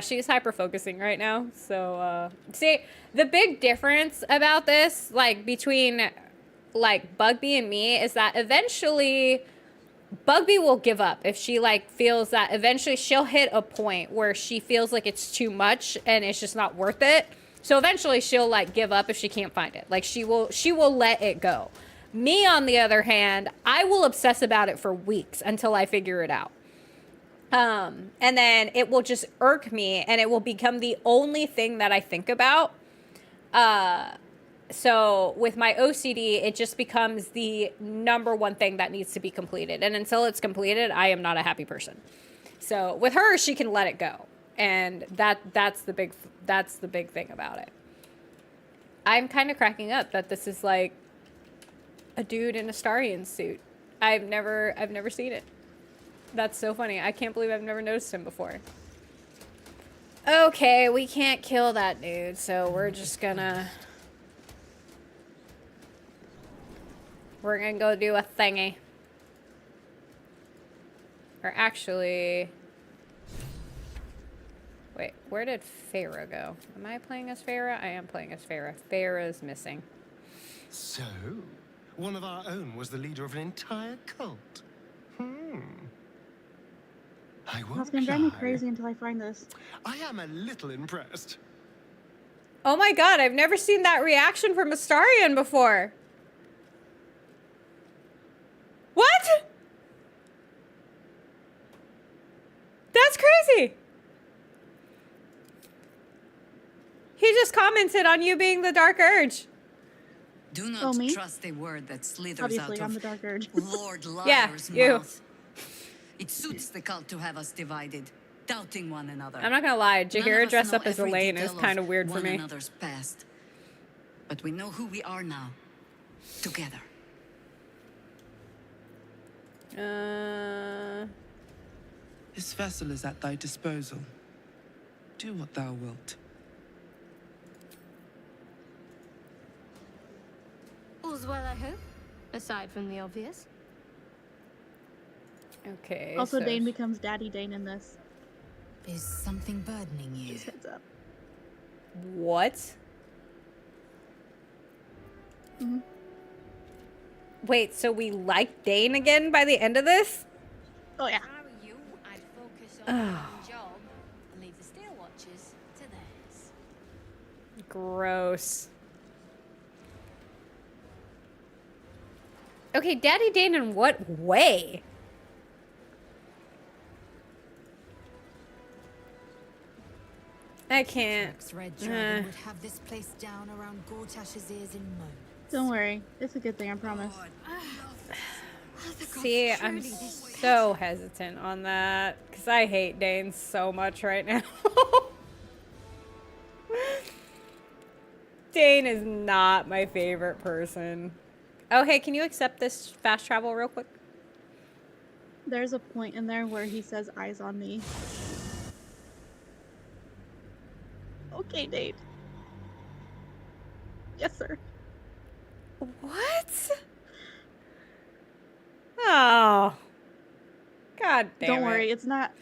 she's hyper-focusing right now. So, see, the big difference about this, like, between, like, Bugby and me is that eventually Bugby will give up if she like feels that eventually she'll hit a point where she feels like it's too much and it's just not worth it. So eventually she'll like give up if she can't find it. Like she will let it go. Me, on the other hand, I will obsess about it for weeks until I figure it out. And then it will just irk me and it will become the only thing that I think about. So with my OCD, it just becomes the number one thing that needs to be completed. And until it's completed, I am not a happy person. So with her, she can let it go. And that's the big thing about it. I'm kind of cracking up that this is like a dude in a Astarian suit. I've never seen it. That's so funny. I can't believe I've never noticed him before. Okay, we can't kill that dude, so we're gonna go do a thingy. Or actually, wait, where did Farah go? Am I playing as Farah? I am playing as Farah. Farah's missing. So, one of our own was the leader of an entire cult. I won't It's gonna drive me lie. crazy until I find this. I am a little impressed. Oh my god, I've never seen that reaction from Astarian before. What? That's crazy. He just commented on you being the Dark Urge. Do not trust a word that slithers Obviously, out I'm of the Dark Urge. Lord Yeah, Liar's you. mouth. It suits the cult to have us divided, doubting one another. I'm not gonna lie, None of Jaheira us dressed know up as every Elaine is detail kind of weird for one me. another's past. But we know who we are now, together. This vessel is at thy disposal. Do what thou wilt. All's well, I hope, aside from the obvious. Okay. Also, so Dane becomes Daddy Dane in this. Is something burdening you? Just heads up. What? Mm-hmm. Wait, so we like Dane again by the end of this? Oh yeah. You, I'd focus on your own job and leave the Steel Watchers to theirs. Gross. Okay, Daddy Dane in what way? I can't. Red Dragon would have this place down around Gortash's ears in moments. Don't worry. It's a good thing, I promise. See, I'm so hesitant on that because I hate Dane so much right now. Dane is not my favorite person. Oh, hey, can you accept this fast travel real quick? There's a point in there where he says eyes on me. Okay, Nate. Yes, sir. What? Oh. God damn Don't it. worry, it's not...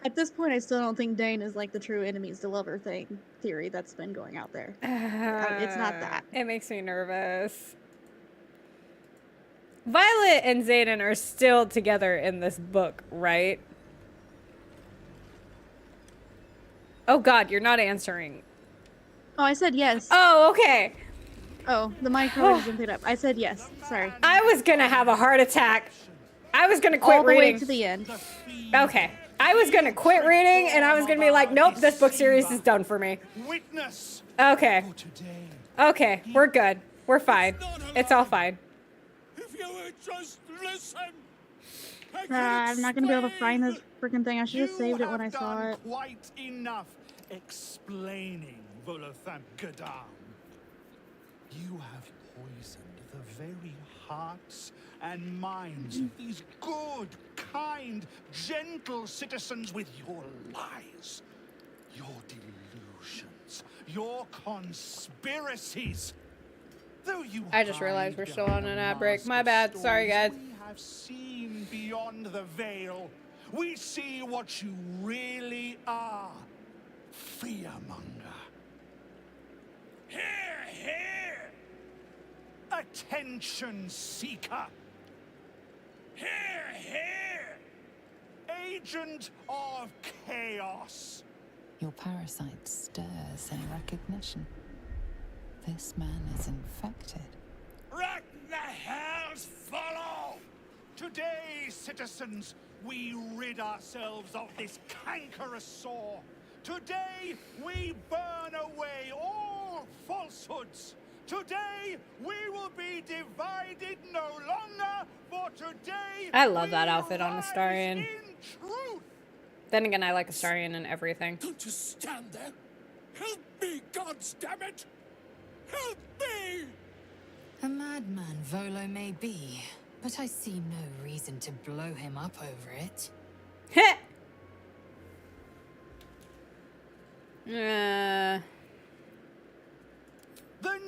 At this point, I still don't think Dane is like the true enemies to lover theory that's been going out there. It's not that. It makes me nervous. Violet and Xaden are still together in this book, right? Oh god, you're not answering. Oh, I said yes. Oh, okay. Oh, the mic probably didn't pick it up. I said yes. Sorry. I was gonna have a heart attack. I was gonna quit all the reading. way to the end. Okay. I was gonna quit reading and I was gonna be like, nope, this book series is done for me. Witness. Okay. Okay, we're good. We're fine. It's all fine. If you would just listen. I'm not gonna be able to find this freaking thing. I should have saved it when I saw it. Quite enough explaining, Volothamp Gadam. You have poisoned the very hearts and minds of these good, kind, gentle citizens with your lies, your delusions, your conspiracies. Though you I just realized we're still on an ad break. My bad. Sorry, guys. We have seen beyond the veil. We see what you really are. Fearmonger. Here, here. Attention seeker. Here, here. Agent of chaos. Your parasite stirs in recognition. This man is infected. Let the hells follow! Today, citizens, we rid ourselves of this cankerous sore. Today, we burn away all falsehoods. Today, we will be divided no longer, for today... I love that outfit on Astarion. Then again, I like Astarion and everything. Don't just stand there. Help me, goddammit! Help me! A madman Volo may be, but I see no reason to blow him up over it. Heh! The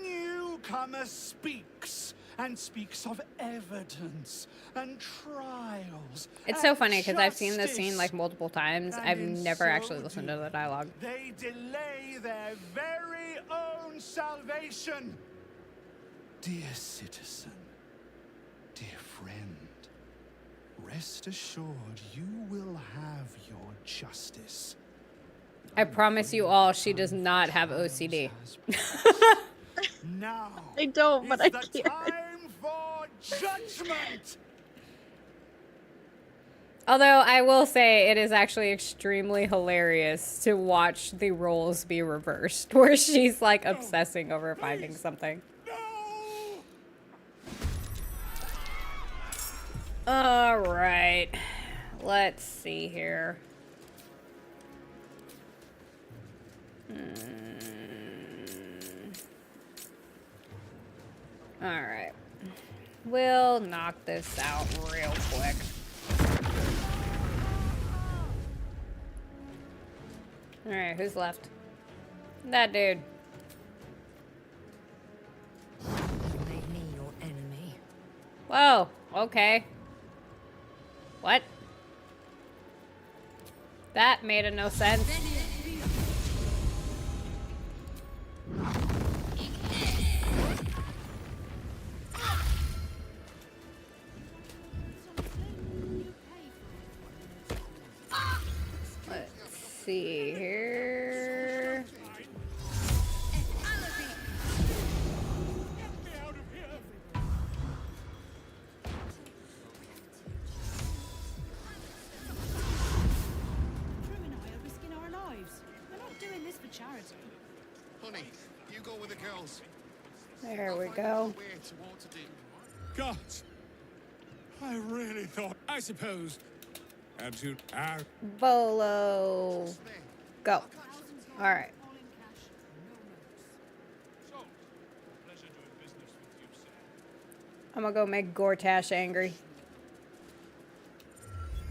newcomer speaks, and speaks of evidence and trials. It's so funny because I've seen this scene like multiple times. I've never actually listened to the dialogue. They delay their very own salvation. Dear citizen, dear friend, rest assured you will have your justice. I promise you all, she does not have OCD. Now I don't, but I the can't. time for judgment. Although I will say it is actually extremely hilarious to watch the roles be reversed, where she's like obsessing over finding something. All right, let's see here. All right, we'll knock this out real quick. All right, who's left? That dude. Make me your enemy. Whoa, okay. What? That made no sense. Let's see here. go with the girls. There we go. God, I really thought. I suppose. Absolute. Bolo. Go. All right. I'm gonna go make Gortash angry.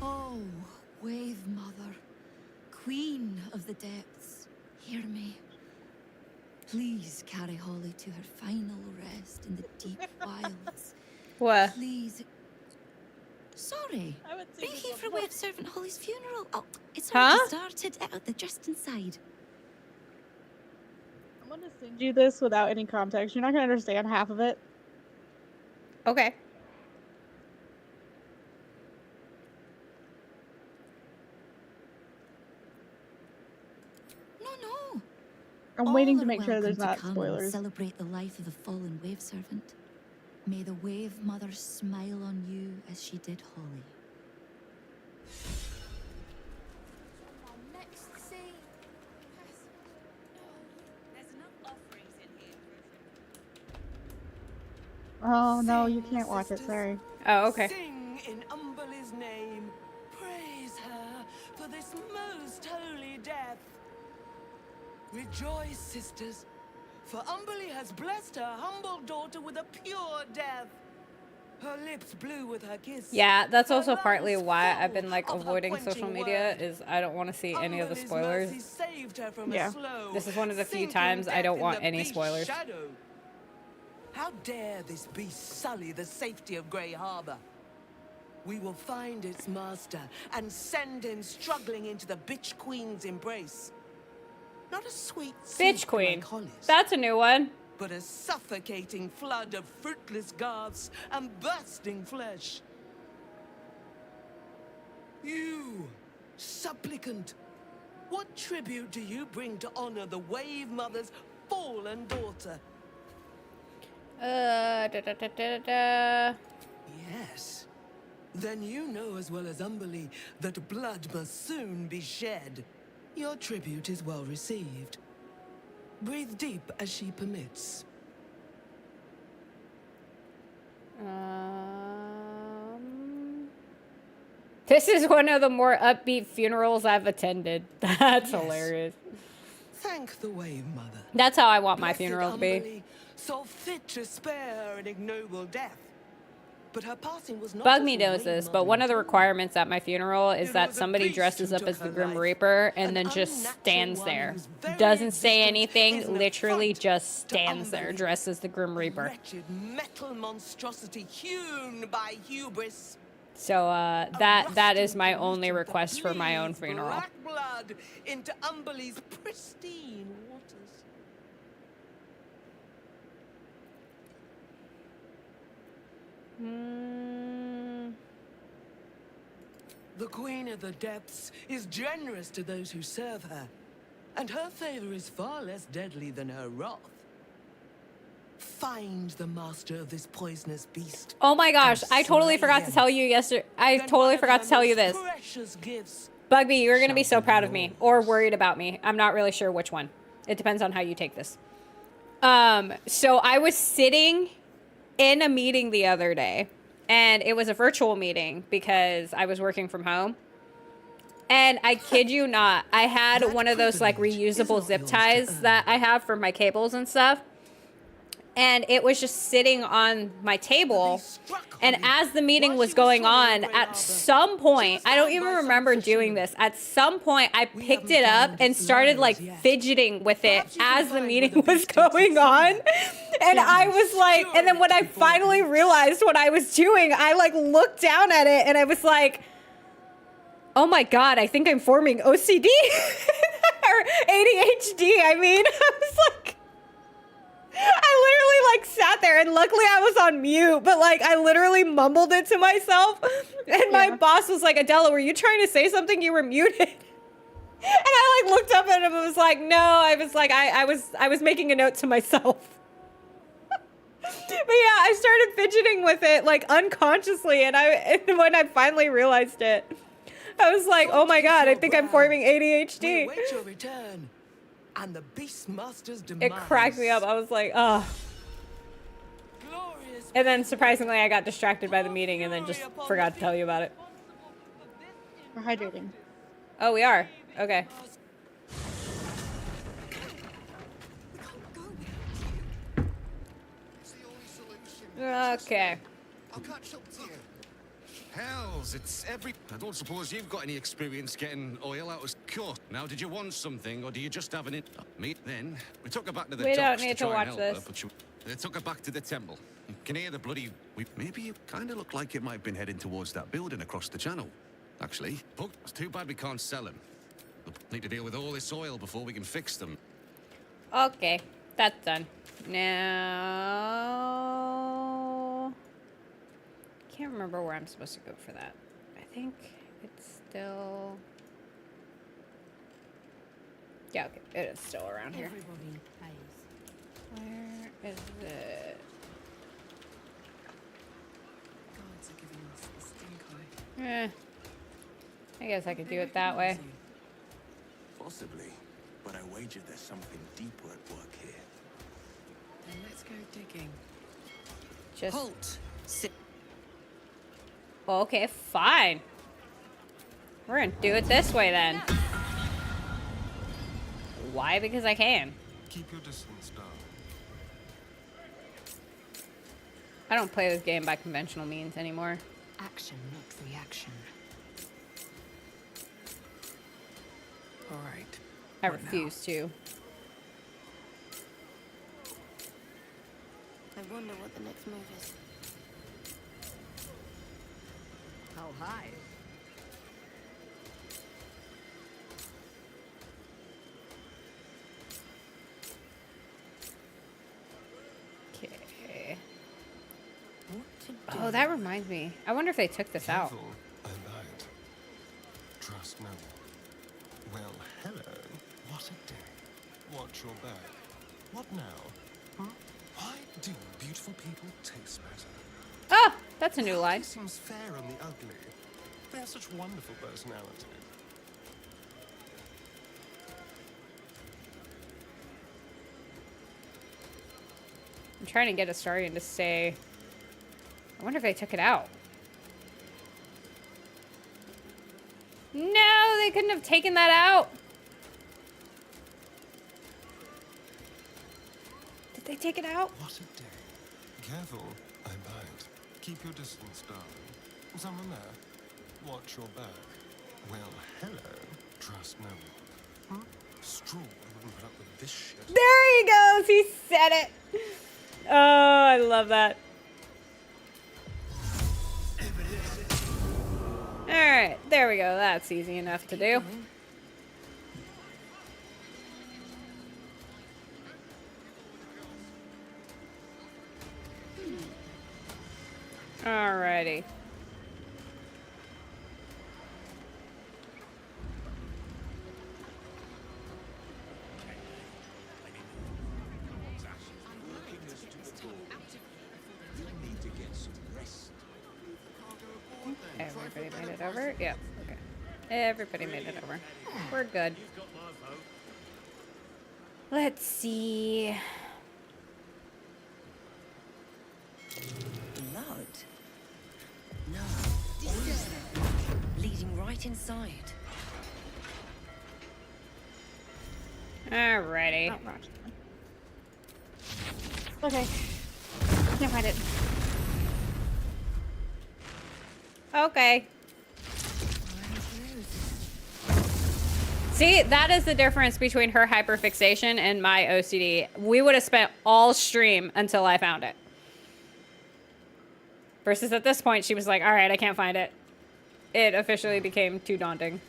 Oh, Wave Mother, Queen of the Depths, hear me. Please carry Holly to her final rest in the deep wilds. What? Please. Sorry. I would Are you here for Wave Servant Holly's funeral? Oh, it's Huh? already started. They're just inside. I'm gonna send you this without any context. You're not gonna understand half of it. Okay. No. I'm waiting All to are make sure there's welcome not to come and spoilers. celebrate the life of the fallen Wave Servant. May the Wave Mother smile on you as she did Holly. Next scene. There's enough offerings in here. Oh no, you can't watch it. Sorry. Oh, okay. Sing in Umberly's name. Praise her for this most holy death. Rejoice, sisters, for Umberly has blessed her humble daughter with a pure death. Her lips blue with her kiss. Yeah, that's also partly why I've been like avoiding social media, is I don't want to see any of the Umberly's spoilers. mercy saved her from Yeah. a slow, This is one of the few sinking times I don't death in want the any beast's spoilers. shadow. How dare this beast sully the safety of Grey Harbor? We will find its master and send him struggling into the Bitch Queen's embrace. Not a sweet Bitch sleep Queen. like Hollis, That's a new one. but a suffocating flood of fruitless garths and bursting flesh. You, supplicant, what tribute do you bring to honor the Wave Mother's fallen daughter? Da, da, da, da, da. Yes. Then you know as well as Umberly that blood must soon be shed. Your tribute is well received. Breathe deep as she permits. This is one of the more upbeat funerals I've attended. That's Yes. hilarious. Thank the Wave Mother. That's how I want my Blessed funeral to be. Umberly saw fit to spare her an ignoble death. But her passing was not Bugme as a knows Wave this, Mother but one of the intended. requirements at my funeral is It that was a somebody beast dresses who up took as the her Grim life, Reaper and an then just unnatural stands one there. whose very Doesn't say existence anything, is an literally affront just to stands there Umberly. dressed as the Grim Reaper. Wretched metal monstrosity hewn by hubris. So that is my only request for my own Bleeds funeral. black blood into Umberly's pristine waters. The Queen of the Depths is generous to those who serve her, and her favor is far less deadly than her wrath. Find the master of this poisonous beast. Oh my gosh, and I totally slay forgot to him. tell you yesterday. I Then totally one of forgot her to tell you most this. precious gifts. Bugby, you're going to be so proud of me or worried about me. I'm not really sure which one. It depends on how you take this. So I was sitting in a meeting the other day, and it was a virtual meeting because I was working from home. And I kid you not, I had one of those like reusable zip ties that I have for my cables and stuff. And it was just sitting on my table. And as the meeting was going on, at some point, I don't even remember doing this. At some point, I picked it up and started like fidgeting with it as the meeting was going on. And I was like, and then when I finally realized what I was doing, I like looked down at it and I was like, oh my God, I think I'm forming OCD or ADHD. I mean, I was like, I literally like sat there and luckily I was on mute, but like I literally mumbled it to myself. And my boss was like, Adela, were you trying to say something? You were muted. And I like looked up at him and was like, no, I was like, I was making a note to myself. But yeah, I started fidgeting with it like unconsciously, and when I finally realized it, I was like, oh my God, I think I'm forming ADHD. We await your return. and the Beastmaster's demise. It cracked me up. I was like, oh. And then surprisingly, I got distracted by the meeting and then just forgot to tell you about it. We're hydrating. Oh, we are? Okay. Okay. I'll catch up to you. Hells, it's every... I don't suppose you've got any experience getting oil out of court. Now, did you want something, or do you just have an... Me, then, we took her back to the We docks don't need to try and watch help this. her, but they took her back to the temple. You can hear the bloody... Maybe you kind of look like it might have been heading towards that building across the channel, actually. But it's too bad we can't sell them. We'll need to deal with all this oil before we can fix them. Okay. That's done. Now... Can't remember where I'm supposed to go for that. I think it's still... Yeah, okay. It is still around here. Everybody pays. Where is it? Guards are giving us the stink eye. I guess I could do it that way. Possibly, but I wager there's something deeper at work here. Then let's go digging. Just... Halt! Sit. Well, okay, fine. We're gonna do it this way then. Why? Because I can. Keep your distance, darling. I don't play this game by conventional means anymore. Action, not reaction. All right. I refuse to. I wonder what the next move is. How high? Okay. Oh, that reminds me. I wonder if they took this out. Careful, I lied. Trust no one. Well, hello. What a day. Watch your back. What now? Huh? Why do beautiful people taste better? Oh, that's a new line. It seems fair on the ugly. They have such wonderful personality. I'm trying to get Astarion to say. I wonder if they took it out. No, they couldn't have taken that out. Did they take it out? What a day. Careful, I lied. Keep your distance, darling. Someone there? Watch your back. Well, hello. Trust no one. Huh? Straw, I wouldn't put up with this shit. There he goes. He said it. Oh, I love that. All right, there we go. That's easy enough to do. Alrighty. Everybody made it over? Yep. Okay. Everybody made it over. We're good. Let's see. Blood? No. Leading right inside. Alrighty. Okay. Can't find it. Okay. See, that is the difference between her hyperfixation and my OCD. We would have spent all stream until I found it. Versus at this point, she was like, all right, I can't find it. It officially became too daunting.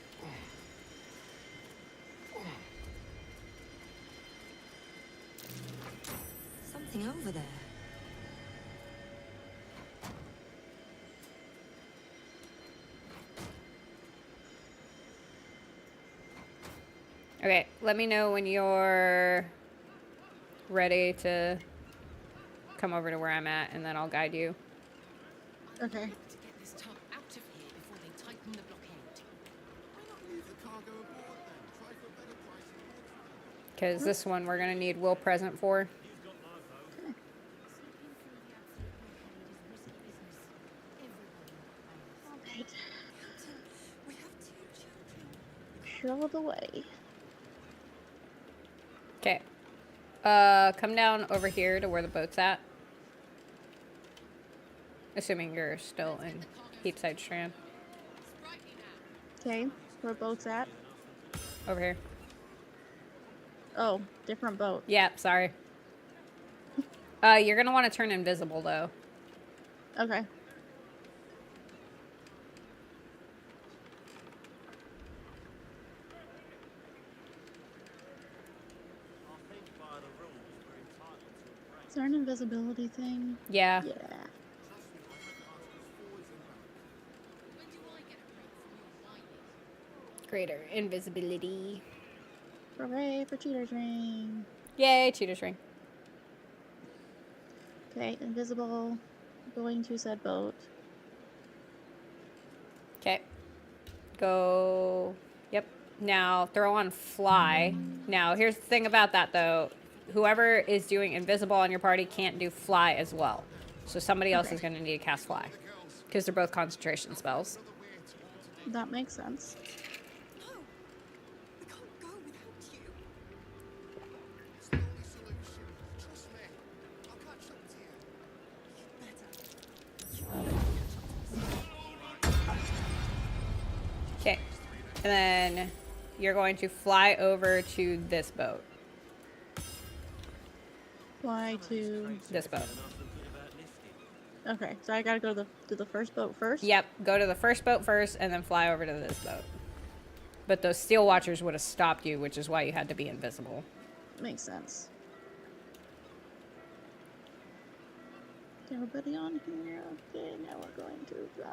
Something over there. Okay, let me know when you're ready to come over to where I'm at, and then I'll guide you. Okay. To get this tug out of here before they tighten the blockade. Because this one we're going to need will present for. Alright. Show the way. Okay. Come down over here to where the boat's at. Assuming you're still in Heapside Strand. Okay, where boat's at? Over here. Oh, different boat. Yeah, sorry. You're gonna want to turn invisible though. Okay. Is there an invisibility thing? Yeah. Yeah. Greater invisibility. Hooray for Cheater's Ring. Yay, Cheater's Ring. Okay, invisible. Going to said boat. Okay. Go. Yep. Now throw on fly. Now here's the thing about that though. Whoever is doing invisible on your party can't do fly as well. So somebody else is going to need to cast fly. Because they're both concentration spells. That makes sense. Okay. And then you're going to fly over to this boat. Fly to this boat. Okay, so I gotta go to the first boat first? Yep, go to the first boat first and then fly over to this boat. But those Steel Watchers would have stopped you, which is why you had to be invisible. Makes sense. Everybody on here? Okay, now we're going to fly.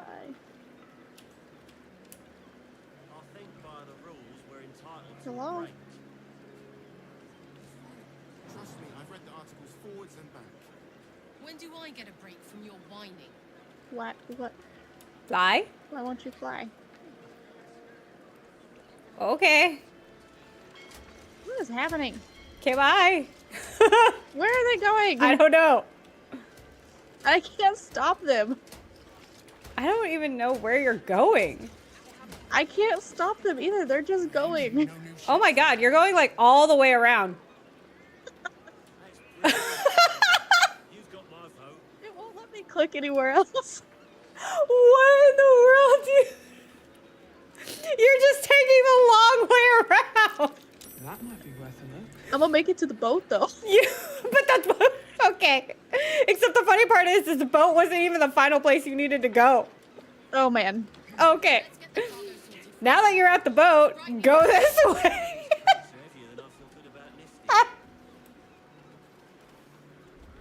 I think by the rules we're entitled to Hello? a break. Trust me, I've read the articles forwards and back. When do I get a break from your whining? What? Fly? Why won't you fly? Okay. What is happening? Okay, bye. Where are they going? I don't know. I can't stop them. I don't even know where you're going. I can't stop them either. They're just going. Oh my god, you're going like all the way around. It won't let me click anywhere else. What in the world? You're just taking the long way around. That might be worth a look. I'm gonna make it to the boat though. Yeah, but that's okay. Except the funny part is the boat wasn't even the final place you needed to go. Oh man. Okay. Now that you're at the boat, go this way.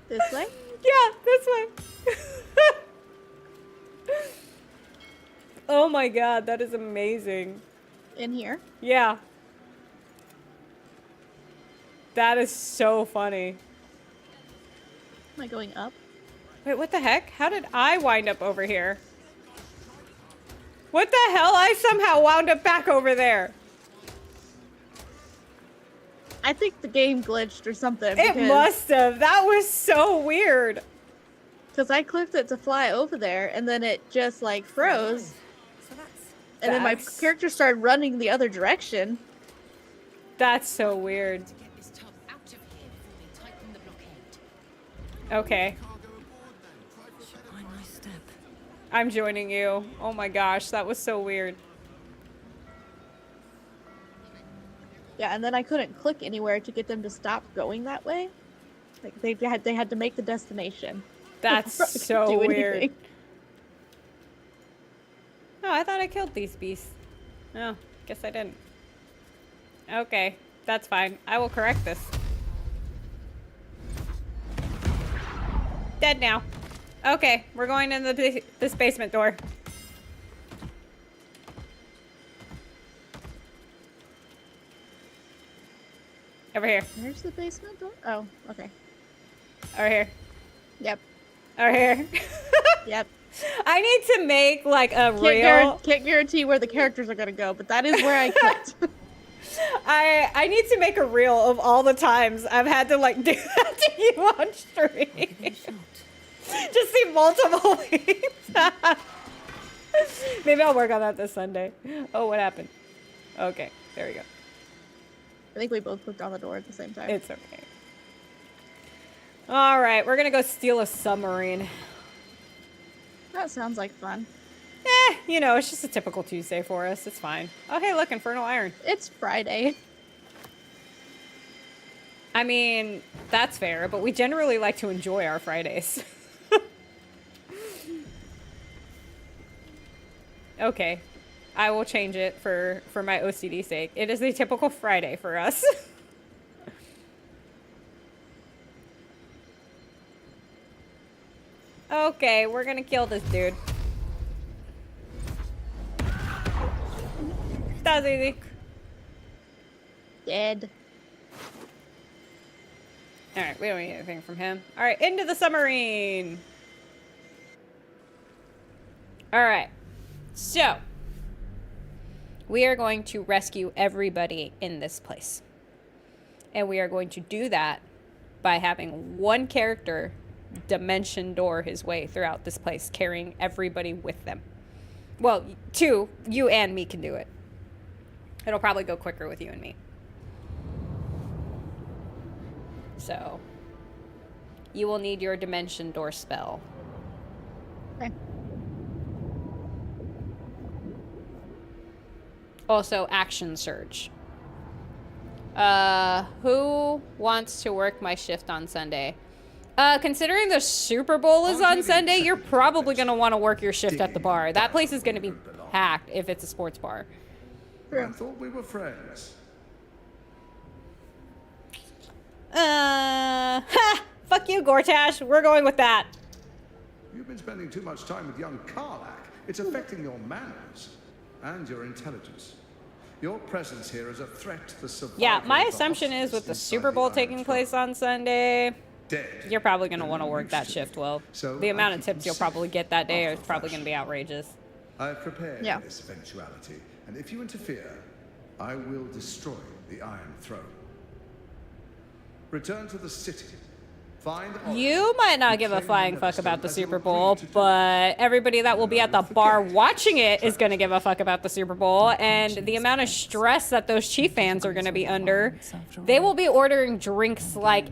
This way? Yeah, this way. Oh my god, that is amazing. In here? Yeah. That is so funny. Am I going up? Wait, what the heck? How did I wind up over here? What the hell? I somehow wound up back over there. I think the game glitched or something. It must have. That was so weird. Because I clicked it to fly over there, and then it just like froze. And then my character started running the other direction. That's so weird. Okay. I'm joining you. Oh my gosh, that was so weird. Yeah, and then I couldn't click anywhere to get them to stop going that way. Like they had to make the destination. That's before I could so do weird. anything. Oh, I thought I killed these beasts. Oh, guess I didn't. Okay, that's fine. I will correct this. Dead now. Okay, we're going in this basement door. Over here. Where's the basement door? Oh, okay. Over here. Yep. Over here. Yep. I need to make like a real... Can't guarantee where the characters are gonna go, but that is where I clicked. I need to make a reel of all the times I've had to like do that to you on stream. Just see multiple memes. Maybe I'll work on that this Sunday. Oh, what happened? Okay, there we go. I think we both clicked on the door at the same time. It's okay. All right, we're gonna go steal a submarine. That sounds like fun. You know, it's just a typical Tuesday for us. It's fine. Oh, hey, look, Infernal Iron. It's Friday. I mean, that's fair, but we generally like to enjoy our Fridays. Okay, I will change it for my OCD sake. It is a typical Friday for us. Okay, we're gonna kill this dude. That was easy. Dead. Alright, we don't need anything from him. Alright, into the submarine! Alright, so we are going to rescue everybody in this place. And we are going to do that by having one character dimension door his way throughout this place, carrying everybody with them. Well, two, you and me can do it. It'll probably go quicker with you and me. So, you will need your dimension door spell. Okay. Also, action surge. Who wants to work my shift on Sunday? Considering the Super Bowl is on Sunday, you're probably going to want to work your shift at the bar. That place is going to be packed if it's a sports bar. I thought we were friends. Ha! Fuck you, Gortash. We're going with that. You've been spending too much time with young Karlak. It's affecting your manners and your intelligence. Your presence here is a threat to the survival. Yeah, my of the assumption is with the hostages Super inside Bowl the taking Iron place on Sunday, Dead. you're probably going to want to work that shift well. So The amount I of keep tips them you'll probably get that day is off probably going to be outrageous. I've prepared Yeah. for this eventuality, and if you interfere, I will destroy the Iron Throne. Return to the city. Find You might not give a flying fuck about the Super Bowl, but everybody that will be at the bar watching it is going to give a fuck about the Super Bowl, and the amount of stress that those Chief fans are going to be under, they will be ordering drinks like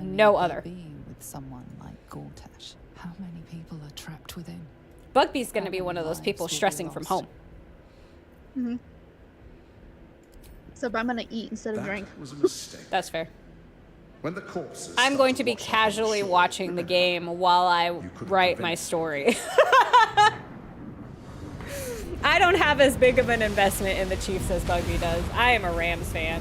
no other. With someone like Gortash, how many people are trapped within? Bugby's going to be one of those people stressing from home. Mm-hmm. So I'm gonna eat instead of drink. was a mistake. That's fair. When the corpses I'm going to be casually watching the game while I write my story. I don't have as big of an investment in the Chiefs as Bugby does. I am a Rams fan.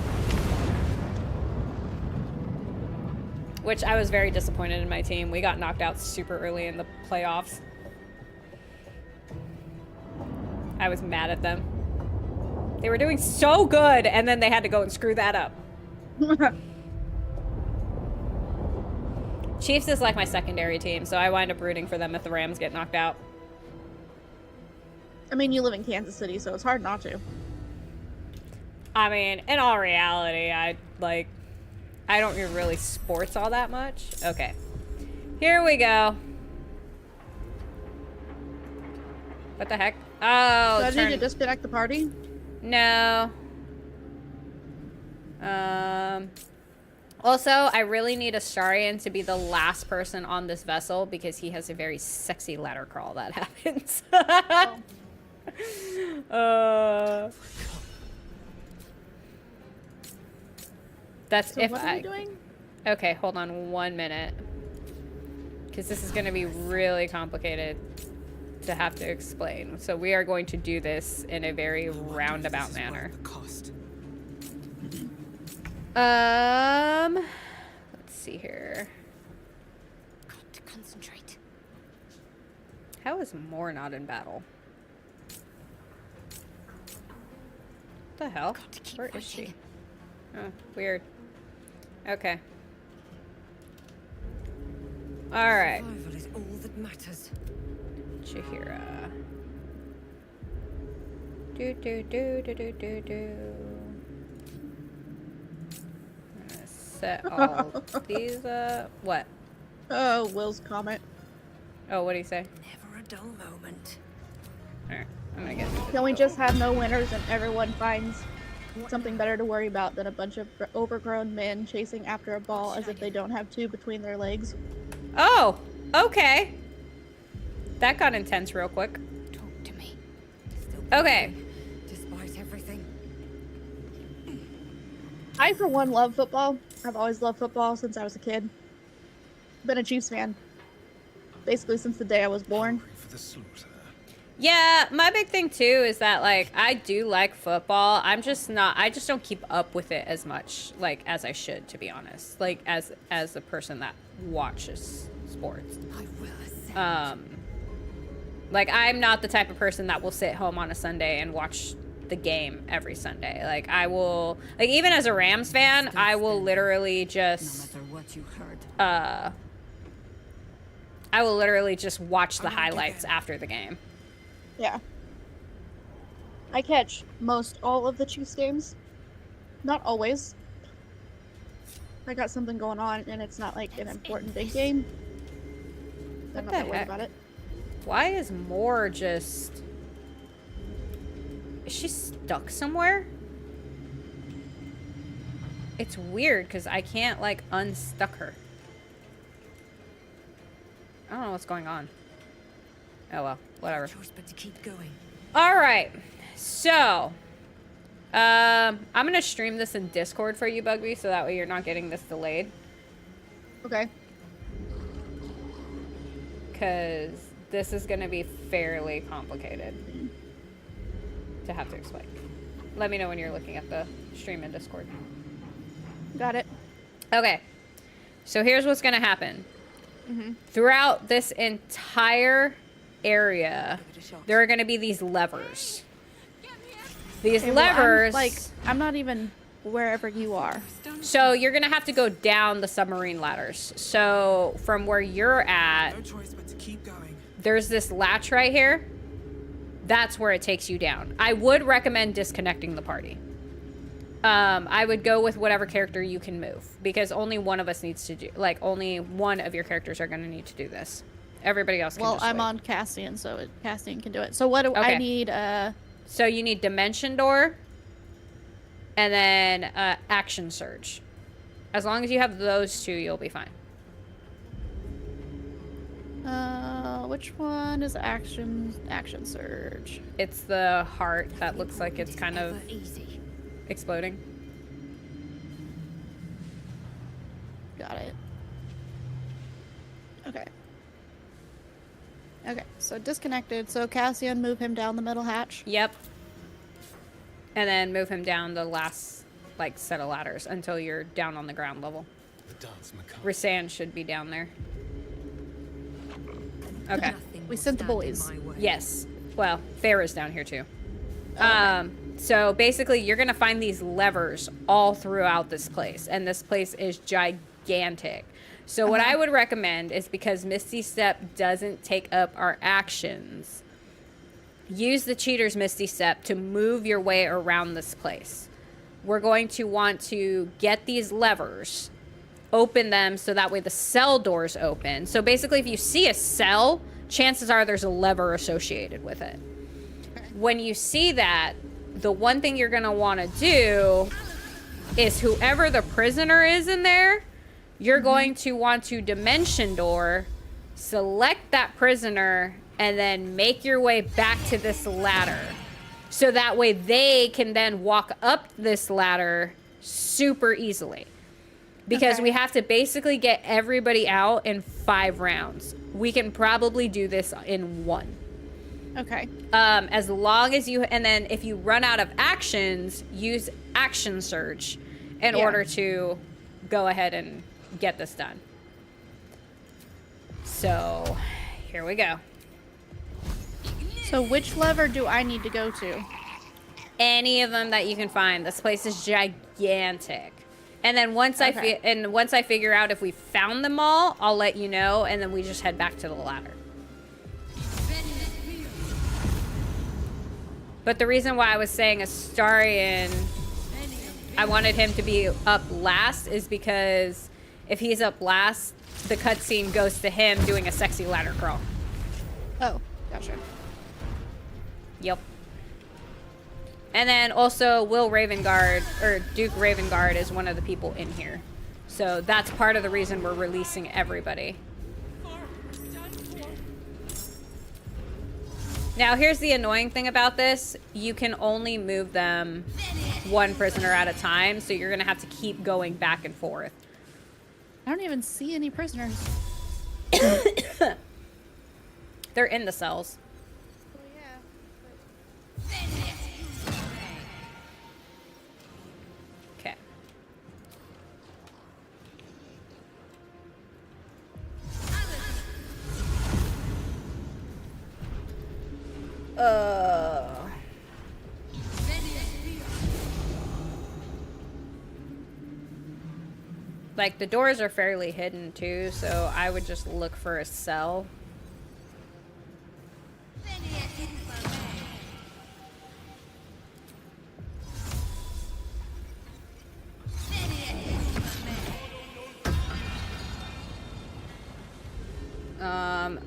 Which I was very disappointed in my team. We got knocked out super early in the playoffs. I was mad at them. They were doing so good, and then they had to go and screw that up. Chiefs is like my secondary team, so I wind up rooting for them if the Rams get knocked out. I mean, you live in Kansas City, so it's hard not to. I mean, in all reality, I don't really sports all that much. Okay. Here we go. What the heck? Oh, Do I need to disconnect the party? No. Also, I really need Astarion to be the last person on this vessel because he has a very sexy ladder crawl that happens. That's So if what are we doing? Okay, hold on 1 minute. Because this is going to be really complicated to have to explain. So we are going to do this in a very roundabout manner. Let's see here. Got to concentrate. How is Moore not in battle? What the hell? Where is she? Oh, weird. Okay. Alright. Survival is all that matters. Chihira. Do do do do do do do. set all these what? Oh, Will's comment. Oh, what do you say? Never a dull moment. Alright, I'm gonna get Can we just have no winners and everyone finds something better to worry about than a bunch of overgrown men chasing after a ball as if they don't have two between their legs? Oh, okay. That got intense real quick. Talk to me. Okay. Despite everything. I, for one, love football. I've always loved football since I was a kid. Been a Chiefs fan. Basically since the day I was born. For the slaughter. Yeah, my big thing too is that like I do like football. I just don't keep up with it as much like as I should, to be honest. Like as a person that watches sports. Like I'm not the type of person that will sit home on a Sunday and watch the game every Sunday. Like I will, like even as a Rams fan, I will literally just No matter what you heard. I will literally just watch the highlights after the game. Yeah. I catch most all of the Chiefs games. Not always. I got something going on and it's not like an important big game. I'm not that worried about it. Why is Moore just... Is she stuck somewhere? It's weird because I can't like unstuck her. I don't know what's going on. Oh well, whatever. Choice but to keep going. All right, so I'm gonna stream this in Discord for you, Bugby, so that way you're not getting this delayed. Okay. Because this is gonna be fairly complicated to have to explain. Let me know when you're looking at the stream in Discord. Got it. Okay, so here's what's gonna happen. Throughout this entire area, there are going to be these levers. These levers... I'm not even wherever you are. So you're going to have to go down the submarine ladders. So from where you're at, there's this latch right here. That's where it takes you down. I would recommend disconnecting the party. I would go with whatever character you can move, because only one of us needs to do, like, only one of your characters are going to need to do this. Everybody else can just I'm wait. on Cassian, so Cassian can do it. So what do I need? So you need Dimension Door, and then Action Surge. As long as you have those two, you'll be fine. Which one is Action Surge? It's the heart that looks like it's kind of exploding. Got it. Okay. Okay, so disconnected. So Cassian, move him down the middle hatch. Yep. And then move him down the last, like, set of ladders until you're down on the ground level. Rasan should be down there. Okay. We sent the boys. Yes. Well, Farah's down here too. So basically you're going to find these levers all throughout this place, and this place is gigantic. So what I would recommend is, because Misty Step doesn't take up our actions, use the Cheater's Misty Step to move your way around this place. We're going to want to get these levers, open them so that way the cell doors open. So basically if you see a cell, chances are there's a lever associated with it. When you see that, the one thing you're going to want to do is whoever the prisoner is in there, you're going to want to Dimension Door, select that prisoner, and then make your way back to this ladder. So that way they can then walk up this ladder super easily. Because we have to basically get everybody out in 5 rounds. We can probably do this in 1. Okay. As long as you, and then if you run out of actions, use Action Surge in order to go ahead and get this done. So, here we go. So which lever do I need to go to? Any of them that you can find. This place is gigantic. And then once I figure out if we found them all, I'll let you know, and then we just head back to the ladder. But the reason why I was saying Astarion I wanted him to be up last is because if he's up last, the cutscene goes to him doing a sexy ladder crawl. Oh, gotcha. Yep. And then also Will Ravengard, or Duke Ravengard, is one of the people in here. So that's part of the reason we're releasing everybody. Now here's the annoying thing about this. You can only move them one prisoner at a time, so you're gonna have to keep going back and forth. I don't even see any prisoners. They're in the cells. Okay. Like, the doors are fairly hidden too, so I would just look for a cell.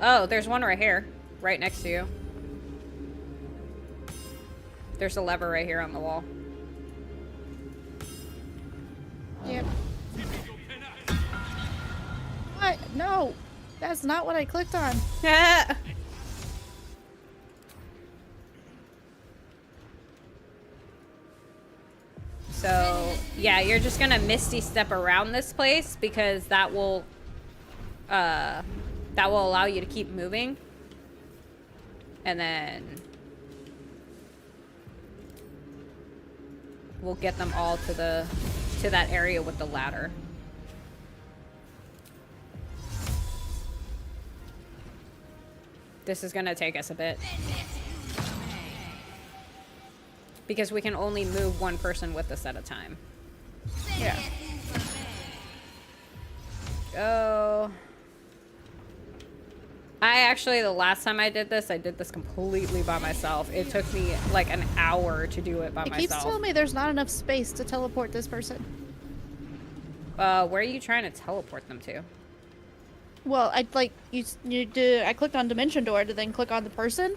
Oh, there's one right here, right next to you. There's a lever right here on the wall. Yep. What? No, that's not what I clicked on. So, yeah, you're just gonna Misty step around this place because that will allow you to keep moving. And then we'll get them all to that area with the ladder. This is gonna take us a bit. Because we can only move one person with us at a time. Yeah. Go. I actually, the last time I did this completely by myself. It took me like an hour to do it by myself. It keeps telling me there's not enough space to teleport this person. Where are you trying to teleport them to? Well, I clicked on Dimension Door to then click on the person.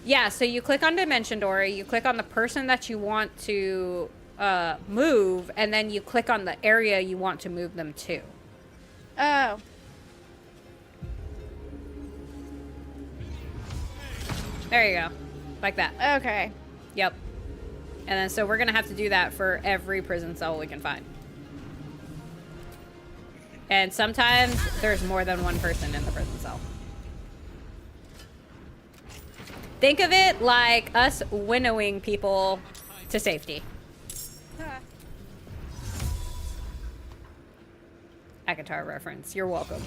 Yeah, so you click on Dimension Door, you click on the person that you want to move, and then you click on the area you want to move them to. Oh. There you go. Like that. Okay. Yep. And then so we're gonna have to do that for every prison cell we can find. And sometimes there's more than one person in the prison cell. Think of it like us winnowing people to safety. ACOTAR reference. You're welcome.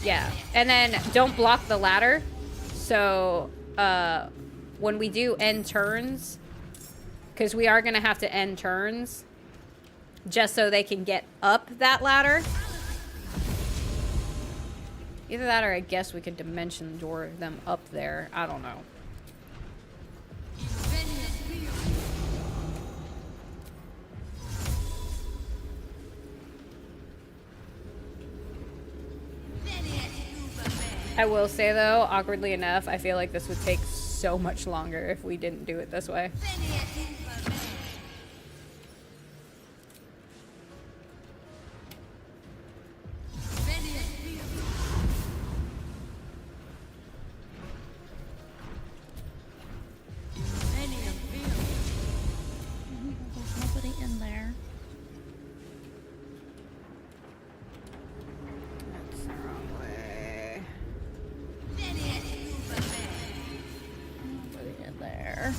Yeah, and then don't block the ladder. So when we do end turns, because we are going to have to end turns just so they can get up that ladder. Either that or I guess we could Dimension Door them up there. I don't know. I will say though, awkwardly enough, I feel like this would take so much longer if we didn't do it this way. There's nobody in there. That's the wrong way. Nobody in there.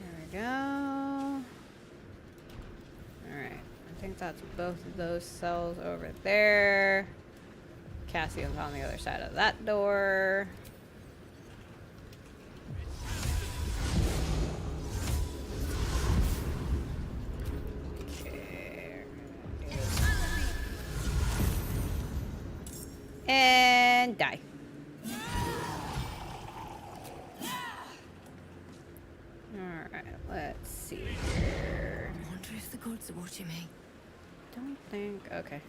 There we go. Alright, I think that's both of those cells over there. Cassian's on the other side of that door. And die. Alright, let's see here. I wonder if the gods are watching me. Don't think. Okay.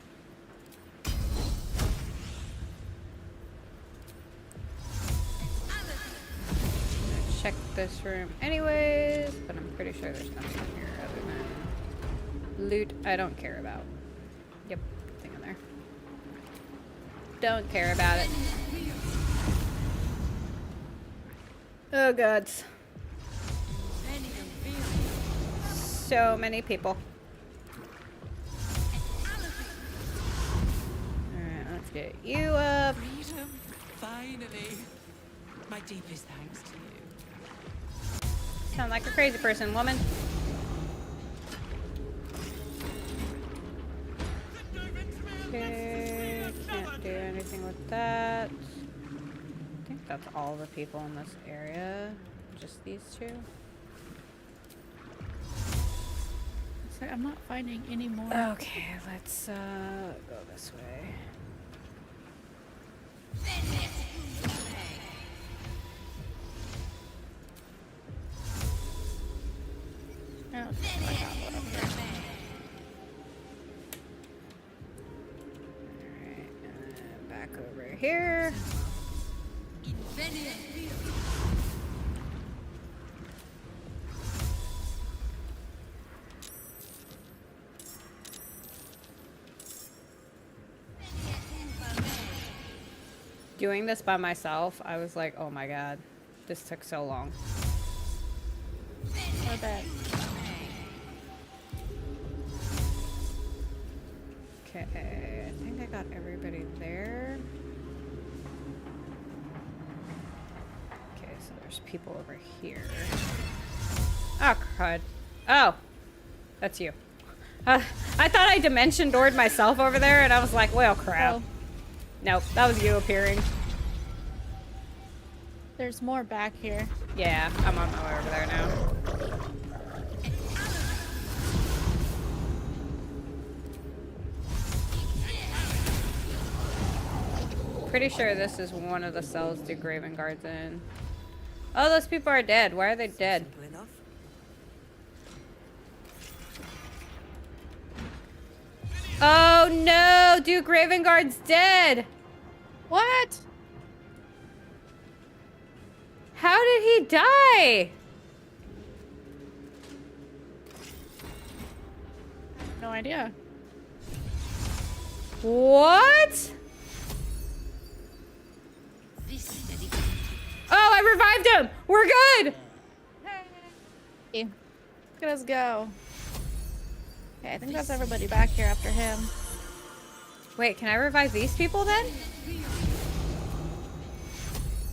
Check this room anyways, but I'm pretty sure there's nothing in here other than loot I don't care about. Yep, thing in there. Don't care about it. Oh gods. So many people. Alright, let's get you up. Freedom, finally. My deepest thanks to you. Sound like a crazy person, woman. Okay, can't do anything with that. I think that's all the people in this area. Just these two. So I'm not finding any more. Okay, let's go this way. Oh, I got one over here. Alright, and back over here. Doing this by myself, I was like, oh my god, this took so long. I bet. Okay, I think I got everybody there. Okay, so there's people over here. Oh, crud. Oh, that's you. I thought I dimension doored myself over there, and I was like, well, crap. Oh. Nope, that was you appearing. There's more back here. Yeah, I'm on my way over there now. Pretty sure this is one of the cells the Graven Guard's in. Oh, those people are dead. Why are they dead? Oh no, Duke Raven Guard's dead. What? How did he die? No idea. What? Oh, I revived him. We're good. Hey. Look at us go. Okay, I think that's everybody back here after him. Wait, can I revive these people then?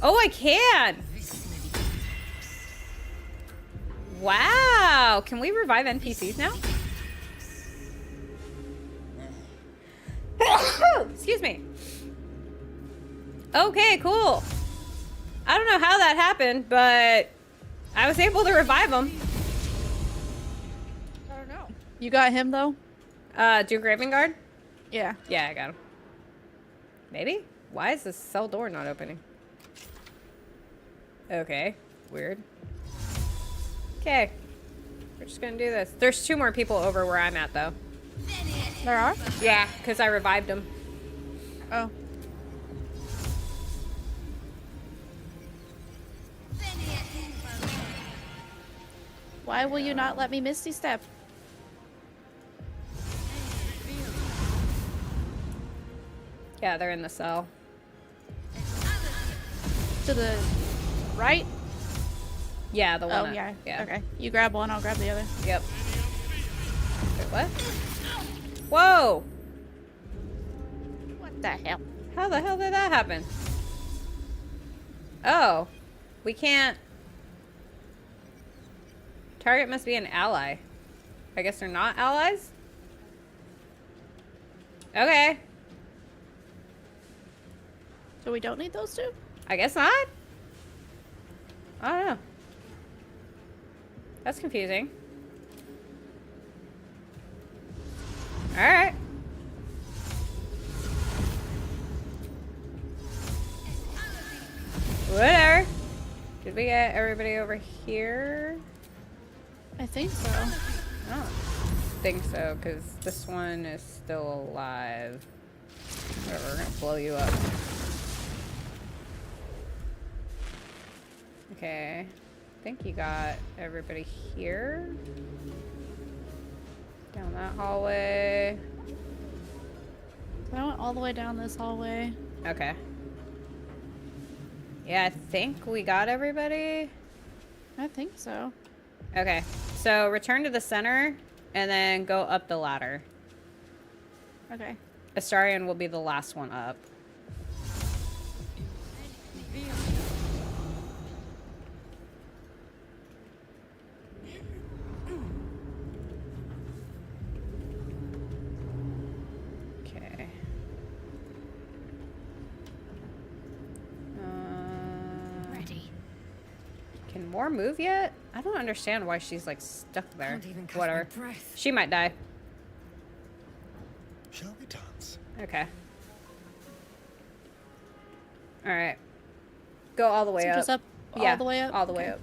Oh, I can. Wow. Can we revive NPCs now? Excuse me. Okay, cool. I don't know how that happened, but I was able to revive them. I don't know. You got him though? Duke Raven Guard? Yeah. Yeah, I got him. Maybe? Why is this cell door not opening? Okay, weird. Okay, we're just gonna do this. There's 2 more people over where I'm at though. There are? Yeah, because I revived them. Oh. Why will you not let me Misty Step? Yeah, they're in the cell. To the right? Yeah, the one. Oh, yeah. Okay. You grab one, I'll grab the other. Yep. Wait, what? Whoa! What the hell? How the hell did that happen? Oh. We can't... Target must be an ally. I guess they're not allies? Okay. So we don't need those two? I guess not. I don't know. That's confusing. Alright. Did we get everybody over here? I think so. I don't think so, because this one is still alive. Whatever, we're gonna blow you up. Okay. I think you got everybody here. Down that hallway. So I went all the way down this hallway. Okay. Yeah, I think we got everybody. I think so. Okay, so return to the center and then go up the ladder. Okay. Astarion will be the last one up. Okay. Ready. Can Moore move yet? I don't understand why she's like stuck there. Can't even catch Whatever. my breath. She might die. Shall we dance? Okay. Alright. Go all the way So up. just up Yeah, all the way up? all the way Okay. up.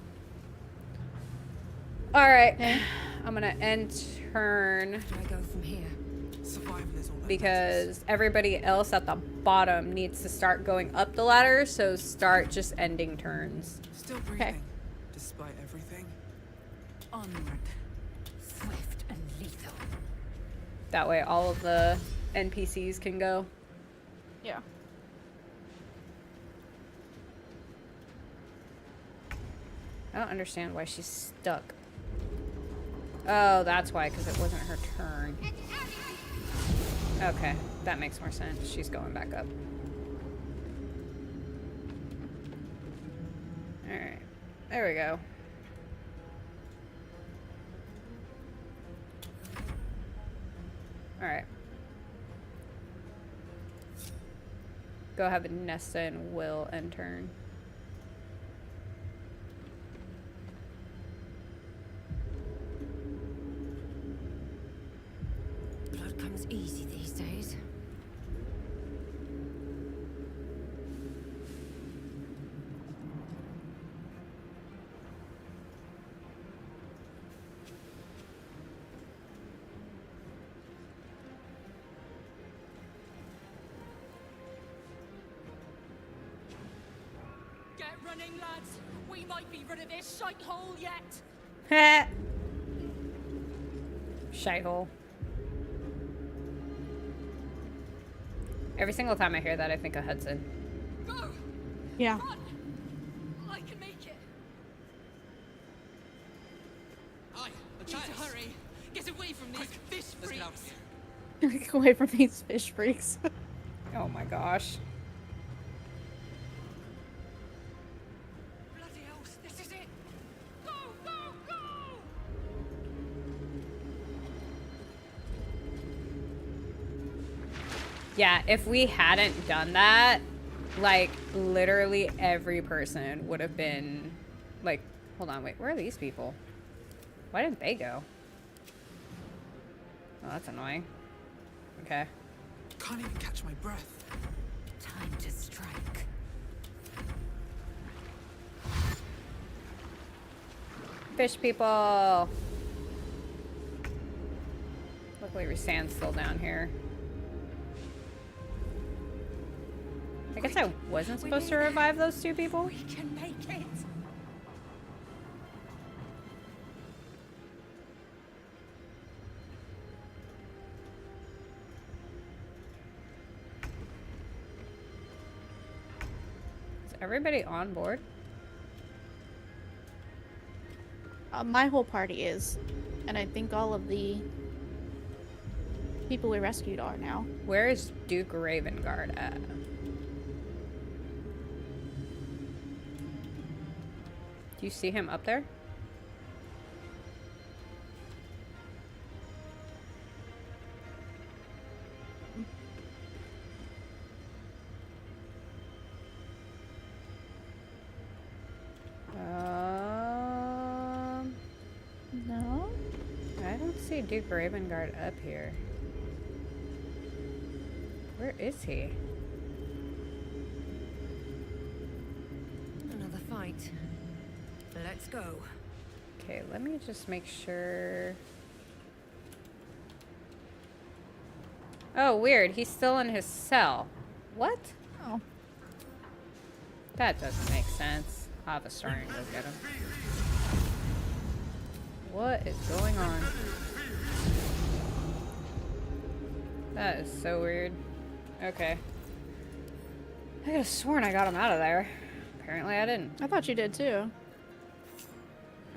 Alright. I'm gonna end turn Where do I go from here? Survival is all that because everybody else at the bottom needs to start going up the ladder, so start just ending turns. Still breathing, despite everything. Onward. Swift and lethal. That way all of the NPCs can go. Yeah. I don't understand why she's stuck. Oh, that's why, because it wasn't her turn. Okay, that makes more sense. She's going back up. Alright, there we go. Alright. Go have Nesta and Will end turn. Blood comes easy these days. Get running, lads. We might be rid of this shite hole yet. Heh. Shithole. Every single time I hear that, I think of Hudson. Go! Yeah. Run! I can make it. Aye, Need to hurry. Get away from these fish Let's get out freaks. of here. Get away from these fish freaks. Oh my gosh. Bloody hell, this is it. Go, go, go! Yeah, if we hadn't done that, like, literally every person would have been, like, hold on, wait, where are these people? Why didn't they go? Oh, that's annoying. Okay. Can't even catch my breath. Time to strike. Fish people! Luckily, Rasan's still down here. I guess I wasn't supposed to revive those two people? We can make it. Is everybody on board? My whole party is. And I think all of the people we rescued are now. Where is Duke Ravengard at? Do you see him up there? No? I don't see Duke Ravengard up here. Where is he? Another fight. Let's go. Okay, let me just make sure. Oh, weird. He's still in his cell. What? Oh. That doesn't make sense. I'll have a star and go get him. What is going on? That is so weird. Okay. I could have sworn I got him out of there. Apparently I didn't. I thought you did too.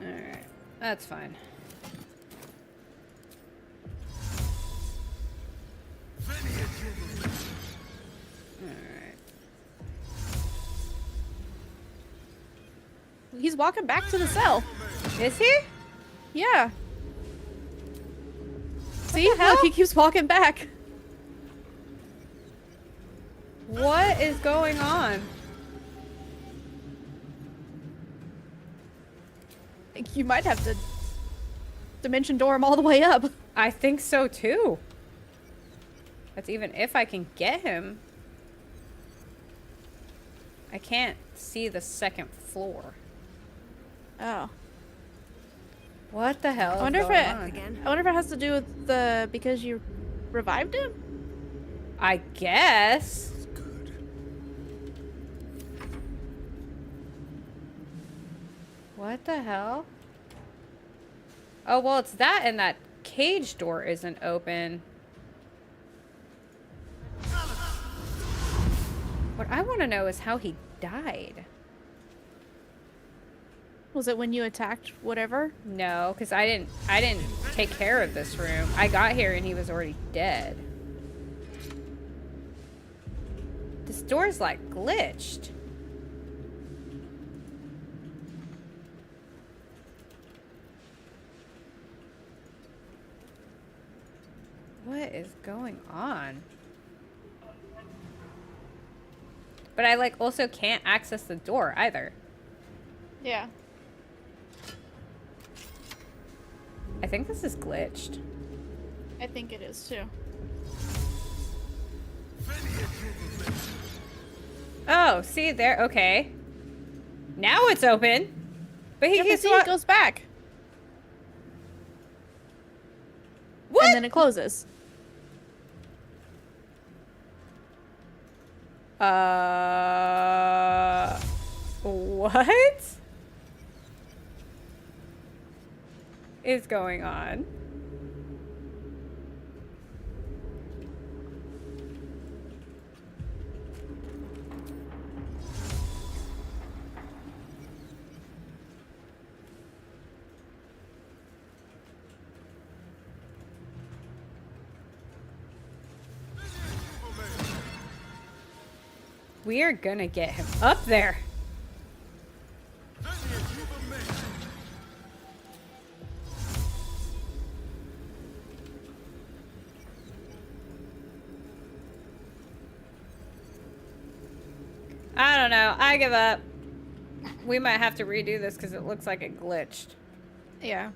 Alright. That's fine. Alright. He's walking back to the cell. Is he? Yeah. See? Look, he keeps walking back. What is going on? You might have to dimension door him all the way up. I think so too. That's even if I can get him. I can't see the second floor. Oh. What the hell? I wonder if it has to do with the because you revived him? I guess. What the hell? Oh, well, it's that and that cage door isn't open. What I want to know is how he died. Was it when you attacked whatever? No, because I didn't take care of this room. I got here and he was already dead. This door's like glitched. What is going on? But I like also can't access the door either. Yeah. I think this is glitched. I think it is too. Oh, see there. Okay. Now it's open. But he keeps it goes back. What? And then it closes. What is going on? We are gonna get him up there. I don't know. I give up. We might have to redo this because it looks like it glitched. Yeah.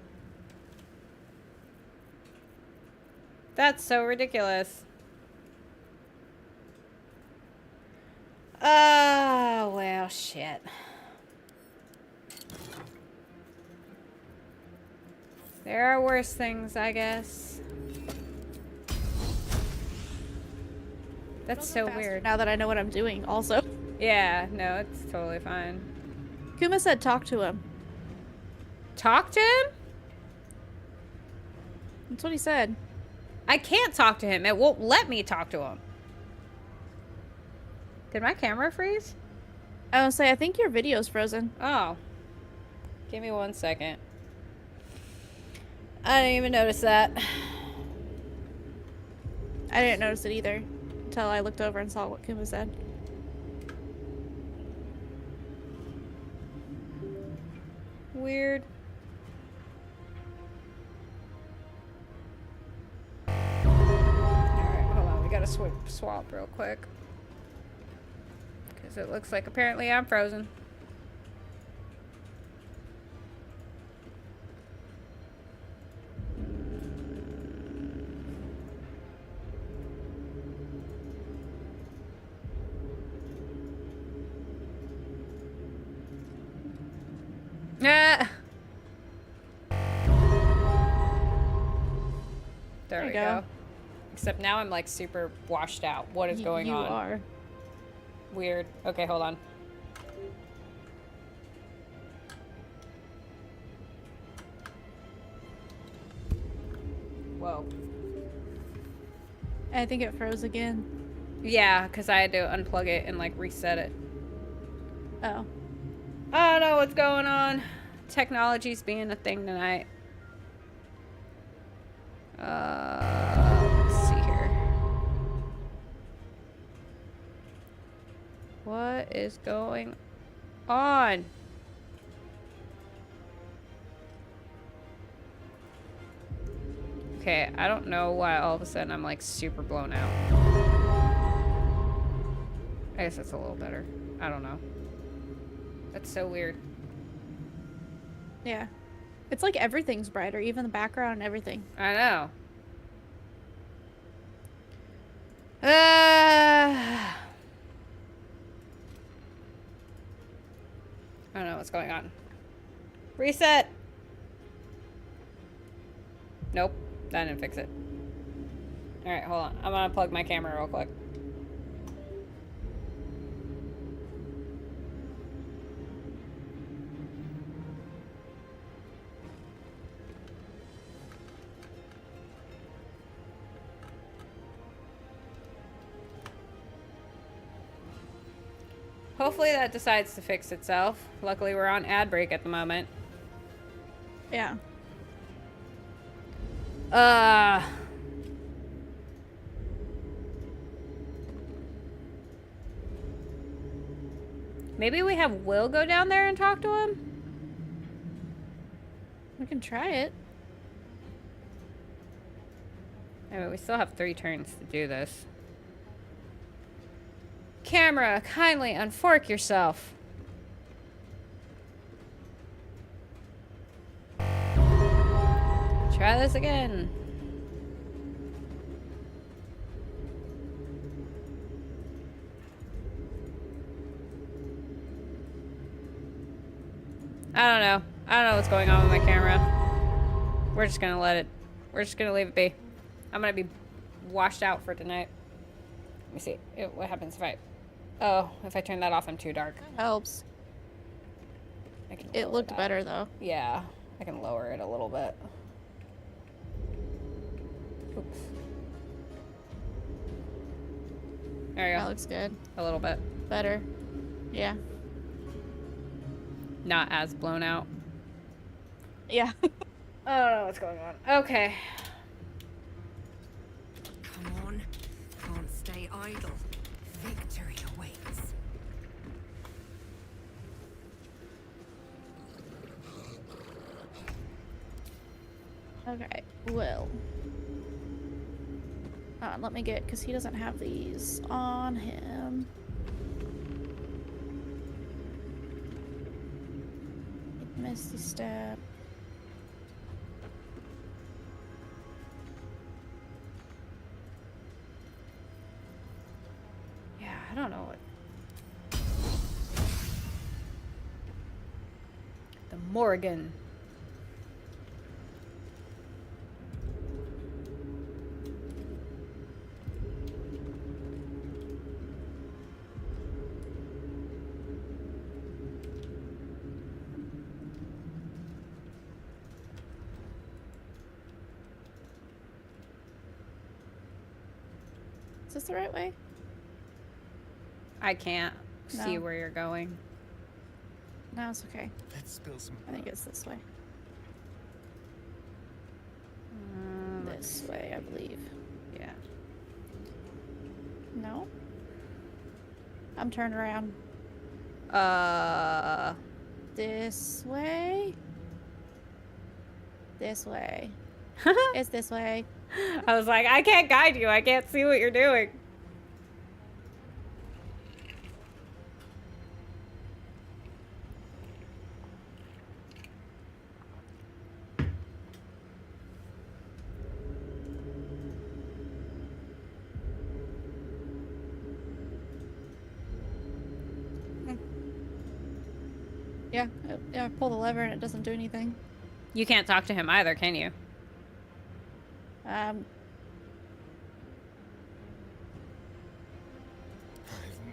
That's so ridiculous. Oh, well, shit. There are worse things, I guess. That's so weird. Now that I know what I'm doing, also. Yeah, no, it's totally fine. Kuma said talk to him. Talk to him? That's what he said. I can't talk to him. It won't let me talk to him. Did my camera freeze? I was say I think your video's frozen. Oh. Give me 1 second. I didn't even notice that. I didn't notice it either until I looked over and saw what Kuma said. Weird. Alright, hold on. We gotta swap real quick. Because it looks like apparently I'm frozen. Ah. There we you go. go. Except now I'm like super washed out. What is going on? You are. Weird. Okay, hold on. Whoa. I think it froze again. Yeah, because I had to unplug it and like reset it. Oh. I don't know what's going on. Technology's being a thing tonight. Let's see here. What is going on? Okay, I don't know why all of a sudden I'm like super blown out. I guess that's a little better. I don't know. That's so weird. Yeah. It's like everything's brighter, even the background and everything. I know. I don't know what's going on. Reset. Nope, that didn't fix it. All right, hold on. I'm gonna plug my camera real quick. Hopefully that decides to fix itself. Luckily, we're on ad break at the moment. Yeah. Maybe we have Will go down there and talk to him? We can try it. I mean, we still have 3 turns to do this. Camera, kindly unfork yourself. Try this again. I don't know. I don't know what's going on with my camera. We're just gonna let it. We're just gonna leave it be. I'm gonna be washed out for tonight. Let me see. What happens if I... Oh, if I turn that off, I'm too dark. That helps. It looked better, though. Yeah. I can lower it a little bit. Oops. There you go. That looks good. A little bit. Better. Yeah. Not as blown out. Yeah. I don't know what's going on. Okay. Come on. Can't stay idle. Victory awaits. Okay. Will. Let me get, because he doesn't have these on him. Misty Step. Yeah, I don't know what. The Morgan. Is this the right way? I can't see No. where you're going. No, it's okay. Let's spill some. I think it's this way. This way, I believe. Yeah. No? I'm turned around. This way? This way. It's this way. I was like, I can't guide you. I can't see what you're doing. Yeah, I pull the lever and it doesn't do anything. You can't talk to him either, can you? I've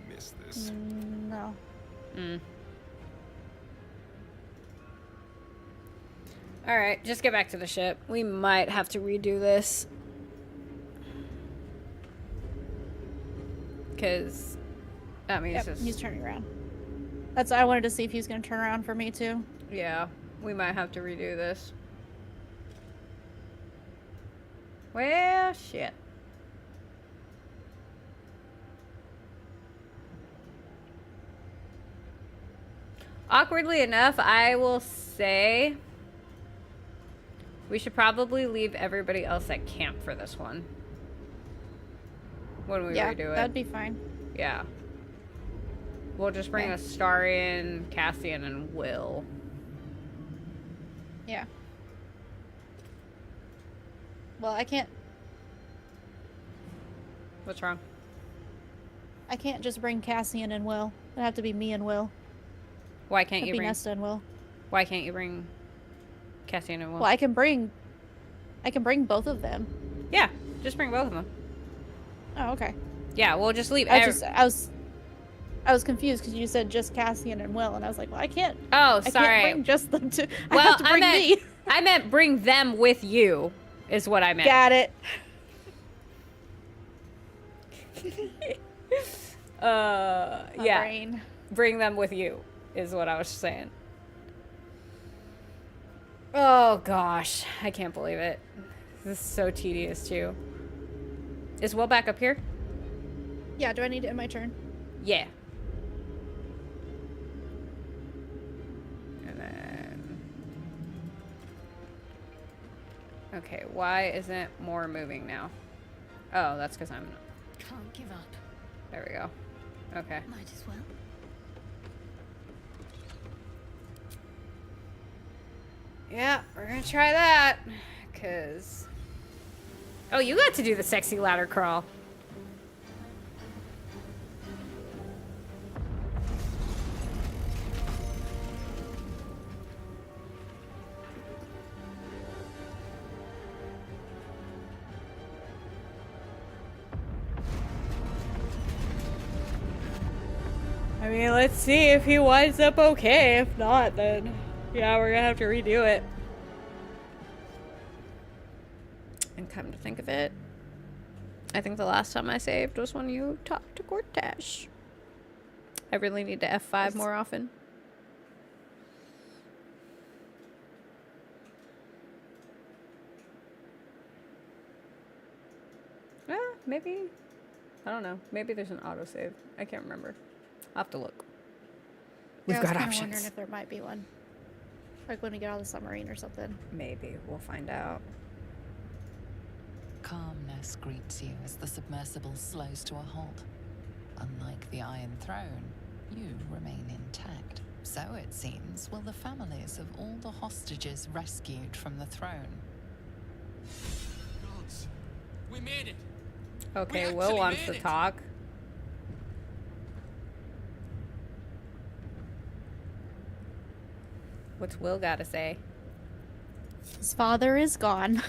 missed this. No. Alright, just get back to the ship. We might have to redo this. Because that means he's turning around. That's I wanted to see if he's going to turn around for me too. Yeah, we might have to redo this. Well, shit. Awkwardly enough, I will say we should probably leave everybody else at camp for this one. When we redo it. That'd be fine. Yeah. We'll just bring Astarion, Cassian, and Will. Yeah. Well, I can't. What's wrong? I can't just bring Cassian and Will. It'd have to be me and Will. Why can't you bring Nesta and Will? Why can't you bring Cassian and Will? Well, I can bring both of them. Yeah, just bring both of them. Oh, okay. Yeah, we'll just leave. I was confused because you said just Cassian and Will, and I was like, well, I can't. Oh, sorry. I can't bring just them two. Well, I have to bring me. I meant bring them with you, is what I meant. Got it. Yeah. Brain. Bring them with you, is what I was saying. Oh gosh, I can't believe it. This is so tedious too. Is Will back up here? Yeah, do I need to end my turn? Yeah. And then... Okay, why isn't more moving now? Oh, that's because I'm... Can't give up. There we go. Okay. Might as well. Yeah, we're gonna try that. Because... Oh, you got to do the sexy ladder crawl. I mean, let's see if he winds up okay. If not, then yeah, we're gonna have to redo it. And come to think of it, I think the last time I saved was when you talked to Cortesh. I really need to F5 more often. Maybe, I don't know. Maybe there's an autosave. I can't remember. I'll have to look. We've got I was options. wondering if there might be one. Like when we get out of the submarine or something. Maybe. We'll find out. Calmness greets you as the submersible slows to a halt. Unlike the Iron Throne, you remain intact. So it seems will the families of all the hostages rescued from the throne. Gods, we made it. Okay, We Will actually wants made to it. talk. What's Will got to say? His father is gone.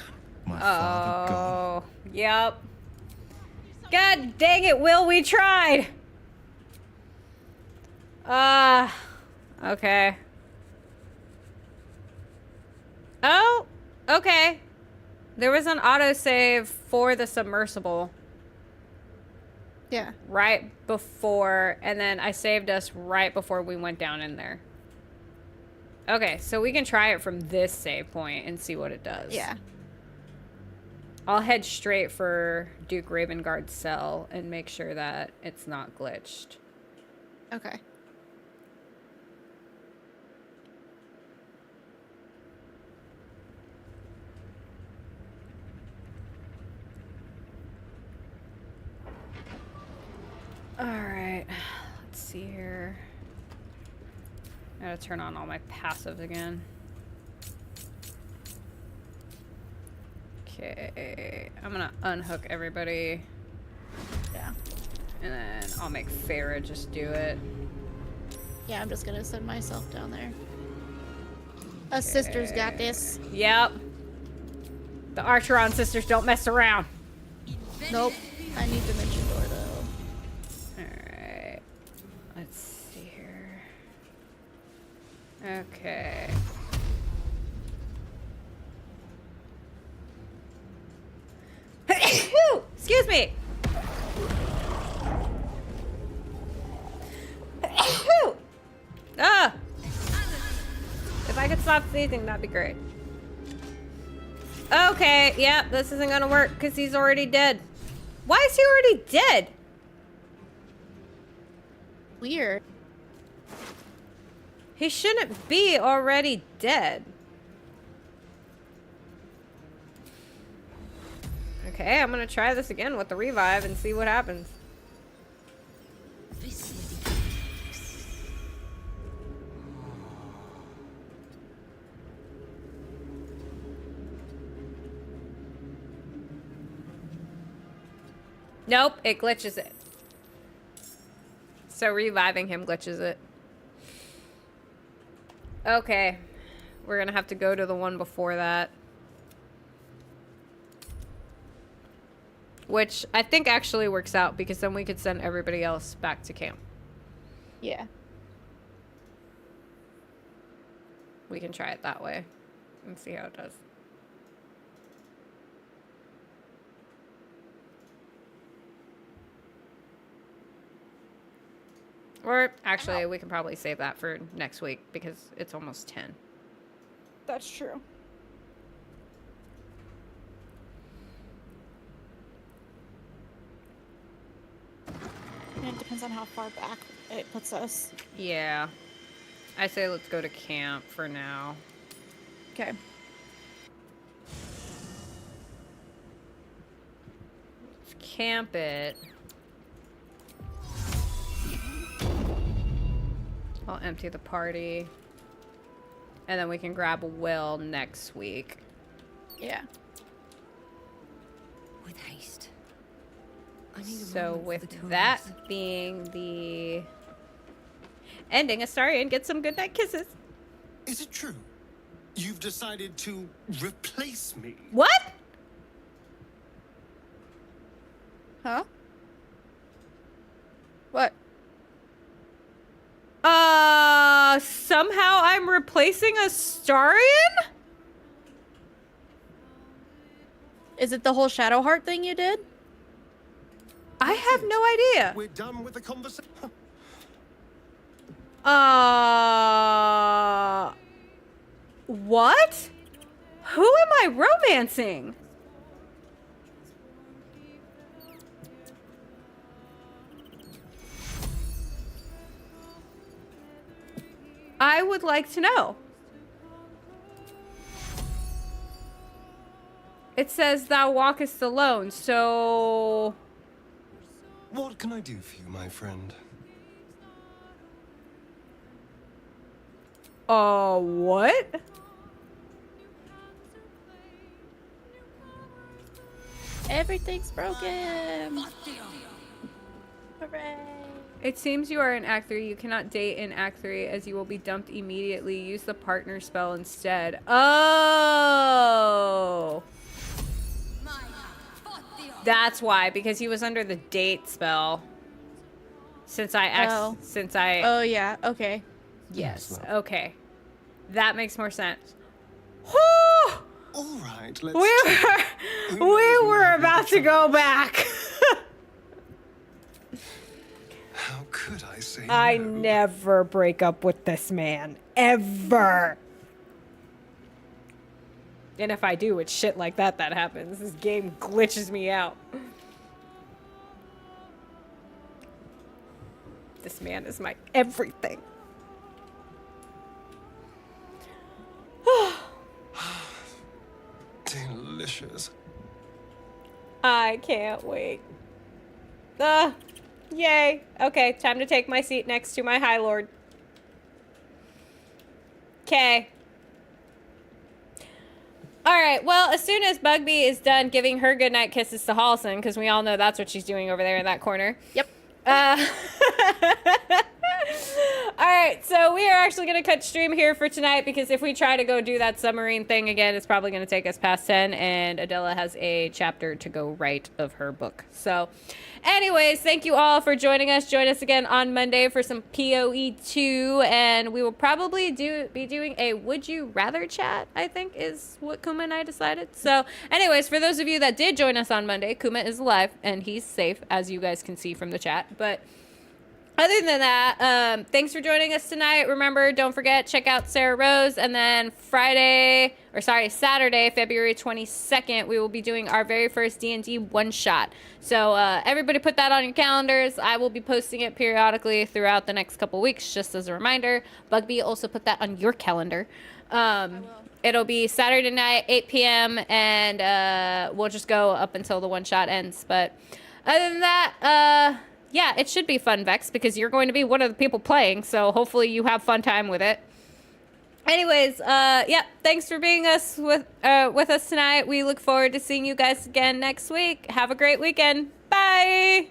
My father gone. Oh, yep. God dang it, Will, we tried. Okay. Oh, okay. There was an autosave for the submersible. Yeah. Right before, and then I saved us right before we went down in there. Okay, so we can try it from this save point and see what it does. Yeah. I'll head straight for Duke Ravengard's cell and make sure that it's not glitched. Okay. Alright, let's see here. I gotta turn on all my passives again. Okay, I'm gonna unhook everybody. Yeah. And then I'll make Farah just do it. Yeah, I'm just gonna send myself down there. Us sisters got this. Yep. The Archeron sisters don't mess around. Nope. I need Dimension Door though. Alright. Let's see here. Okay. Excuse me! Ah! If I could stop sneezing, that'd be great. Okay, yeah, this isn't gonna work because he's already dead. Why is he already dead? Weird. He shouldn't be already dead. Okay, I'm gonna try this again with the revive and see what happens. Nope, it glitches it. So reviving him glitches it. Okay. We're gonna have to go to the one before that. Which I think actually works out because then we could send everybody else back to camp. Yeah. We can try it that way and see how it does. Or actually, we can probably save that for next week because it's almost 10. That's true. And it depends on how far back it puts us. Yeah. I say let's go to camp for now. Okay. Let's camp it. I'll empty the party. And then we can grab Will next week. Yeah. With haste. I need a So moment for with the two of that us. being the ending, Astarion gets some goodnight kisses. Is it true? You've decided to replace me? What? Huh? What? Somehow I'm replacing Astarion? Is it the whole Shadowheart thing you did? I have no idea. We're done with the conversation. What? Who am I romancing? I would like to know. It says thou walkest alone, so... What can I do for you, my friend? What? Everything's broken. Hooray. It seems you are in Act 3. You cannot date in Act 3 as you will be dumped immediately. Use the partner spell instead. Oh! That's why, because he was under the date spell. Since I... Oh, yeah. Okay. Yes. Okay. That makes more sense. All right, We were about to go back. How could I say I no? never break up with this man. Ever. And if I do, it's shit like that happens. This game glitches me out. This man is my everything. Delicious. I can't wait. Yay. Okay, time to take my seat next to my High Lord. Okay. Alright, well, as soon as Bugby is done giving her goodnight kisses to Halson, because we all know that's what she's doing over there in that corner. Yep. Alright, right, so we are actually going to cut stream here for tonight because if we try to go do that submarine thing again, it's probably going to take us past 10, and Adela has a chapter to go write of her book. So anyways, thank you all for joining us. Join us again on Monday for some PoE2, and we will probably be doing a Would You Rather chat, I think is what Kuma and I decided. So anyways, for those of you that did join us on Monday, Kuma is alive, and he's safe, as you guys can see from the chat. But other than that, thanks for joining us tonight. Remember, don't forget, check out Sarah Rose. And then Saturday, February 22nd, we will be doing our very first D&D one-shot. So everybody put that on your calendars. I will be posting it periodically throughout the next couple weeks, just as a reminder. Bugby, also put that on your calendar. It'll be Saturday night, 8 p.m., and we'll just go up until the one-shot ends. But other than that, yeah, it should be fun, Vex, because you're going to be one of the people playing, so hopefully you have fun time with it. Anyways, yeah, thanks for being with us tonight. We look forward to seeing you guys again next week. Have a great weekend. Bye!